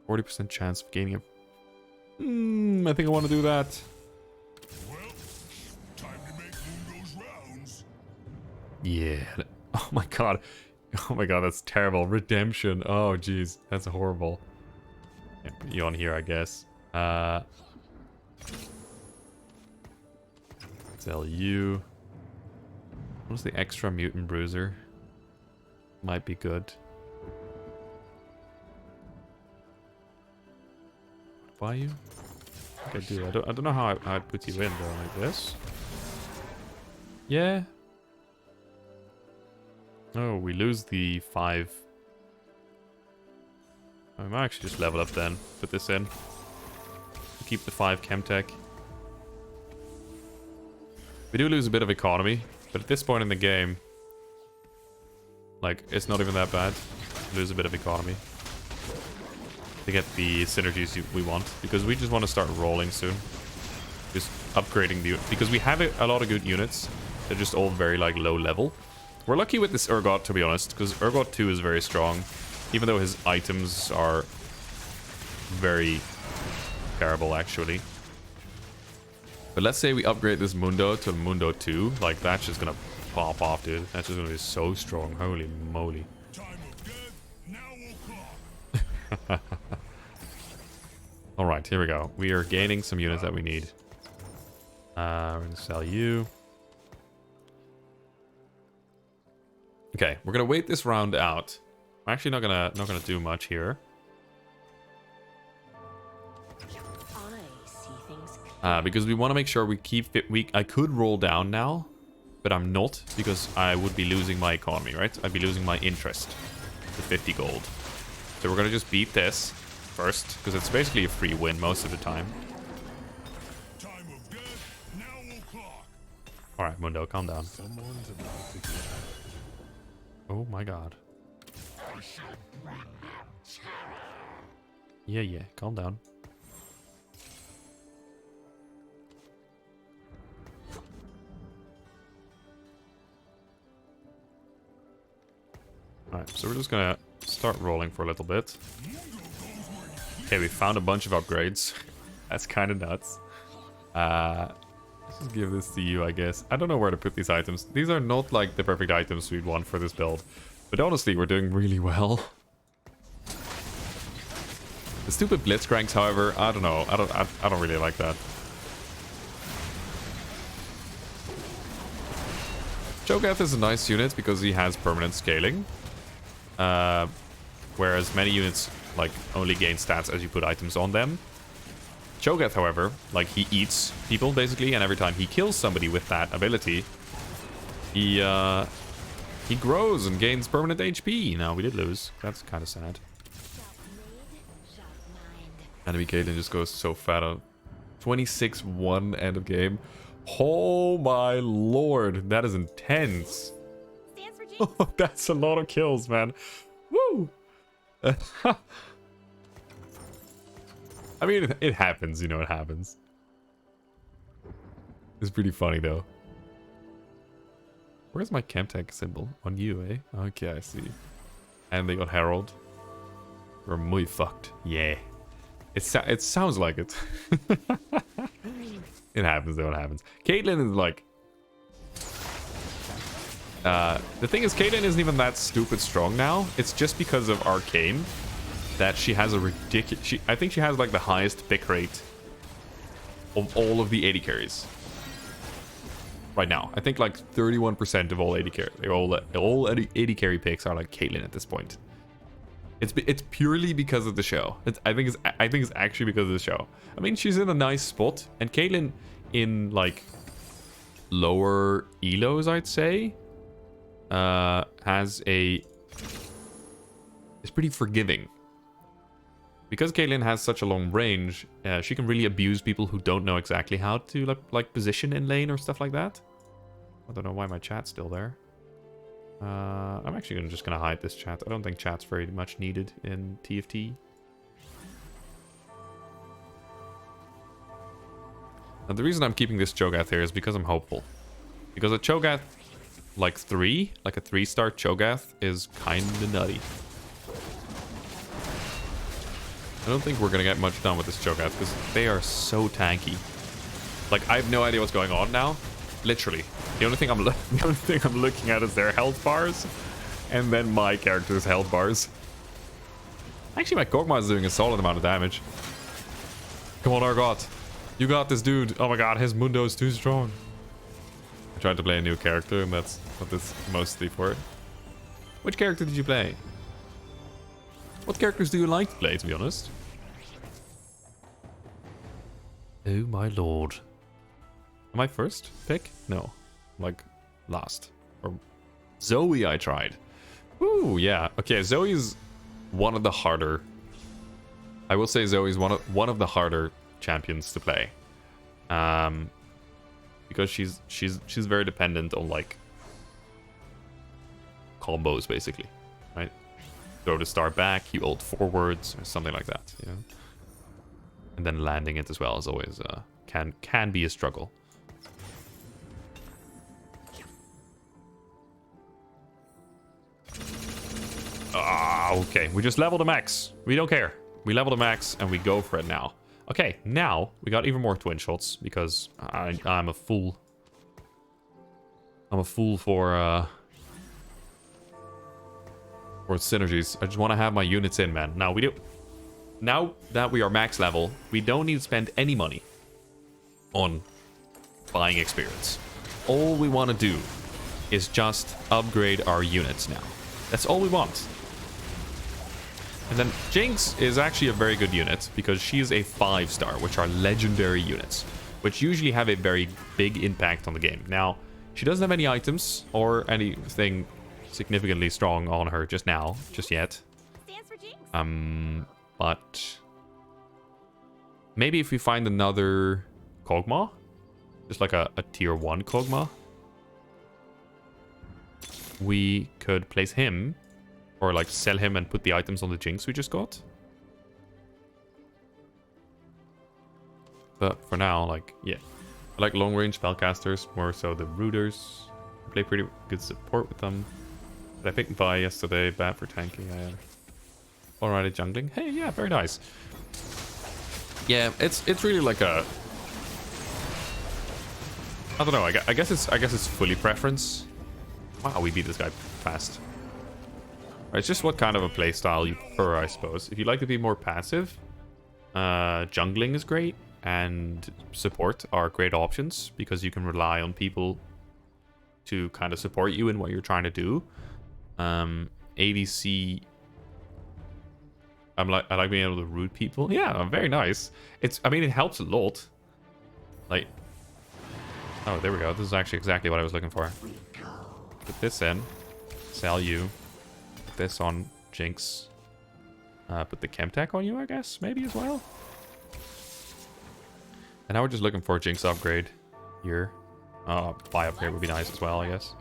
40% chance of gaining a... I think I want to do that. Well, time to make Mundo's rounds. Yeah. Oh my god. Oh my god, that's terrible. Redemption. Oh jeez, that's horrible. Yeah, put you on here, I guess. Sell you. What's the extra mutant bruiser? Might be good. Buy you? I think I do. I don't know how I'd put you in though, like this. Yeah. Oh, we lose the 5. I might actually just level up then. Put this in. Keep the 5 Chemtech. We do lose a bit of economy, but at this point in the game, Like, it's not even that bad. Lose a bit of economy to get the synergies we want, because we just want to start rolling soon. Just upgrading the... Because we have a lot of good units. They're just all very, like, low level. We're lucky with this Urgot, to be honest, because Urgot 2 is very strong. Even though his items are very terrible, actually. But let's say we upgrade this Mundo to Mundo 2. Like, that's just gonna pop off, dude. That's just gonna be so strong. Holy moly. Time of death, now o'clock. Alright, here we go. We are gaining some units that we need. We're gonna sell you. Okay, we're gonna wait this round out. I'm actually not gonna do much here. Because we want to make sure we keep it. I could roll down now, but I'm not, because I would be losing my economy, right? I'd be losing my interest to 50 gold. So we're gonna just beat this first, because it's basically a free win most of the time. Time of death, now o'clock. All right, Mundo, calm down. Oh my god. Yeah, calm down. Alright, so we're just gonna start rolling for a little bit. Okay, we found a bunch of upgrades. That's kind of nuts. Let's just give this to you, I guess. I don't know where to put these items. These are not like the perfect items we'd want for this build. But honestly, we're doing really well. The stupid Blitzcranks, however, I don't know. I don't really like that. Cho'Gath is a nice unit because he has permanent scaling. Whereas many units like only gain stats as you put items on them. Cho'Gath, however, like he eats people basically, and every time he kills somebody with that ability, he grows and gains permanent HP. Now we did lose. That's kind of sad. Enemy Caitlyn just goes so fat on 26-1 end of game. Oh my lord, that is intense. Oh, that's a lot of kills, man. Woo! I mean, it happens, you know, it happens. It's pretty funny, though. Where's my Chemtech symbol? On you, eh? Okay, I see. And they got Herald. We're muy fucked. Yeah. It sounds like it. It happens, though, it happens. Caitlyn is like... the thing is, Caitlyn isn't even that stupid strong now. It's just because of Arcane that she has a ridiculous... I think she has like the highest pick rate of all of the 80 carries. Right now. I think like 31% of all 80 carry... All 80 carry picks are like Caitlyn at this point. It's purely because of the show. I think it's actually because of the show. I mean, she's in a nice spot. And Caitlyn in like lower elos, I'd say... has a... It's pretty forgiving. Because Caitlyn has such a long range, she can really abuse people who don't know exactly how to like position in lane or stuff like that. I don't know why my chat's still there. I'm actually just gonna hide this chat. I don't think chat's very much needed in TFT. And the reason I'm keeping this Cho'Gath here is because I'm hopeful. Because a Cho'Gath like a 3-star Cho'Gath is kinda nutty. I don't think we're gonna get much done with this Cho'Gath because they are so tanky. Like, I have no idea what's going on now. Literally. The only thing I'm looking at is their health bars. And then my character's health bars. Actually, my Kog'Maw is doing a solid amount of damage. Come on, Urgot. You got this, dude. Oh my god, his Mundo is too strong. I tried to play a new character, and that's what this is mostly for. Which character did you play? What characters do you like to play, to be honest? Oh my lord. Am I first pick? No. Like, last. Or Zoe I tried. Ooh, yeah. Okay, Zoe's one of the harder... I will say Zoe's one of the harder champions to play. Because she's very dependent on, like, combos, basically, right? Throw the star back, you ult forwards, or something like that, you know? And then landing it as well is always, can be a struggle. Ah, okay. We just leveled the max. We don't care. We level the max and we go for it now. Okay, now we got even more twin shots because I'm a fool. I'm a fool for synergies. I just want to have my units in, man. Now we do. Now that we are max level, we don't need to spend any money on buying experience. All we want to do is just upgrade our units now. That's all we want. And then Jinx is actually a very good unit because she is a 5-star, which are legendary units, which usually have a very big impact on the game. Now, she doesn't have any items or anything significantly strong on her just yet. Stands for Jinx. But maybe if we find another Kog'Maw, just like a tier 1 Kog'Maw, we could place him or like sell him and put the items on the Jinx we just got. But for now, like, yeah. I like long-range spellcasters, more so the rooters. I play pretty good support with them. But I picked Vi yesterday, bad for tanking. Alrighty, jungling. Hey, yeah, very nice. Yeah, it's really like a... I don't know, I guess it's fully preference. Wow, we beat this guy fast. It's just what kind of a playstyle you prefer, I suppose. If you like to be more passive, jungling is great, and support are great options because you can rely on people to kind of support you in what you're trying to do. ADC, I like being able to root people. Yeah, very nice. I mean, it helps a lot. Like, oh, there we go. This is actually exactly what I was looking for. Put this in, sell you. This on Jinx. Put the Chemtech on you, I guess, maybe as well. And now we're just looking for a Jinx upgrade here. Buy upgrade would be nice as well, I guess.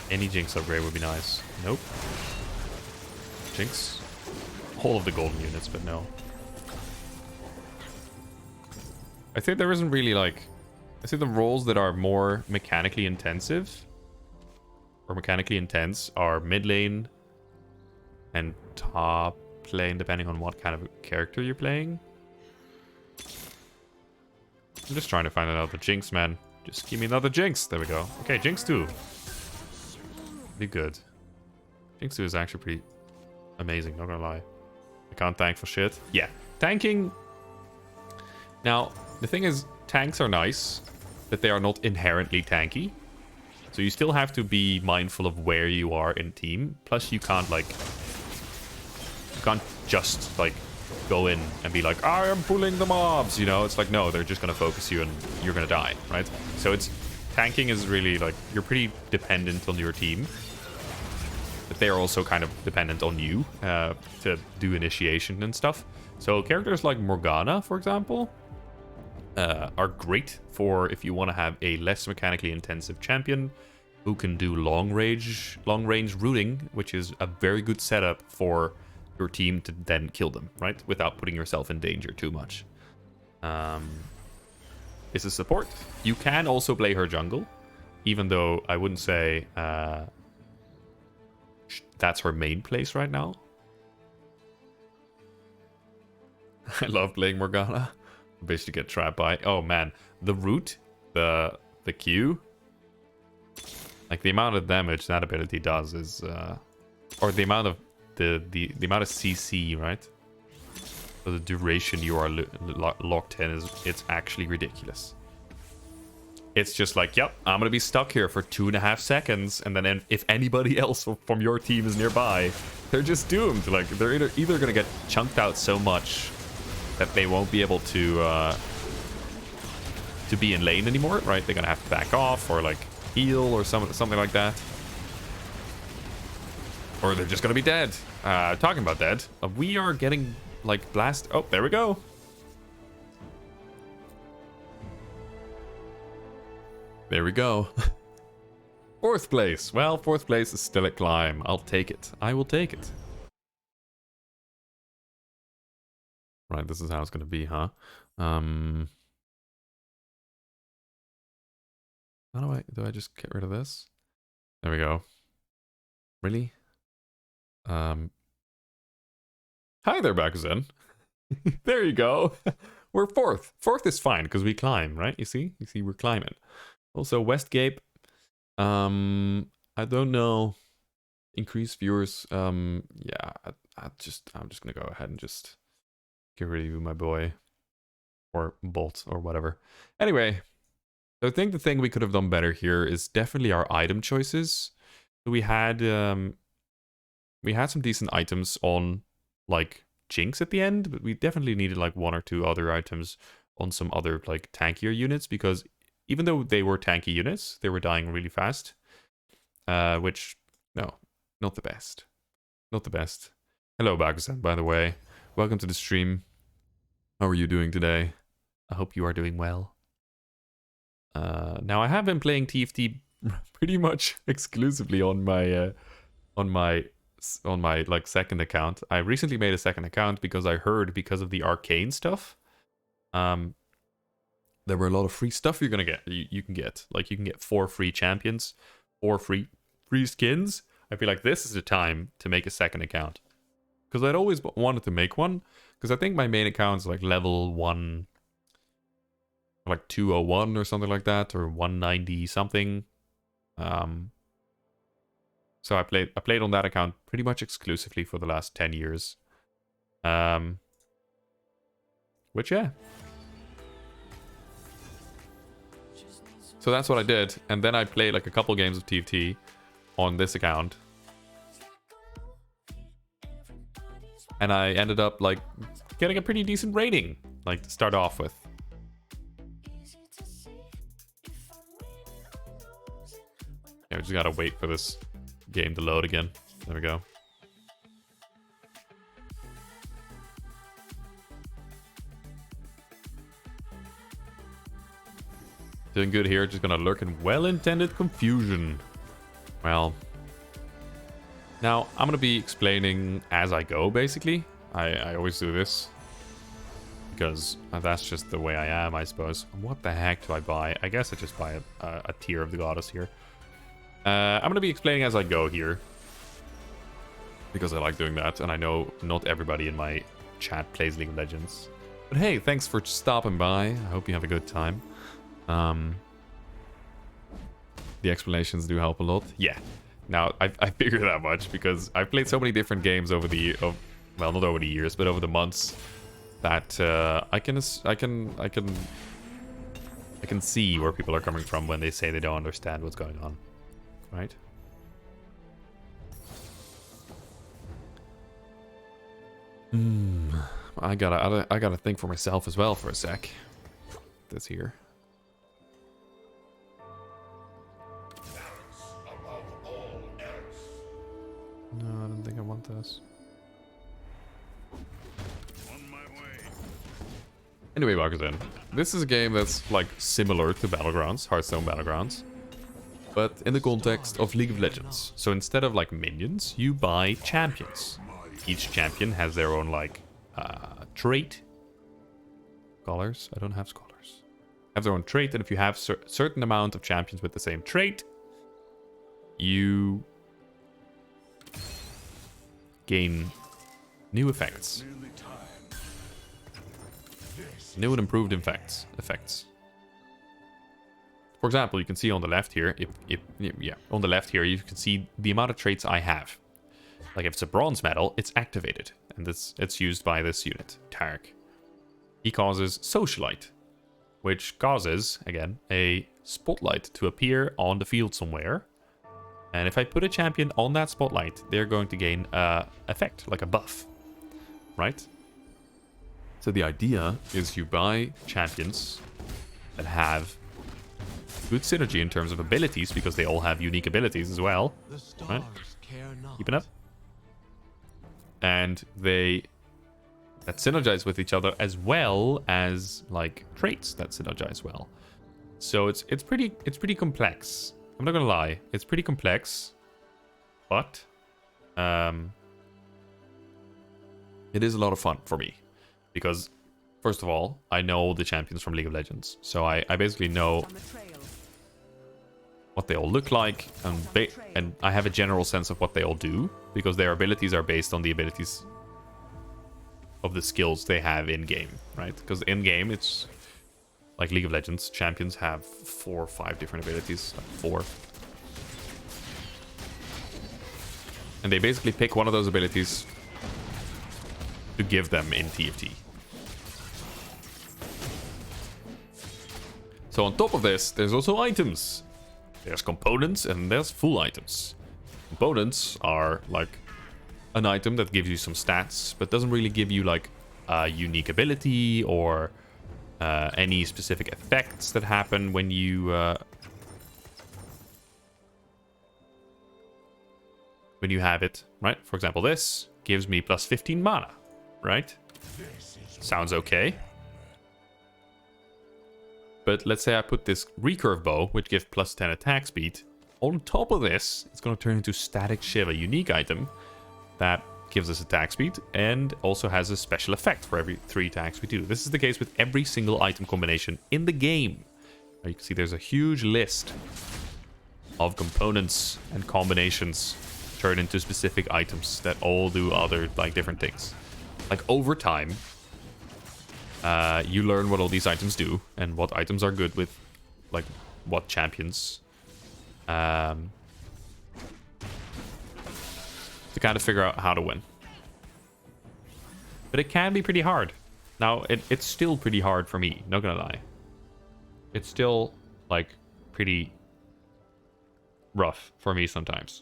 Any Jinx upgrade would be nice. Nope. Jinx. All of the golden units, but no. I think there isn't really like... I think the roles that are more mechanically intensive or mechanically intense are mid lane and top lane, depending on what kind of character you're playing. I'm just trying to find another Jinx, man. Just give me another Jinx. There we go. Okay, Jinx 2. Be good. Jinx 2 is actually pretty amazing, not gonna lie. I can't tank for shit. Yeah, tanking. Now, the thing is, tanks are nice, but they are not inherently tanky. So you still have to be mindful of where you are in team. Plus, you can't just like go in and be like, I am pulling the mobs. You know, it's like, no, they're just gonna focus you and you're gonna die, right? So tanking is really like, you're pretty dependent on your team, but they are also kind of dependent on you to do initiation and stuff. So characters like Morgana, for example, are great for if you want to have a less mechanically intensive champion who can do long range rooting, which is a very good setup for your team to then kill them, right? Without putting yourself in danger too much. This is support. You can also play her jungle, even though I wouldn't say that's her main place right now. I love playing Morgana. Basically get trapped by... Oh man, the root, the Q, like the amount of damage that ability does is, or the amount of the amount of CC, right? So the duration you are locked in it's actually ridiculous. It's just like, yep, I'm gonna be stuck here for 2.5 seconds, and then if anybody else from your team is nearby, they're just doomed. Like they're either gonna get chunked out so much that they won't be able to be in lane anymore, right? They're gonna have to back off or like heal or something like that, or they're just gonna be dead. Talking about dead, we are getting like blast. Oh, there we go. There we go. 4th place. Well, 4th place is still a climb. I'll take it. I will take it. Right, this is how it's going to be, huh? How do I just get rid of this? There we go. Really? Hi there, Bakuzen. There you go. We're 4th. 4th is fine because we climb, right? You see? You see, we're climbing. Also, Westgate. I don't know. Increase viewers. Yeah, I'm just gonna go ahead and just get rid of you, my boy, or Bolt, or whatever. Anyway, I think the thing we could have done better here is definitely our item choices. We had some decent items on like Jinx at the end, but we definitely needed like 1 or 2 other items on some other like tankier units, because even though they were tanky units, they were dying really fast. Which, no, not the best. Not the best. Hello, Bakusan, by the way. Welcome to the stream. How are you doing today? I hope you are doing well. Now, I have been playing TFT pretty much exclusively on my like 2nd account. I recently made a 2nd account because I heard, because of the arcane stuff, there were a lot of free stuff you're gonna get. You can get, like, you can get 4 free champions, 4 free skins. I feel like this is the time to make a 2nd account, because I'd always wanted to make one, because I think my main account's like level 1, like 201 or something like that, or 190 something. So I played on that account pretty much exclusively for the last 10 years. Which, yeah. So that's what I did, and then I played like a couple games of TFT on this account. And I ended up like getting a pretty decent rating, like, to start off with. Yeah, we just gotta wait for this game to load again. There we go. Doing good here, just gonna lurk in well-intended confusion. Well, now I'm gonna be explaining as I go, basically. I always do this, because that's just the way I am, I suppose. What the heck do I buy? I guess I just buy a tier of the goddess here. I'm going to be explaining as I go here, because I like doing that, and I know not everybody in my chat plays League of Legends. But hey, thanks for stopping by. I hope you have a good time. The explanations do help a lot. Yeah. Now, I figured that much, because I've played so many different games over the... well, not over the years, but over the months, that I can see where people are coming from when they say they don't understand what's going on. Right? I gotta think for myself as well for a sec. This here. No, I don't think I want this. On my way. Anyway, Bakuzen, this is a game that's like similar to Battlegrounds, Hearthstone Battlegrounds, but in the context of League of Legends. So instead of like minions, you buy champions. Each champion has their own like trait. Scholars? I don't have scholars. Have their own trait, and if you have certain amount of champions with the same trait, you gain new effects. New and improved effects. For example, you can see on the left here, on the left here, you can see the amount of traits I have. Like if it's a bronze medal, it's activated, and it's used by this unit, Tarek. He causes Socialite, which causes, again, a spotlight to appear on the field somewhere. And if I put a champion on that spotlight, they're going to gain effect, like a buff, right? So the idea is you buy champions that have good synergy in terms of abilities, because they all have unique abilities as well, right? Keeping up. And that synergize with each other, as well as like traits that synergize well. So it's pretty complex. I'm not gonna lie, it's pretty complex, but it is a lot of fun for me because, first of all, I know the champions from League of Legends, so I basically know what they all look like, and I have a general sense of what they all do because their abilities are based on the abilities of the skills they have in game, right? Because in game, it's like League of Legends champions have 4 or 5 different abilities, like 4, and they basically pick one of those abilities to give them in TFT. So on top of this, there's also items. There's components and there's full items. Components are like an item that gives you some stats, but doesn't really give you like a unique ability or any specific effects that happen when you have it, right? For example, this gives me plus 15 mana, right? Sounds okay. But let's say I put this recurve bow, which gives plus 10 attack speed. On top of this, it's going to turn into Static Shiv, a unique item that gives us attack speed and also has a special effect for every 3 attacks we do. This is the case with every single item combination in the game. Now you can see there's a huge list of components and combinations turned into specific items that all do other like different things. Like over time, you learn what all these items do and what items are good with like what champions. To kind of figure out how to win. But it can be pretty hard. Now, it's still pretty hard for me, not gonna lie. It's still, like, pretty rough for me sometimes.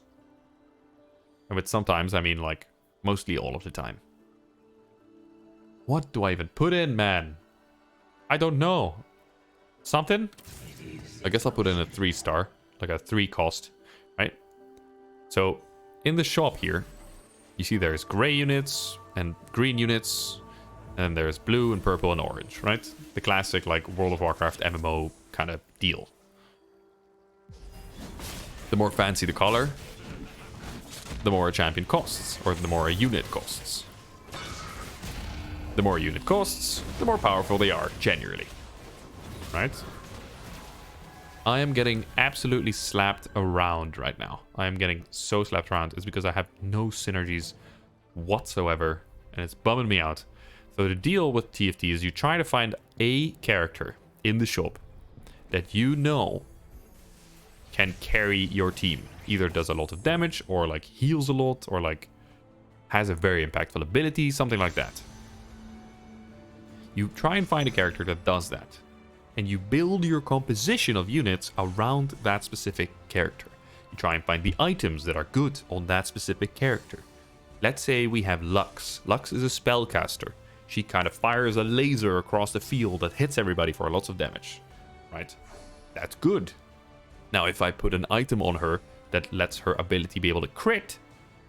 And with sometimes, I mean, like, mostly all of the time. What do I even put in, man? I don't know. Something? I guess I'll put in a 3-star. Like a 3 cost, right? So, in the shop here, you see there's gray units and green units, and there's blue and purple and orange, right? The classic, like, World of Warcraft MMO kind of deal. The more fancy the color, the more a champion costs, or the more a unit costs. The more a unit costs, the more powerful they are, generally. Right? I am getting absolutely slapped around right now. I am getting so slapped around. It's because I have no synergies whatsoever, and it's bumming me out. So the deal with TFT is you try to find a character in the shop that you know can carry your team. Either does a lot of damage, or like heals a lot, or like has a very impactful ability, something like that. You try and find a character that does that. And you build your composition of units around that specific character. You try and find the items that are good on that specific character. Let's say we have Lux. Lux is a spellcaster. She kind of fires a laser across the field that hits everybody for lots of damage. Right? That's good. Now, if I put an item on her that lets her ability be able to crit,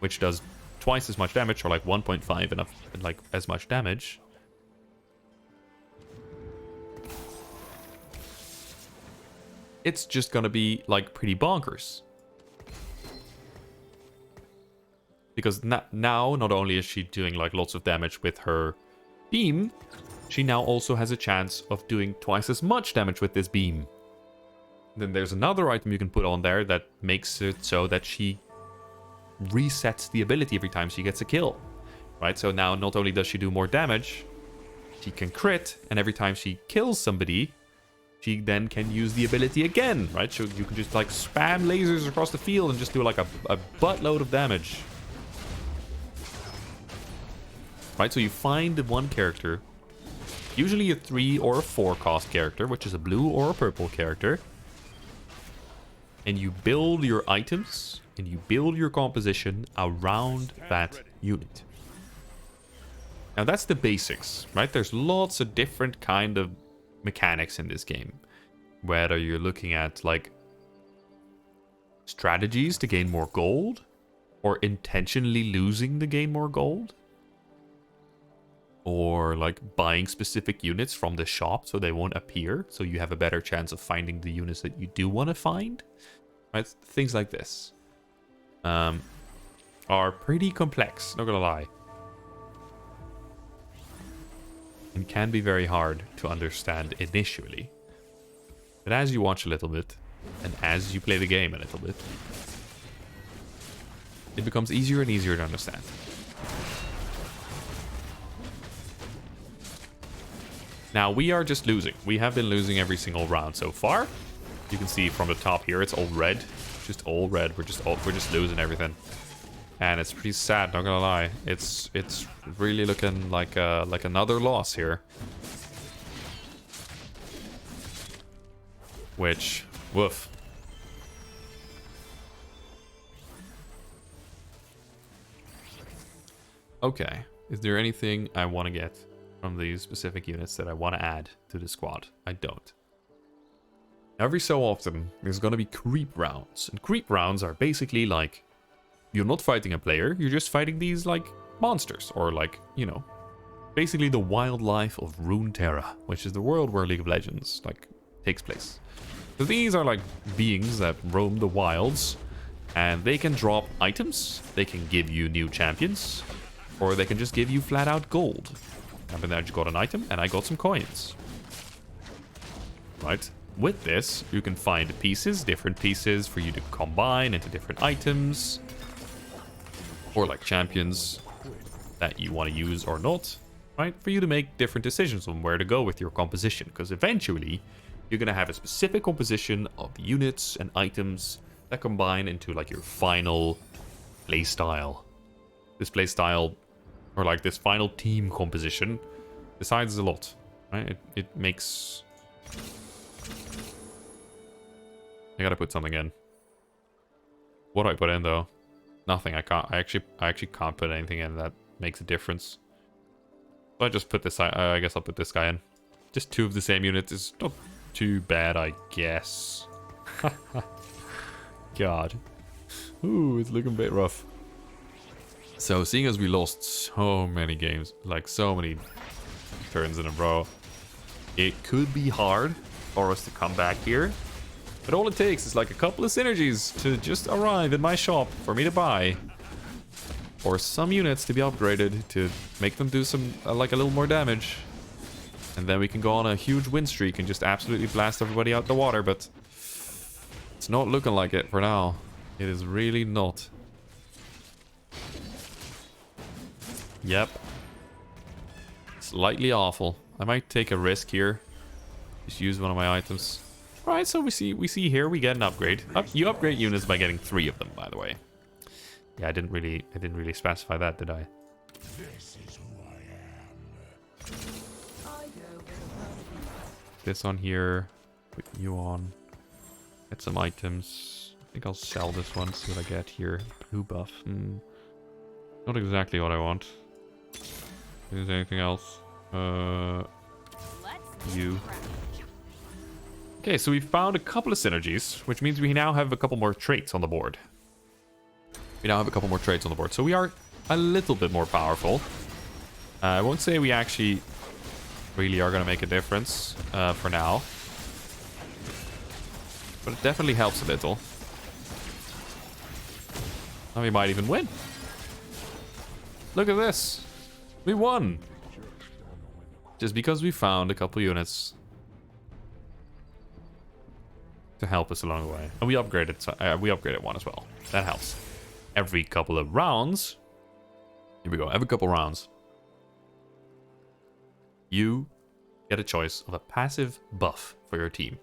which does twice as much damage, or like 1.5 enough, like as much damage, it's just gonna be like pretty bonkers. Because now not only is she doing like lots of damage with her beam, she now also has a chance of doing twice as much damage with this beam. Then there's another item you can put on there that makes it so that she resets the ability every time she gets a kill. Right? So now not only does she do more damage, she can crit, and every time she kills somebody, she then can use the ability again, right? So you can just like spam lasers across the field and just do like a buttload of damage. Right, so you find the one character, usually a 3 or a 4 cost character, which is a blue or a purple character. And you build your items and you build your composition around that unit. Now that's the basics, right? There's lots of different kind of mechanics in this game. Whether you're looking at like strategies to gain more gold, or intentionally losing to gain more gold, or like buying specific units from the shop so they won't appear, so you have a better chance of finding the units that you do want to find. Right? Things like this are pretty complex, not gonna lie. And can be very hard to understand initially. But as you watch a little bit, and as you play the game a little bit, it becomes easier and easier to understand. Now, we are just losing. We have been losing every single round so far. You can see from the top here, it's all red. Just all red. We're just losing everything. And it's pretty sad, not gonna lie. It's really looking like another loss here. Which, woof. Okay, is there anything I want to get from these specific units that I want to add to the squad? I don't. Every so often, there's going to be creep rounds. And creep rounds are basically like, you're not fighting a player, you're just fighting these like monsters. Or like, you know, basically the wildlife of Runeterra, which is the world where League of Legends like takes place. So these are like beings that roam the wilds, and they can drop items, they can give you new champions, or they can just give you flat out gold. I mean, I just got an item and I got some coins. Right? With this, you can find pieces, different pieces for you to combine into different items. Or like champions that you want to use or not. Right? For you to make different decisions on where to go with your composition. Because eventually, you're going to have a specific composition of units and items that combine into like your final playstyle. This playstyle, or like this final team composition, decides a lot. Right? It makes... I gotta put something in. What do I put in though? Nothing. I can't. I actually can't put anything in that makes a difference. So I just put this. I guess I'll put this guy in. Just two of the same units is not too bad, I guess. God. Ooh, it's looking a bit rough. So seeing as we lost so many games, like so many turns in a row, it could be hard for us to come back here. But all it takes is like a couple of synergies to just arrive in my shop for me to buy. Or some units to be upgraded to make them do some, like a little more damage. And then we can go on a huge win streak and just absolutely blast everybody out the water. But it's not looking like it for now. It is really not. Yep. Slightly awful. I might take a risk here. Just use one of my items. Alright, so we see here we get an upgrade. You upgrade units by getting 3 of them, by the way. Yeah, I didn't really specify that, did I? This is who I am. This on here. Put you on. Get some items. I think I'll sell this one, see what I get here. Blue buff. Not exactly what I want. Is there anything else? You. Okay, so we found a couple of synergies, which means we now have a couple more traits on the board. So we are a little bit more powerful. I won't say we actually really are going to make a difference for now. But it definitely helps a little. And we might even win. Look at this. We won. Just because we found a couple units to help us along the way. And we upgraded one as well. That helps. Every couple of rounds. Here we go. Every couple rounds. You get a choice of a passive buff for your team.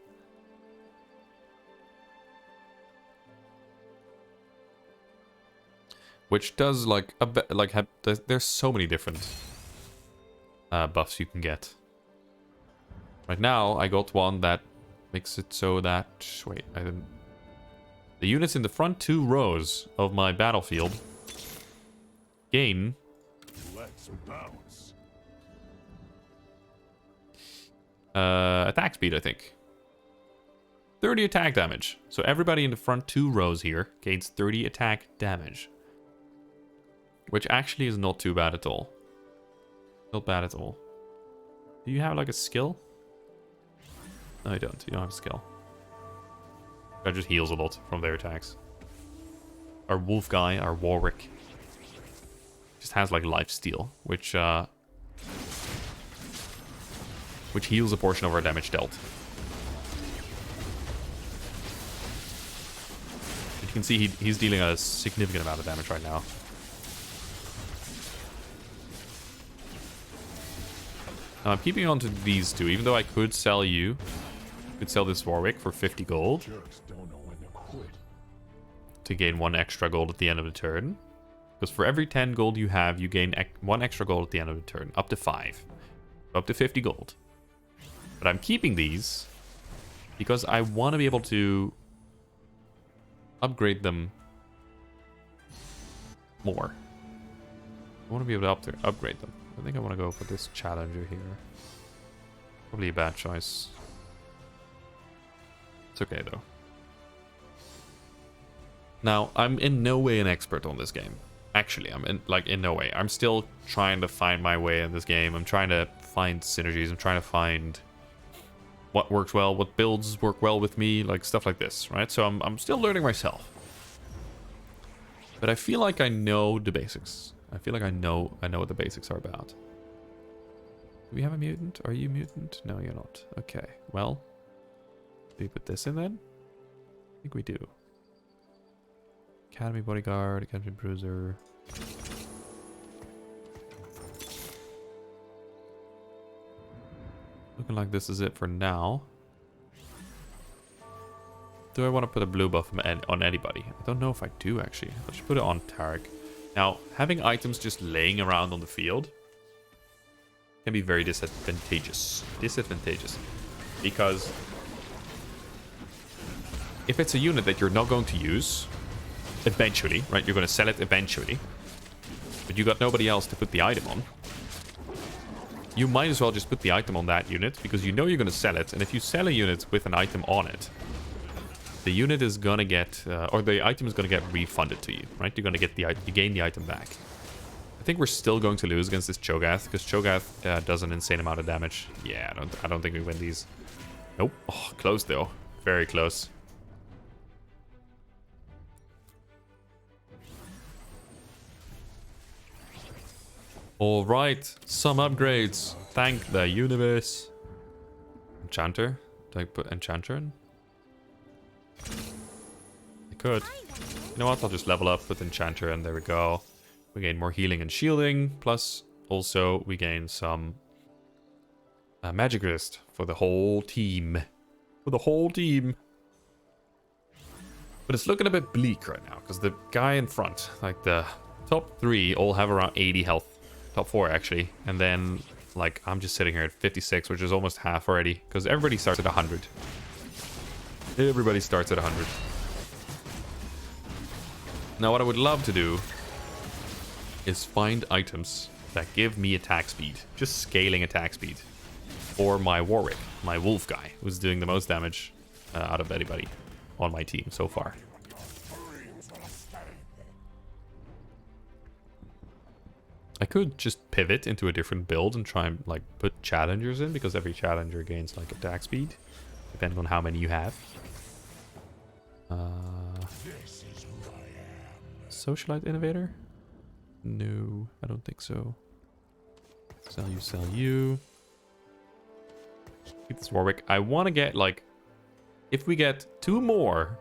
Which does like a bit like have there's so many different buffs you can get. Right now I got one that makes it so that wait, I didn't. The units in the front 2 rows of my battlefield gain Let's bounce. attack speed, I think. 30 attack damage. So everybody in the front 2 rows here gains 30 attack damage. Which actually is not too bad at all. Not bad at all. Do you have like a skill? No, you don't. You don't have a skill. That just heals a lot from their attacks. Our wolf guy, our Warwick, just has like life steal, which heals a portion of our damage dealt. You can see he's dealing a significant amount of damage right now. Now I'm keeping on to these two, even though I could sell you. Could sell this Warwick for 50 gold. Jerks don't know when to quit. To gain 1 extra gold at the end of the turn. Because for every 10 gold you have, you gain 1 extra gold at the end of the turn. Up to 5. Up to 50 gold. But I'm keeping these because I want to be able to upgrade them more. I want to be able to upgrade them. I think I want to go for this challenger here. Probably a bad choice. It's okay though. Now, I'm in no way an expert on this game. Actually, I'm in no way. I'm still trying to find my way in this game. I'm trying to find synergies. I'm trying to find what works well, what builds work well with me, like stuff like this, right? So I'm still learning myself. But I feel like I know the basics. I feel like I know what the basics are about. Do we have a mutant? Are you mutant? No, you're not. Okay, well, do we put this in then? I think we do. Academy Bodyguard, Academy Bruiser. Looking like this is it for now. Do I want to put a blue buff on anybody? I don't know if I do, actually. I should put it on Tarek. Now, having items just laying around on the field can be very disadvantageous. Because if it's a unit that you're not going to use eventually, right? You're going to sell it eventually, but you got nobody else to put the item on. You might as well just put the item on that unit because you know you're going to sell it. And if you sell a unit with an item on it, the unit is going to get, or the item is going to get refunded to you, right? You're going to get you gain the item back. I think we're still going to lose against this Cho'Gath because Cho'Gath does an insane amount of damage. Yeah, I don't think we win these. Nope. Oh, close though. Very close. All right, some upgrades. Thank the universe. Enchanter. Do I put Enchanter in? I could. You know what? I'll just level up with Enchanter and there we go. We gain more healing and shielding. Plus, also, we gain some magic resist for the whole team. But it's looking a bit bleak right now because the guy in front, like the top 3, all have around 80 health. Top 4 actually, and then like I'm just sitting here at 56, which is almost half already because everybody starts at 100. Everybody starts at 100. Now what I would love to do is find items that give me attack speed, just scaling attack speed, for my Warwick, my wolf guy, who's doing the most damage out of anybody on my team so far. I could just pivot into a different build and try and like put challengers in because every challenger gains like attack speed depending on how many you have. Socialite Innovator? No, I don't think so. Sell you. Keep this Warwick. I want to get like, if we get 2 more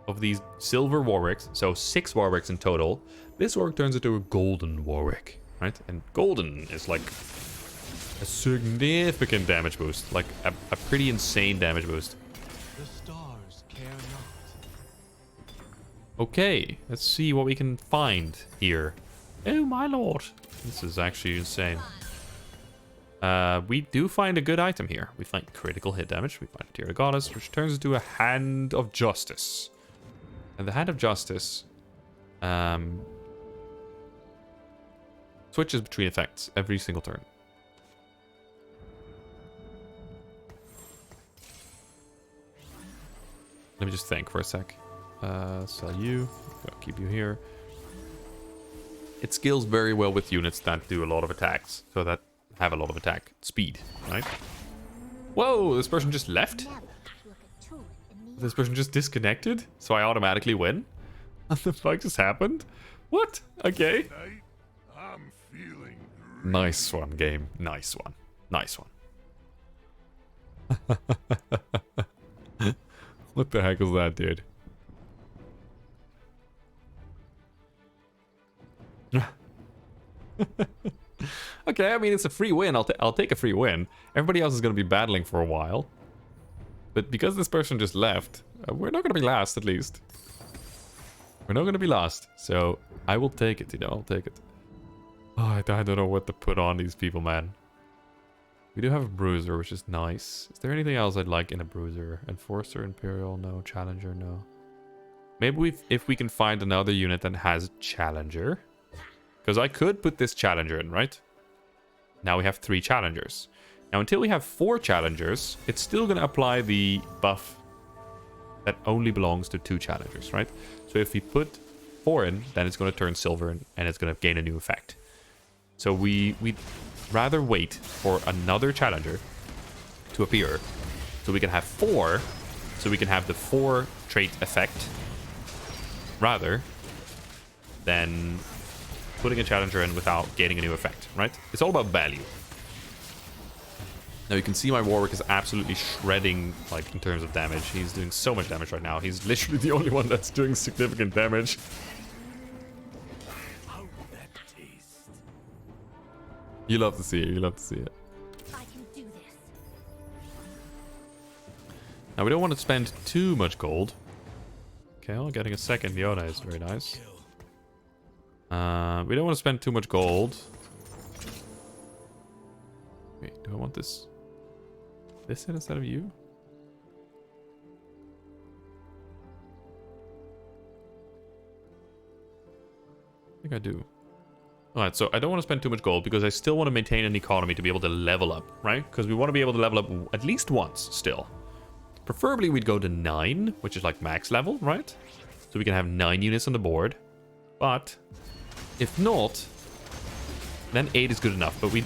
of these silver Warwicks, so 6 Warwicks in total, this Warwick turns into a golden Warwick, right? And golden is like a significant damage boost, like a pretty insane damage boost. The stars care not. Okay, let's see what we can find here. Oh my lord, this is actually insane. We do find a good item here. We find critical hit damage. We find Tear the Goddess, which turns into a Hand of Justice. And the Hand of Justice switches between effects every single turn. Let me just think for a sec. Sell you. I'll keep you here. it scales very well with units that do a lot of attacks. So that have a lot of attack speed, right? Whoa, this person just left? This person just disconnected? So I automatically win? What the fuck just happened? What? Okay. I'm feeling great. Nice one, game. Nice one. Nice one. What the heck was that, dude? Okay, I mean, it's a free win. I'll take a free win. Everybody else is going to be battling for a while. But because this person just left, we're not going to be last, at least. We're not going to be last. So I will take it, you know, I'll take it. Oh, I don't know what to put on these people, man. We do have a bruiser, which is nice. Is there anything else I'd like in a bruiser? Enforcer, Imperial, no. Challenger, no. Maybe if we can find another unit that has Challenger. Because I could put this Challenger in, right? Now we have 3 Challengers. Now until we have 4 Challengers, it's still going to apply the buff that only belongs to 2 Challengers, right? So if we put 4 in, then it's going to turn silver and it's going to gain a new effect. So we'd rather wait for another Challenger to appear so we can have 4, so we can have the 4 trait effect rather than putting a Challenger in without gaining a new effect, right? It's all about value. Now you can see my Warwick is absolutely shredding, like, in terms of damage. He's doing so much damage right now. He's literally the only one that's doing significant damage. How will that taste? You love to see it. You love to see it. I can do this. Now we don't want to spend too much gold. Okay, well, getting a second Yoda is very nice. We don't want to spend too much gold. Wait, do I want this? This instead of you? I think I do. Alright, so I don't want to spend too much gold because I still want to maintain an economy to be able to level up, right? Because we want to be able to level up at least once still. Preferably we'd go to 9, which is like max level, right? So we can have 9 units on the board. But if not, then 8 is good enough. But we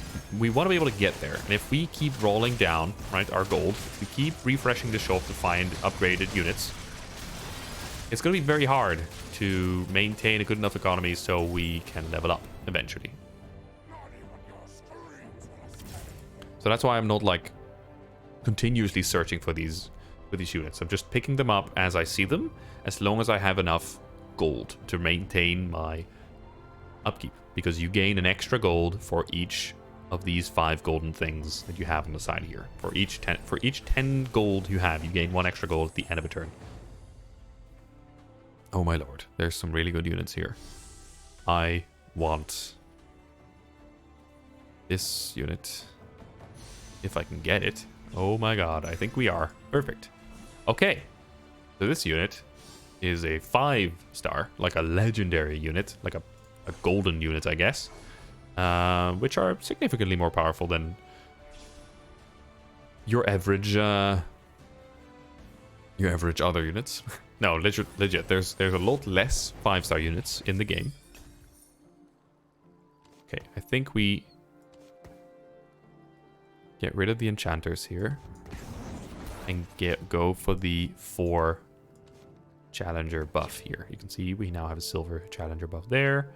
want to be able to get there. And if we keep rolling down, right, our gold, if we keep refreshing the shop to find upgraded units, it's going to be very hard to maintain a good enough economy so we can level up eventually. So that's why I'm not like continuously searching for these units. I'm just picking them up as I see them, as long as I have enough gold to maintain my upkeep, because you gain an extra gold for each of these 5 golden things that you have on the side here. For each 10 gold you have, you gain 1 extra gold at the end of a turn. Oh my lord, there's some really good units here. I want this unit if I can get it. Oh my god, I think we are. Perfect. Okay, so this unit is a 5-star, like a legendary unit, like a golden unit, I guess, which are significantly more powerful than your average other units. No, legit. There's a lot less 5-star units in the game. Okay, I think we get rid of the enchanters here and go for the 4 challenger buff here. You can see we now have a silver challenger buff there.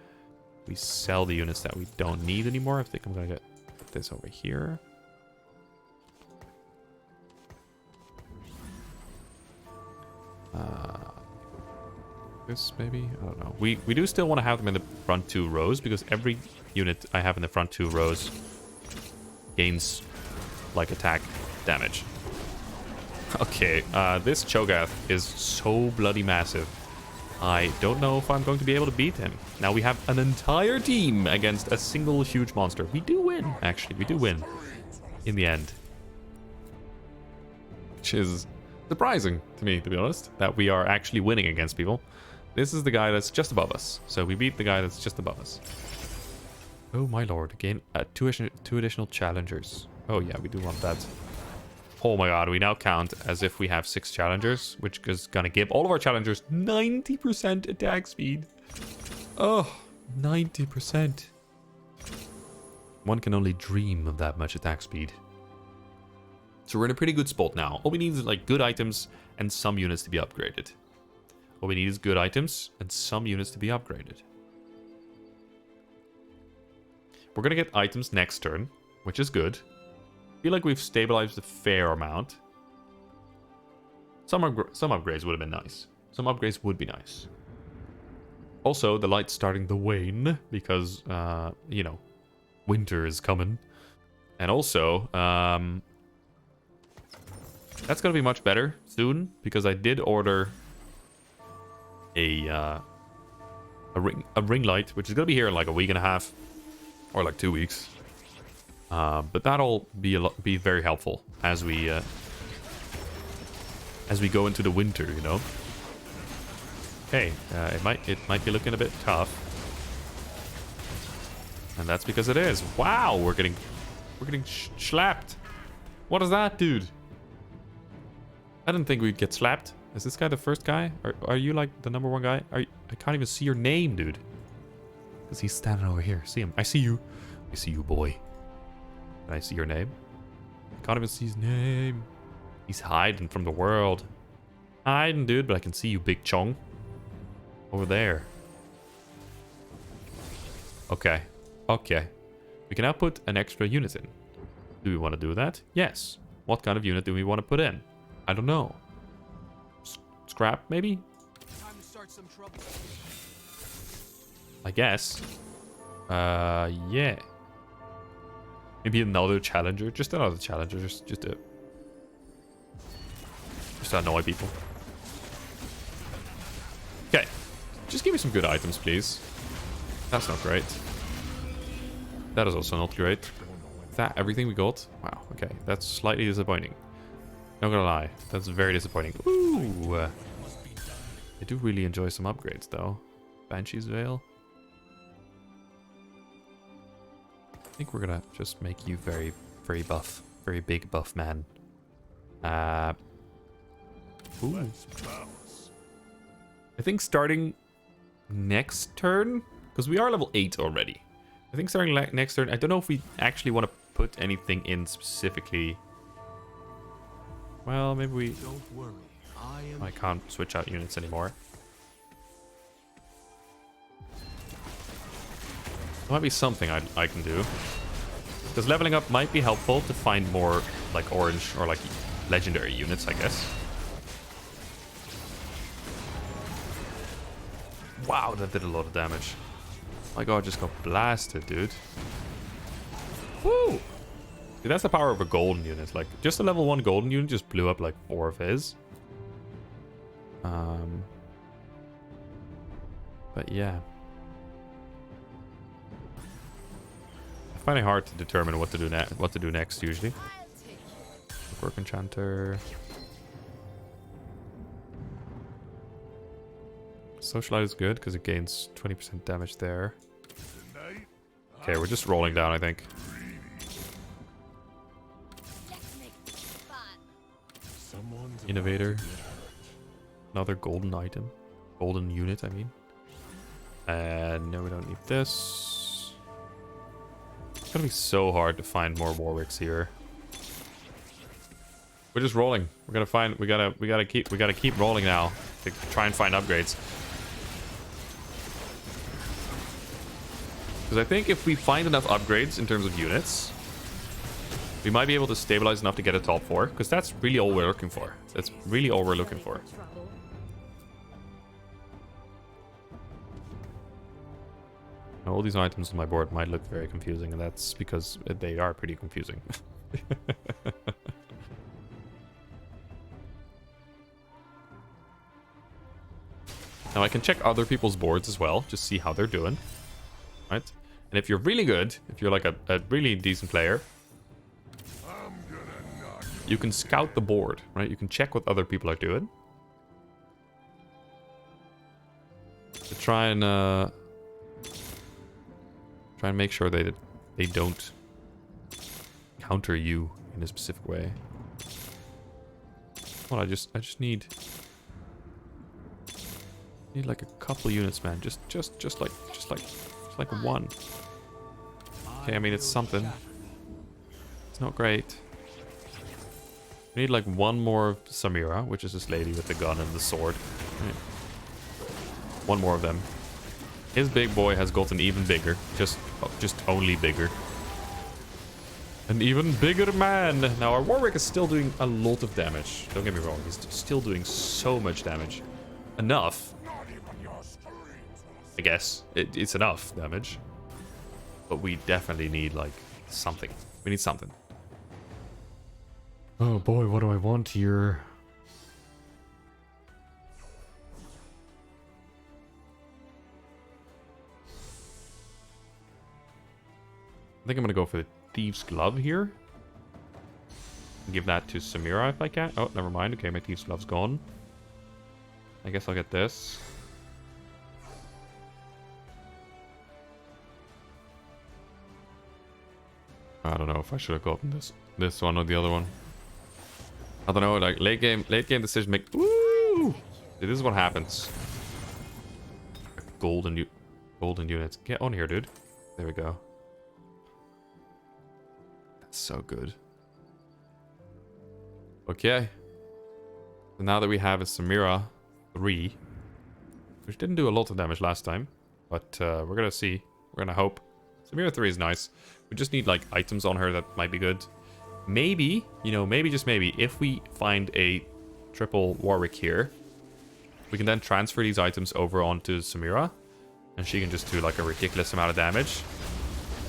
We sell the units that we don't need anymore. I think I'm gonna put this over here. This maybe? I don't know. We do still want to have them in the front 2 rows because every unit I have in the front 2 rows gains like attack damage. Okay, this Cho'Gath is so bloody massive. I don't know if I'm going to be able to beat him. Now we have an entire team against a single huge monster. We do win, actually. We do win in the end. Which is surprising to me, to be honest, that we are actually winning against people. This is the guy that's just above us. So we beat the guy that's just above us. Oh my lord. Again, 2 additional challengers. Oh yeah, we do want that. Oh my god, we now count as if we have 6 challengers, which is gonna give all of our challengers 90% attack speed. Oh, 90%. One can only dream of that much attack speed. So we're in a pretty good spot now. All we need is like good items and some units to be upgraded. All we need is good items and some units to be upgraded. We're going to get items next turn, which is good. I feel like we've stabilized a fair amount. Some upgrades would have been nice. Some upgrades would be nice. Also, the light's starting to wane because, you know, winter is coming. And also, that's going to be much better soon because I did order a ring light, which is going to be here in like a week and a half or like 2 weeks. But that'll be very helpful as we go into the winter, you know. Okay, it might be looking a bit tough, and that's because it is. Wow, we're getting slapped. What is that, dude? I didn't think we'd get slapped. Is this guy the first guy? Are you like the #1 guy? I can't even see your name, dude. Because he's standing over here. See him? I see you. I see you, boy. Can I see your name? I can't even see his name. He's hiding from the world. Hiding, dude, but I can see you, Big Chong. Over there. Okay. Okay. We can now put an extra unit in. Do we want to do that? Yes. What kind of unit do we want to put in? I don't know. Scrap, maybe? Time to start some trouble. I guess. Yeah. Maybe another challenger. Just another challenger. Just to annoy people. Okay. Just give me some good items, please. That's not great. That is also not great. Is that everything we got? Wow, okay. That's slightly disappointing. Not gonna lie. That's very disappointing. Ooh. I do really enjoy some upgrades, though. Banshee's Veil. I think we're gonna just make you very, very buff. Very big buff man. Ooh. I think starting next turn, because we are level 8 already. I think starting next turn, I don't know if we actually want to put anything in specifically. Well, maybe we... Don't worry. I can't switch out units anymore. There might be something I can do. Because leveling up might be helpful to find more like orange or like legendary units, I guess. Wow, that did a lot of damage. My god, just got blasted, dude. Woo! See, that's the power of a golden unit. Like, just a level 1 golden unit just blew up like 4 of his. But yeah. I find it hard to determine what to do next usually. Work enchanter. Socialite is good because it gains 20% damage there. Okay, we're just rolling down, I think. Innovator. Another golden item. Golden unit, I mean. No, we don't need this. It's gonna be so hard to find more Warwicks here. We're just rolling. We're gonna find. We gotta keep rolling now to try and find upgrades. Because I think if we find enough upgrades in terms of units, we might be able to stabilize enough to get a top 4. Because that's really all we're looking for. That's really all we're looking for. Now, all these items on my board might look very confusing, and that's because they are pretty confusing. Now I can check other people's boards as well, just see how they're doing. Right? And if you're really good, if you're like a really decent player, you can scout the board, right? You can check what other people are doing. To try and make sure they don't counter you in a specific way. Well, I just need like a couple units, man. Just like like 1. Okay, I mean, it's something. It's not great. We need like 1 more Samira, which is this lady with the gun and the sword. Right. 1 more of them. His big boy has gotten even bigger. Just only bigger. An even bigger man. Now, our Warwick is still doing a lot of damage. Don't get me wrong. He's still doing so much damage. Enough. I guess. It's enough damage. But we definitely need, like, something. We need something. Oh boy, what do I want here? I think I'm gonna go for the Thieves' Glove here. Give that to Samira if I can. Oh, never mind. Okay, my Thieves' Glove's gone. I guess I'll get this. I don't know if I should have gotten this one or the other one. I don't know, like late game decision make. Woo! Dude, this is what happens. Golden units. Get on here, dude. There we go. That's so good. Okay. So now that we have a Samira 3, which didn't do a lot of damage last time, but we're gonna see. We're gonna hope. Samira 3 is nice. We just need like items on her that might be good. Maybe, you know, maybe just maybe, if we find a triple Warwick here, we can then transfer these items over onto Samira, and she can just do like a ridiculous amount of damage.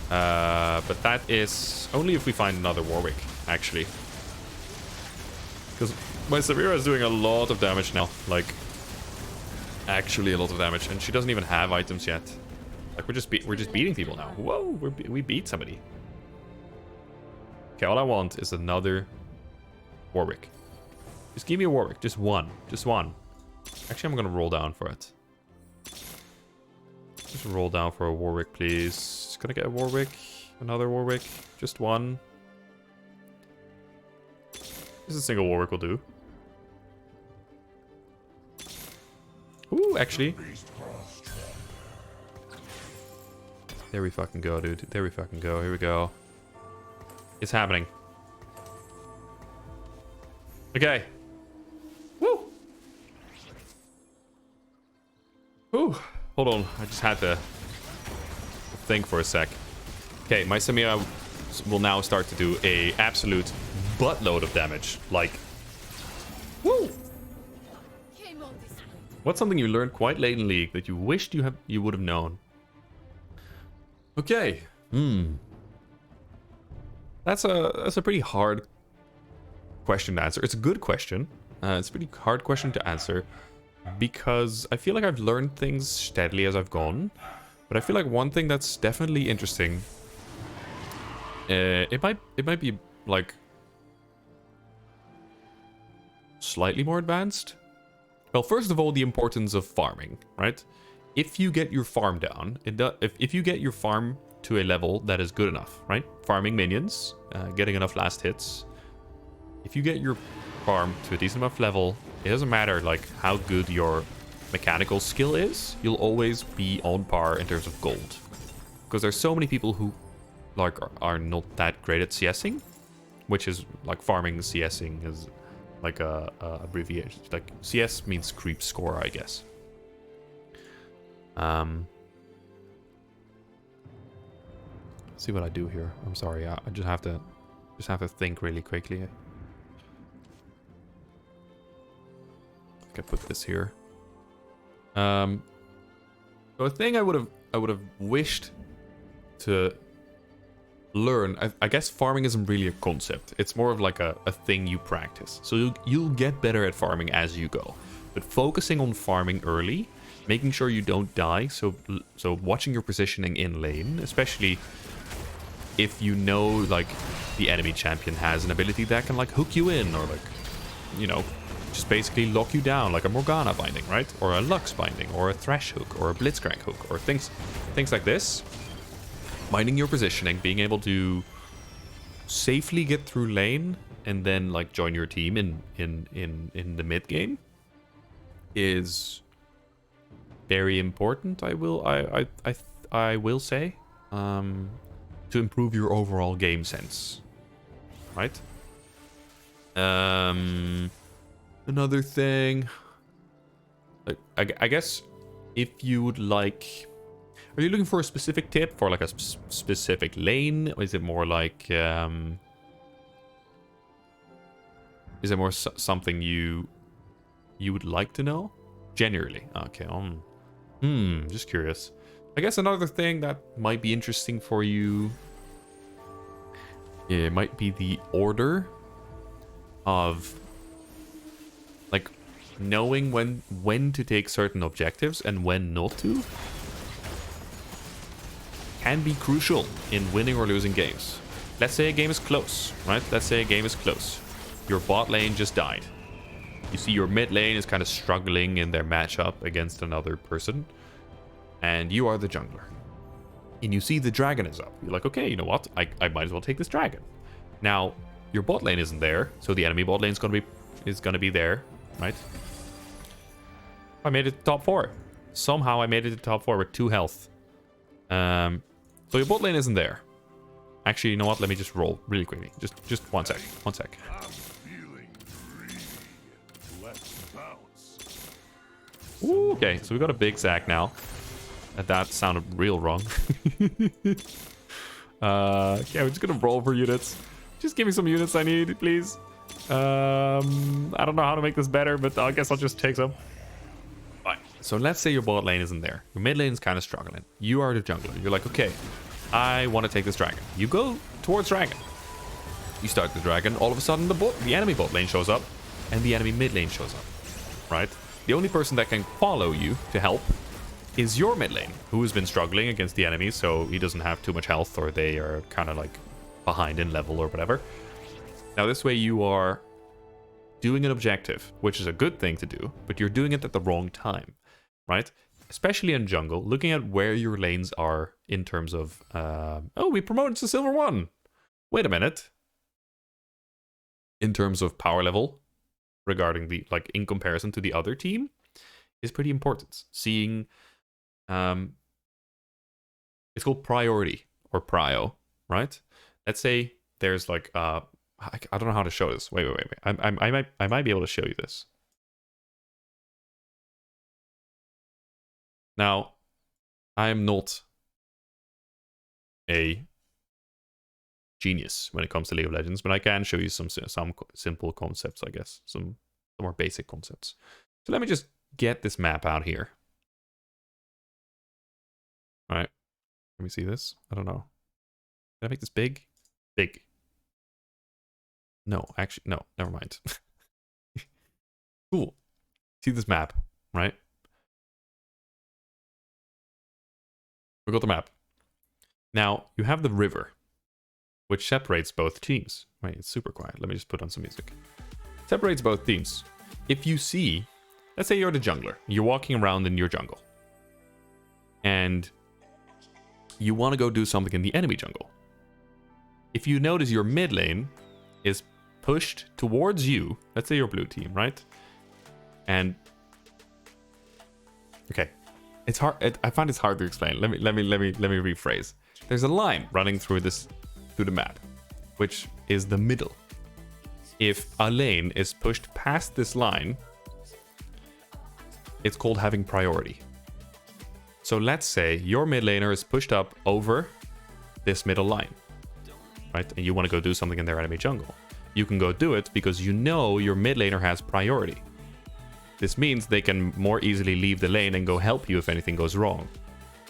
But that is only if we find another Warwick, actually. Because my Samira is doing a lot of damage now, like actually a lot of damage, and she doesn't even have items yet. Like we're just beating people now. Whoa, we beat somebody. Okay, all I want is another Warwick. Just give me a Warwick, just one. Actually, I'm gonna roll down for it. Just roll down for a Warwick, please. Gonna get a Warwick, another Warwick, just one. Just a single Warwick will do. Ooh, actually. There we fucking go, dude. There we fucking go. Here we go. It's happening. Okay. Woo! Woo! Hold on. I just had to think for a sec. Okay, my Samira will now start to do a absolute buttload of damage. Like, woo! What's something you learned quite late in League that you wished you would have known? Okay. That's a pretty hard question to answer. It's a good question. It's a pretty hard question to answer because I feel like I've learned things steadily as I've gone. But I feel like one thing that's definitely interesting. It might be like slightly more advanced. Well, first of all, the importance of farming, right? If you get your farm down, if you get your farm to a level that is good enough, right? Farming minions, getting enough last hits. If you get your farm to a decent enough level, it doesn't matter like how good your mechanical skill is, you'll always be on par in terms of gold. Because there's so many people who like are not that great at CSing, which is like farming CSing is like a abbreviation. Like CS means creep score, I guess. See what I do here. I'm sorry. I just have to think really quickly. I think I put this here. So a thing I would have wished to learn. I guess farming isn't really a concept. It's more of like a thing you practice. So you'll get better at farming as you go. But focusing on farming early, making sure you don't die. So watching your positioning in lane, especially if you know like the enemy champion has an ability that can like hook you in or like, you know, just basically lock you down, like a Morgana binding, right? Or a Lux binding, or a Thresh hook, or a Blitzcrank hook, or things like this. Minding your positioning, being able to safely get through lane and then like join your team in the mid game is very important. I will say, to improve your overall game sense, right? Another thing, I guess, if you would like, are you looking for a specific tip for like a specific lane, or is it more like, is it more something you would like to know? Generally, okay. Just curious. I guess another thing that might be interesting for you, it might be the order of, like, knowing when to take certain objectives and when not to can be crucial in winning or losing games. Let's say a game is close, right? Let's say a game is close. Your bot lane just died. You see your mid lane is kind of struggling in their matchup against another person. And you are the jungler. And you see the dragon is up. You're like, okay, you know what? I might as well take this dragon. Now, your bot lane isn't there, so the enemy bot lane is gonna be there, right? I made it to top 4. Somehow I made it to top 4 with 2 health. So your bot lane isn't there. Actually, you know what? Let me just roll really quickly. Just 1 sec. 1 sec. Ooh, okay, so we got a big sack now. That sounded real wrong. Yeah, we're just gonna roll for units. Just give me some units I need, please. I don't know how to make this better, but I guess I'll just take some. Fine. So let's say your bot lane isn't there. Your mid lane is kind of struggling. You are the jungler. You're like, okay, I want to take this dragon. You go towards dragon. You start the dragon. All of a sudden, the enemy bot lane shows up, and the enemy mid lane shows up. Right? The only person that can follow you to help is your mid lane, who has been struggling against the enemy, so he doesn't have too much health, or they are kind of like behind in level or whatever. Now this way you are doing an objective, which is a good thing to do, but you're doing it at the wrong time, right? Especially in jungle, looking at where your lanes are in terms of, oh, we promoted to silver 1. Wait a minute. In terms of power level, regarding the, like, in comparison to the other team, is pretty important. Seeing, it's called priority or prio, right? Let's say there's like, I don't know how to show this. Wait. I might be able to show you this. Now, I am not a genius when it comes to League of Legends, but I can show you some simple concepts, I guess. Some more basic concepts. So let me just get this map out here. All right. Let me see this. I don't know. Did I make this big? Big. No, actually, no. Never mind. Cool. See this map, right? We got the map. Now, you have the river, which separates both teams. Wait, it's super quiet. Let me just put on some music. Separates both teams. If you see, let's say you're the jungler. You're walking around in your jungle. And you want to go do something in the enemy jungle. If you notice your mid lane is pushed towards you, let's say your blue team, right? And okay, it's hard. I find it's hard to explain. Let me rephrase. There's a line running through the map, which is the middle. If a lane is pushed past this line, it's called having priority. So let's say your mid laner is pushed up over this middle line, right? And you want to go do something in their enemy jungle. You can go do it because you know your mid laner has priority. This means they can more easily leave the lane and go help you if anything goes wrong.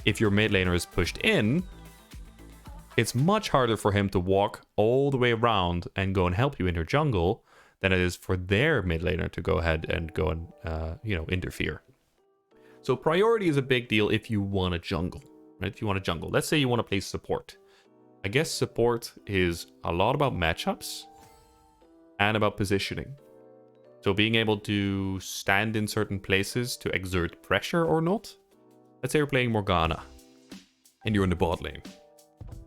If your mid laner is pushed in, it's much harder for him to walk all the way around and go and help you in your jungle than it is for their mid laner to go ahead and go and interfere. So priority is a big deal if you want to jungle, right? If you want to jungle. Let's say you want to play support. I guess support is a lot about matchups and about positioning. So being able to stand in certain places to exert pressure or not. Let's say you're playing Morgana and you're in the bot lane.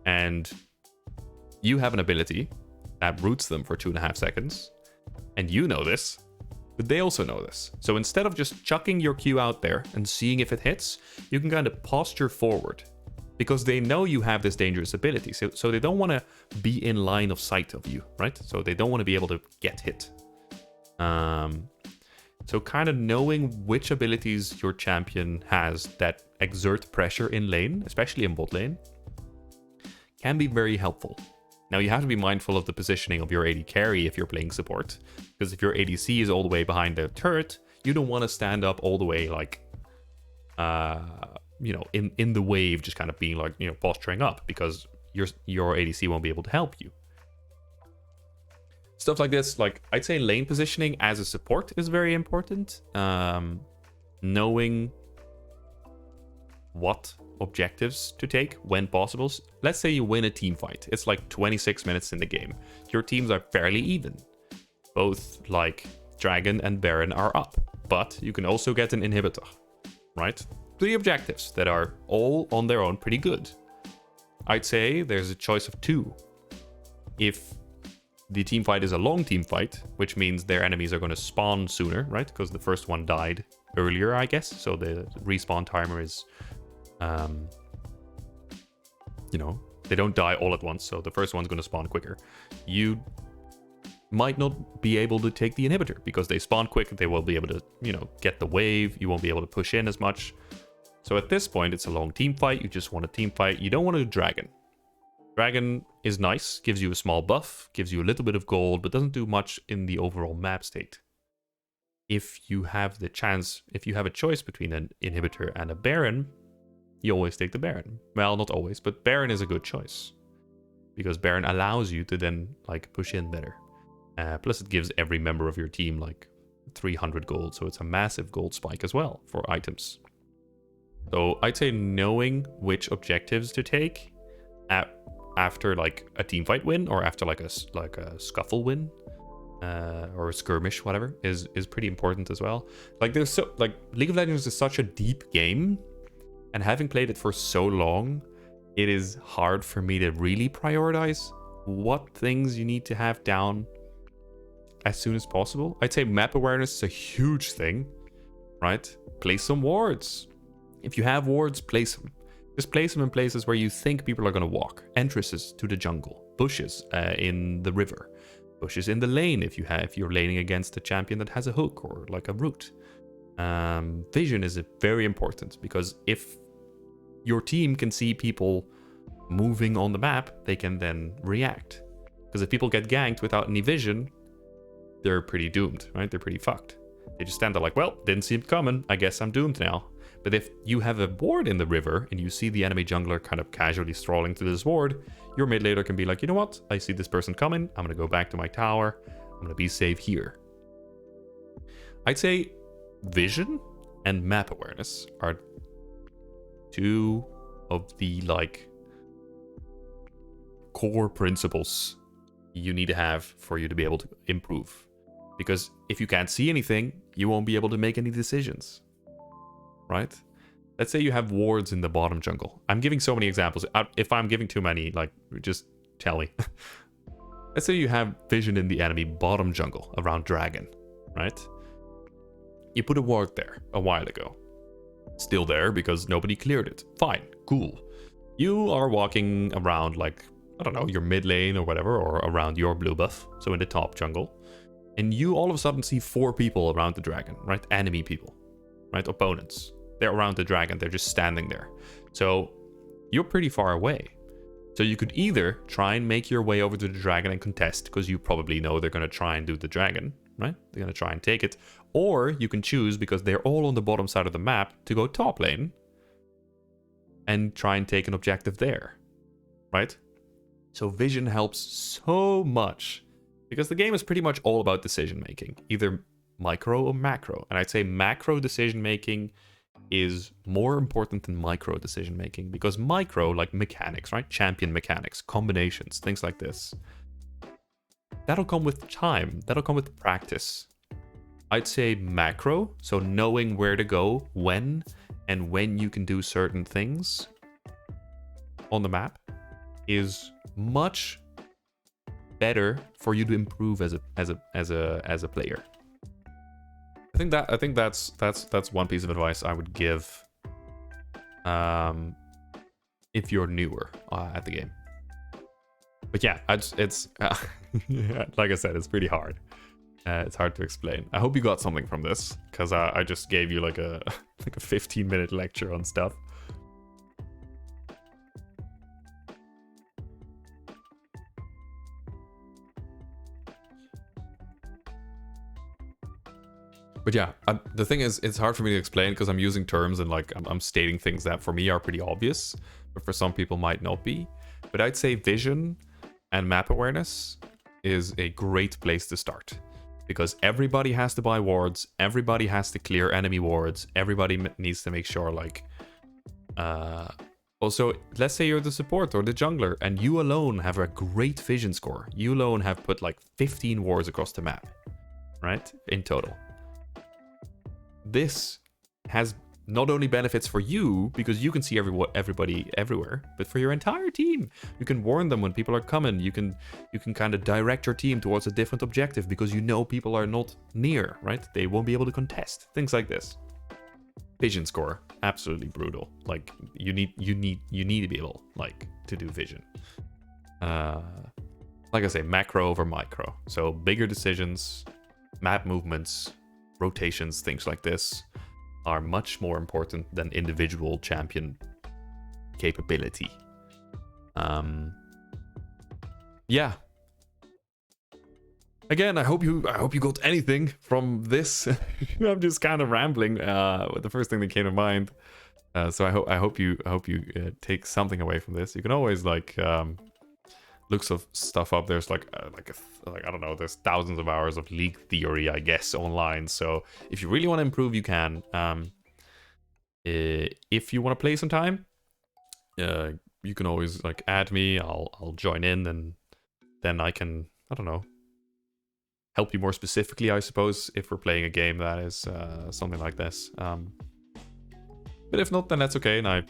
And you have an ability that roots them for 2.5 seconds. And you know this, but they also know this. So instead of just chucking your Q out there and seeing if it hits, you can kind of posture forward because they know you have this dangerous ability. So they don't want to be in line of sight of you, right? So they don't want to be able to get hit. So kind of knowing which abilities your champion has that exert pressure in lane, especially in bot lane, can be very helpful. Now you have to be mindful of the positioning of your AD carry if you're playing support, because if your ADC is all the way behind the turret, you don't want to stand up all the way like, you know, in the wave, just kind of being like, you know, posturing up, because your ADC won't be able to help you. Stuff like this, like I'd say lane positioning as a support is very important. Knowing what objectives to take when possible. Let's say you win a team fight. It's like 26 minutes in the game. Your teams are fairly even. Both like Dragon and Baron are up, but you can also get an inhibitor, right? 3 objectives that are all on their own pretty good. I'd say there's a choice of 2. If the team fight is a long team fight, which means their enemies are going to spawn sooner, right? Because the first one died earlier, I guess. So the respawn timer is, you know, they don't die all at once. So the first one's going to spawn quicker. You might not be able to take the inhibitor because they spawn quick. They won't be able to, you know, get the wave. You won't be able to push in as much. So at this point, it's a long team fight. You just want a team fight. You don't want a dragon. Dragon is nice, gives you a small buff, gives you a little bit of gold, but doesn't do much in the overall map state. If you have the chance, if you have a choice between an inhibitor and a Baron, you always take the Baron. Well, not always, but Baron is a good choice. Because Baron allows you to then like push in better. Plus it gives every member of your team like 300 gold, so it's a massive gold spike as well for items. So I'd say knowing which objectives to take after like a team fight win, or after like a scuffle win, or a skirmish, whatever, is pretty important as well. Like there's so like League of Legends is such a deep game, and having played it for so long, it is hard for me to really prioritize what things you need to have down as soon as possible. I'd say map awareness is a huge thing, right? Place some wards. If you have wards, place them. Just place them in places where you think people are going to walk. Entrances to the jungle, bushes in the river, bushes in the lane if you're laning against a champion that has a hook or like a root. Vision is very important, because if your team can see people moving on the map, they can then react. Because if people get ganked without any vision, they're pretty doomed, right? They're pretty fucked. They just stand there like, well, didn't see it coming. I guess I'm doomed now. But if you have a ward in the river and you see the enemy jungler kind of casually strolling through this ward, your mid laner can be like, you know what? I see this person coming. I'm going to go back to my tower. I'm going to be safe here. I'd say vision and map awareness are 2 of the like core principles you need to have for you to be able to improve. Because if you can't see anything, you won't be able to make any decisions. Right? Let's say you have wards in the bottom jungle. I'm giving so many examples. If I'm giving too many, like, just tell me. Let's say you have vision in the enemy bottom jungle around Dragon, right? You put a ward there a while ago. Still there because nobody cleared it. Fine, cool. You are walking around like, I don't know, your mid lane or whatever, or around your blue buff, so in the top jungle. And you all of a sudden see 4 people around the Dragon, right? Enemy people, right? Opponents. They're around the Dragon, they're just standing there. So you're pretty far away. So you could either try and make your way over to the Dragon and contest, because you probably know they're going to try and do the Dragon, right? They're going to try and take it. Or you can choose, because they're all on the bottom side of the map, to go top lane and try and take an objective there, right? So vision helps so much, because the game is pretty much all about decision making, either micro or macro. And I'd say macro decision making is more important than micro decision making, because micro, like mechanics, right? Champion mechanics, combinations, things like this, that'll come with time, that'll come with practice. I'd say macro, so knowing where to go, when, and when you can do certain things on the map, is much better for you to improve as a player. I think that's one piece of advice I would give if you're newer at the game. But yeah, it's like I said, it's pretty hard. It's hard to explain. I hope you got something from this, because I just gave you like a like a 15-minute lecture on stuff. But yeah, the thing is, it's hard for me to explain because I'm using terms and like I'm stating things that for me are pretty obvious, but for some people might not be. But I'd say vision and map awareness is a great place to start, because everybody has to buy wards, everybody has to clear enemy wards, everybody needs to make sure like... Also, let's say you're the support or the jungler and you alone have a great vision score. You alone have put like 15 wards across the map, right? In total. This has not only benefits for you, because you can see everybody everywhere, but for your entire team. You can warn them when people are coming. You can kind of direct your team towards a different objective because you know people are not near, right? They won't be able to contest. Things like this. Vision score, absolutely brutal. Like you need to be able like to do vision. Like I say, macro over micro. So bigger decisions, map movements, rotations, things like this are much more important than individual champion capability. Yeah. Again, I hope you got anything from this. I'm just kind of rambling. The first thing that came to mind. So I hope you take something away from this. You can always like look stuff up. There's like I don't know. There's thousands of hours of League theory, I guess, online. So if you really want to improve, you can. If you want to play some time, you can always like add me. I'll join in, and then I can, I don't know, help you more specifically, I suppose, if we're playing a game that is something like this. But if not, then that's okay. And I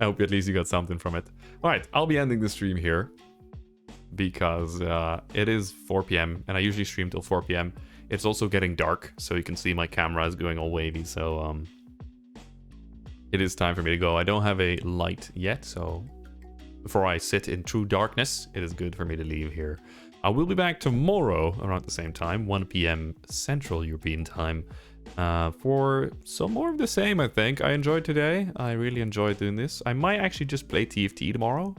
hope at least you got something from it. All right, I'll be ending the stream here because it is 4 p.m. and I usually stream till 4 p.m. It's also getting dark, so you can see my camera is going all wavy. So it is time for me to go. I don't have a light yet, so before I sit in true darkness, it is good for me to leave here. I will be back tomorrow around the same time, 1 p.m. Central European time, for some more of the same, I think. I enjoyed today. I really enjoyed doing this. I might actually just play TFT tomorrow.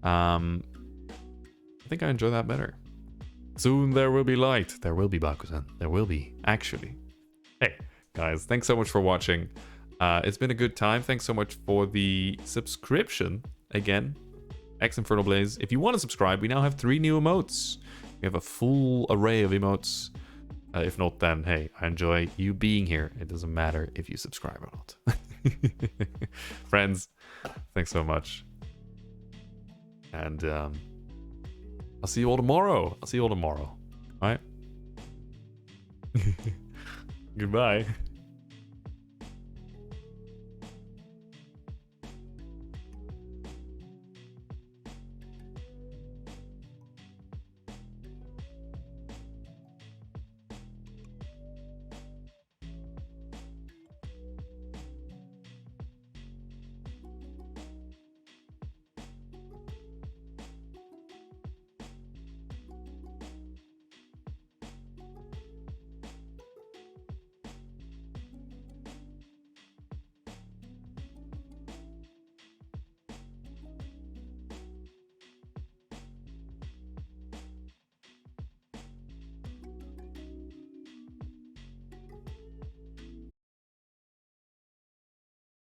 I think I enjoy that better. Soon there will be light. There will be Bakusan. There will be, actually. Hey, guys, thanks so much for watching. It's been a good time. Thanks so much for the subscription again. X Infernal Blaze. If you want to subscribe, we now have 3 new emotes. We have a full array of emotes. If not, then hey, I enjoy you being here. It doesn't matter if you subscribe or not. Friends, thanks so much. And I'll see you all tomorrow. All right? Goodbye.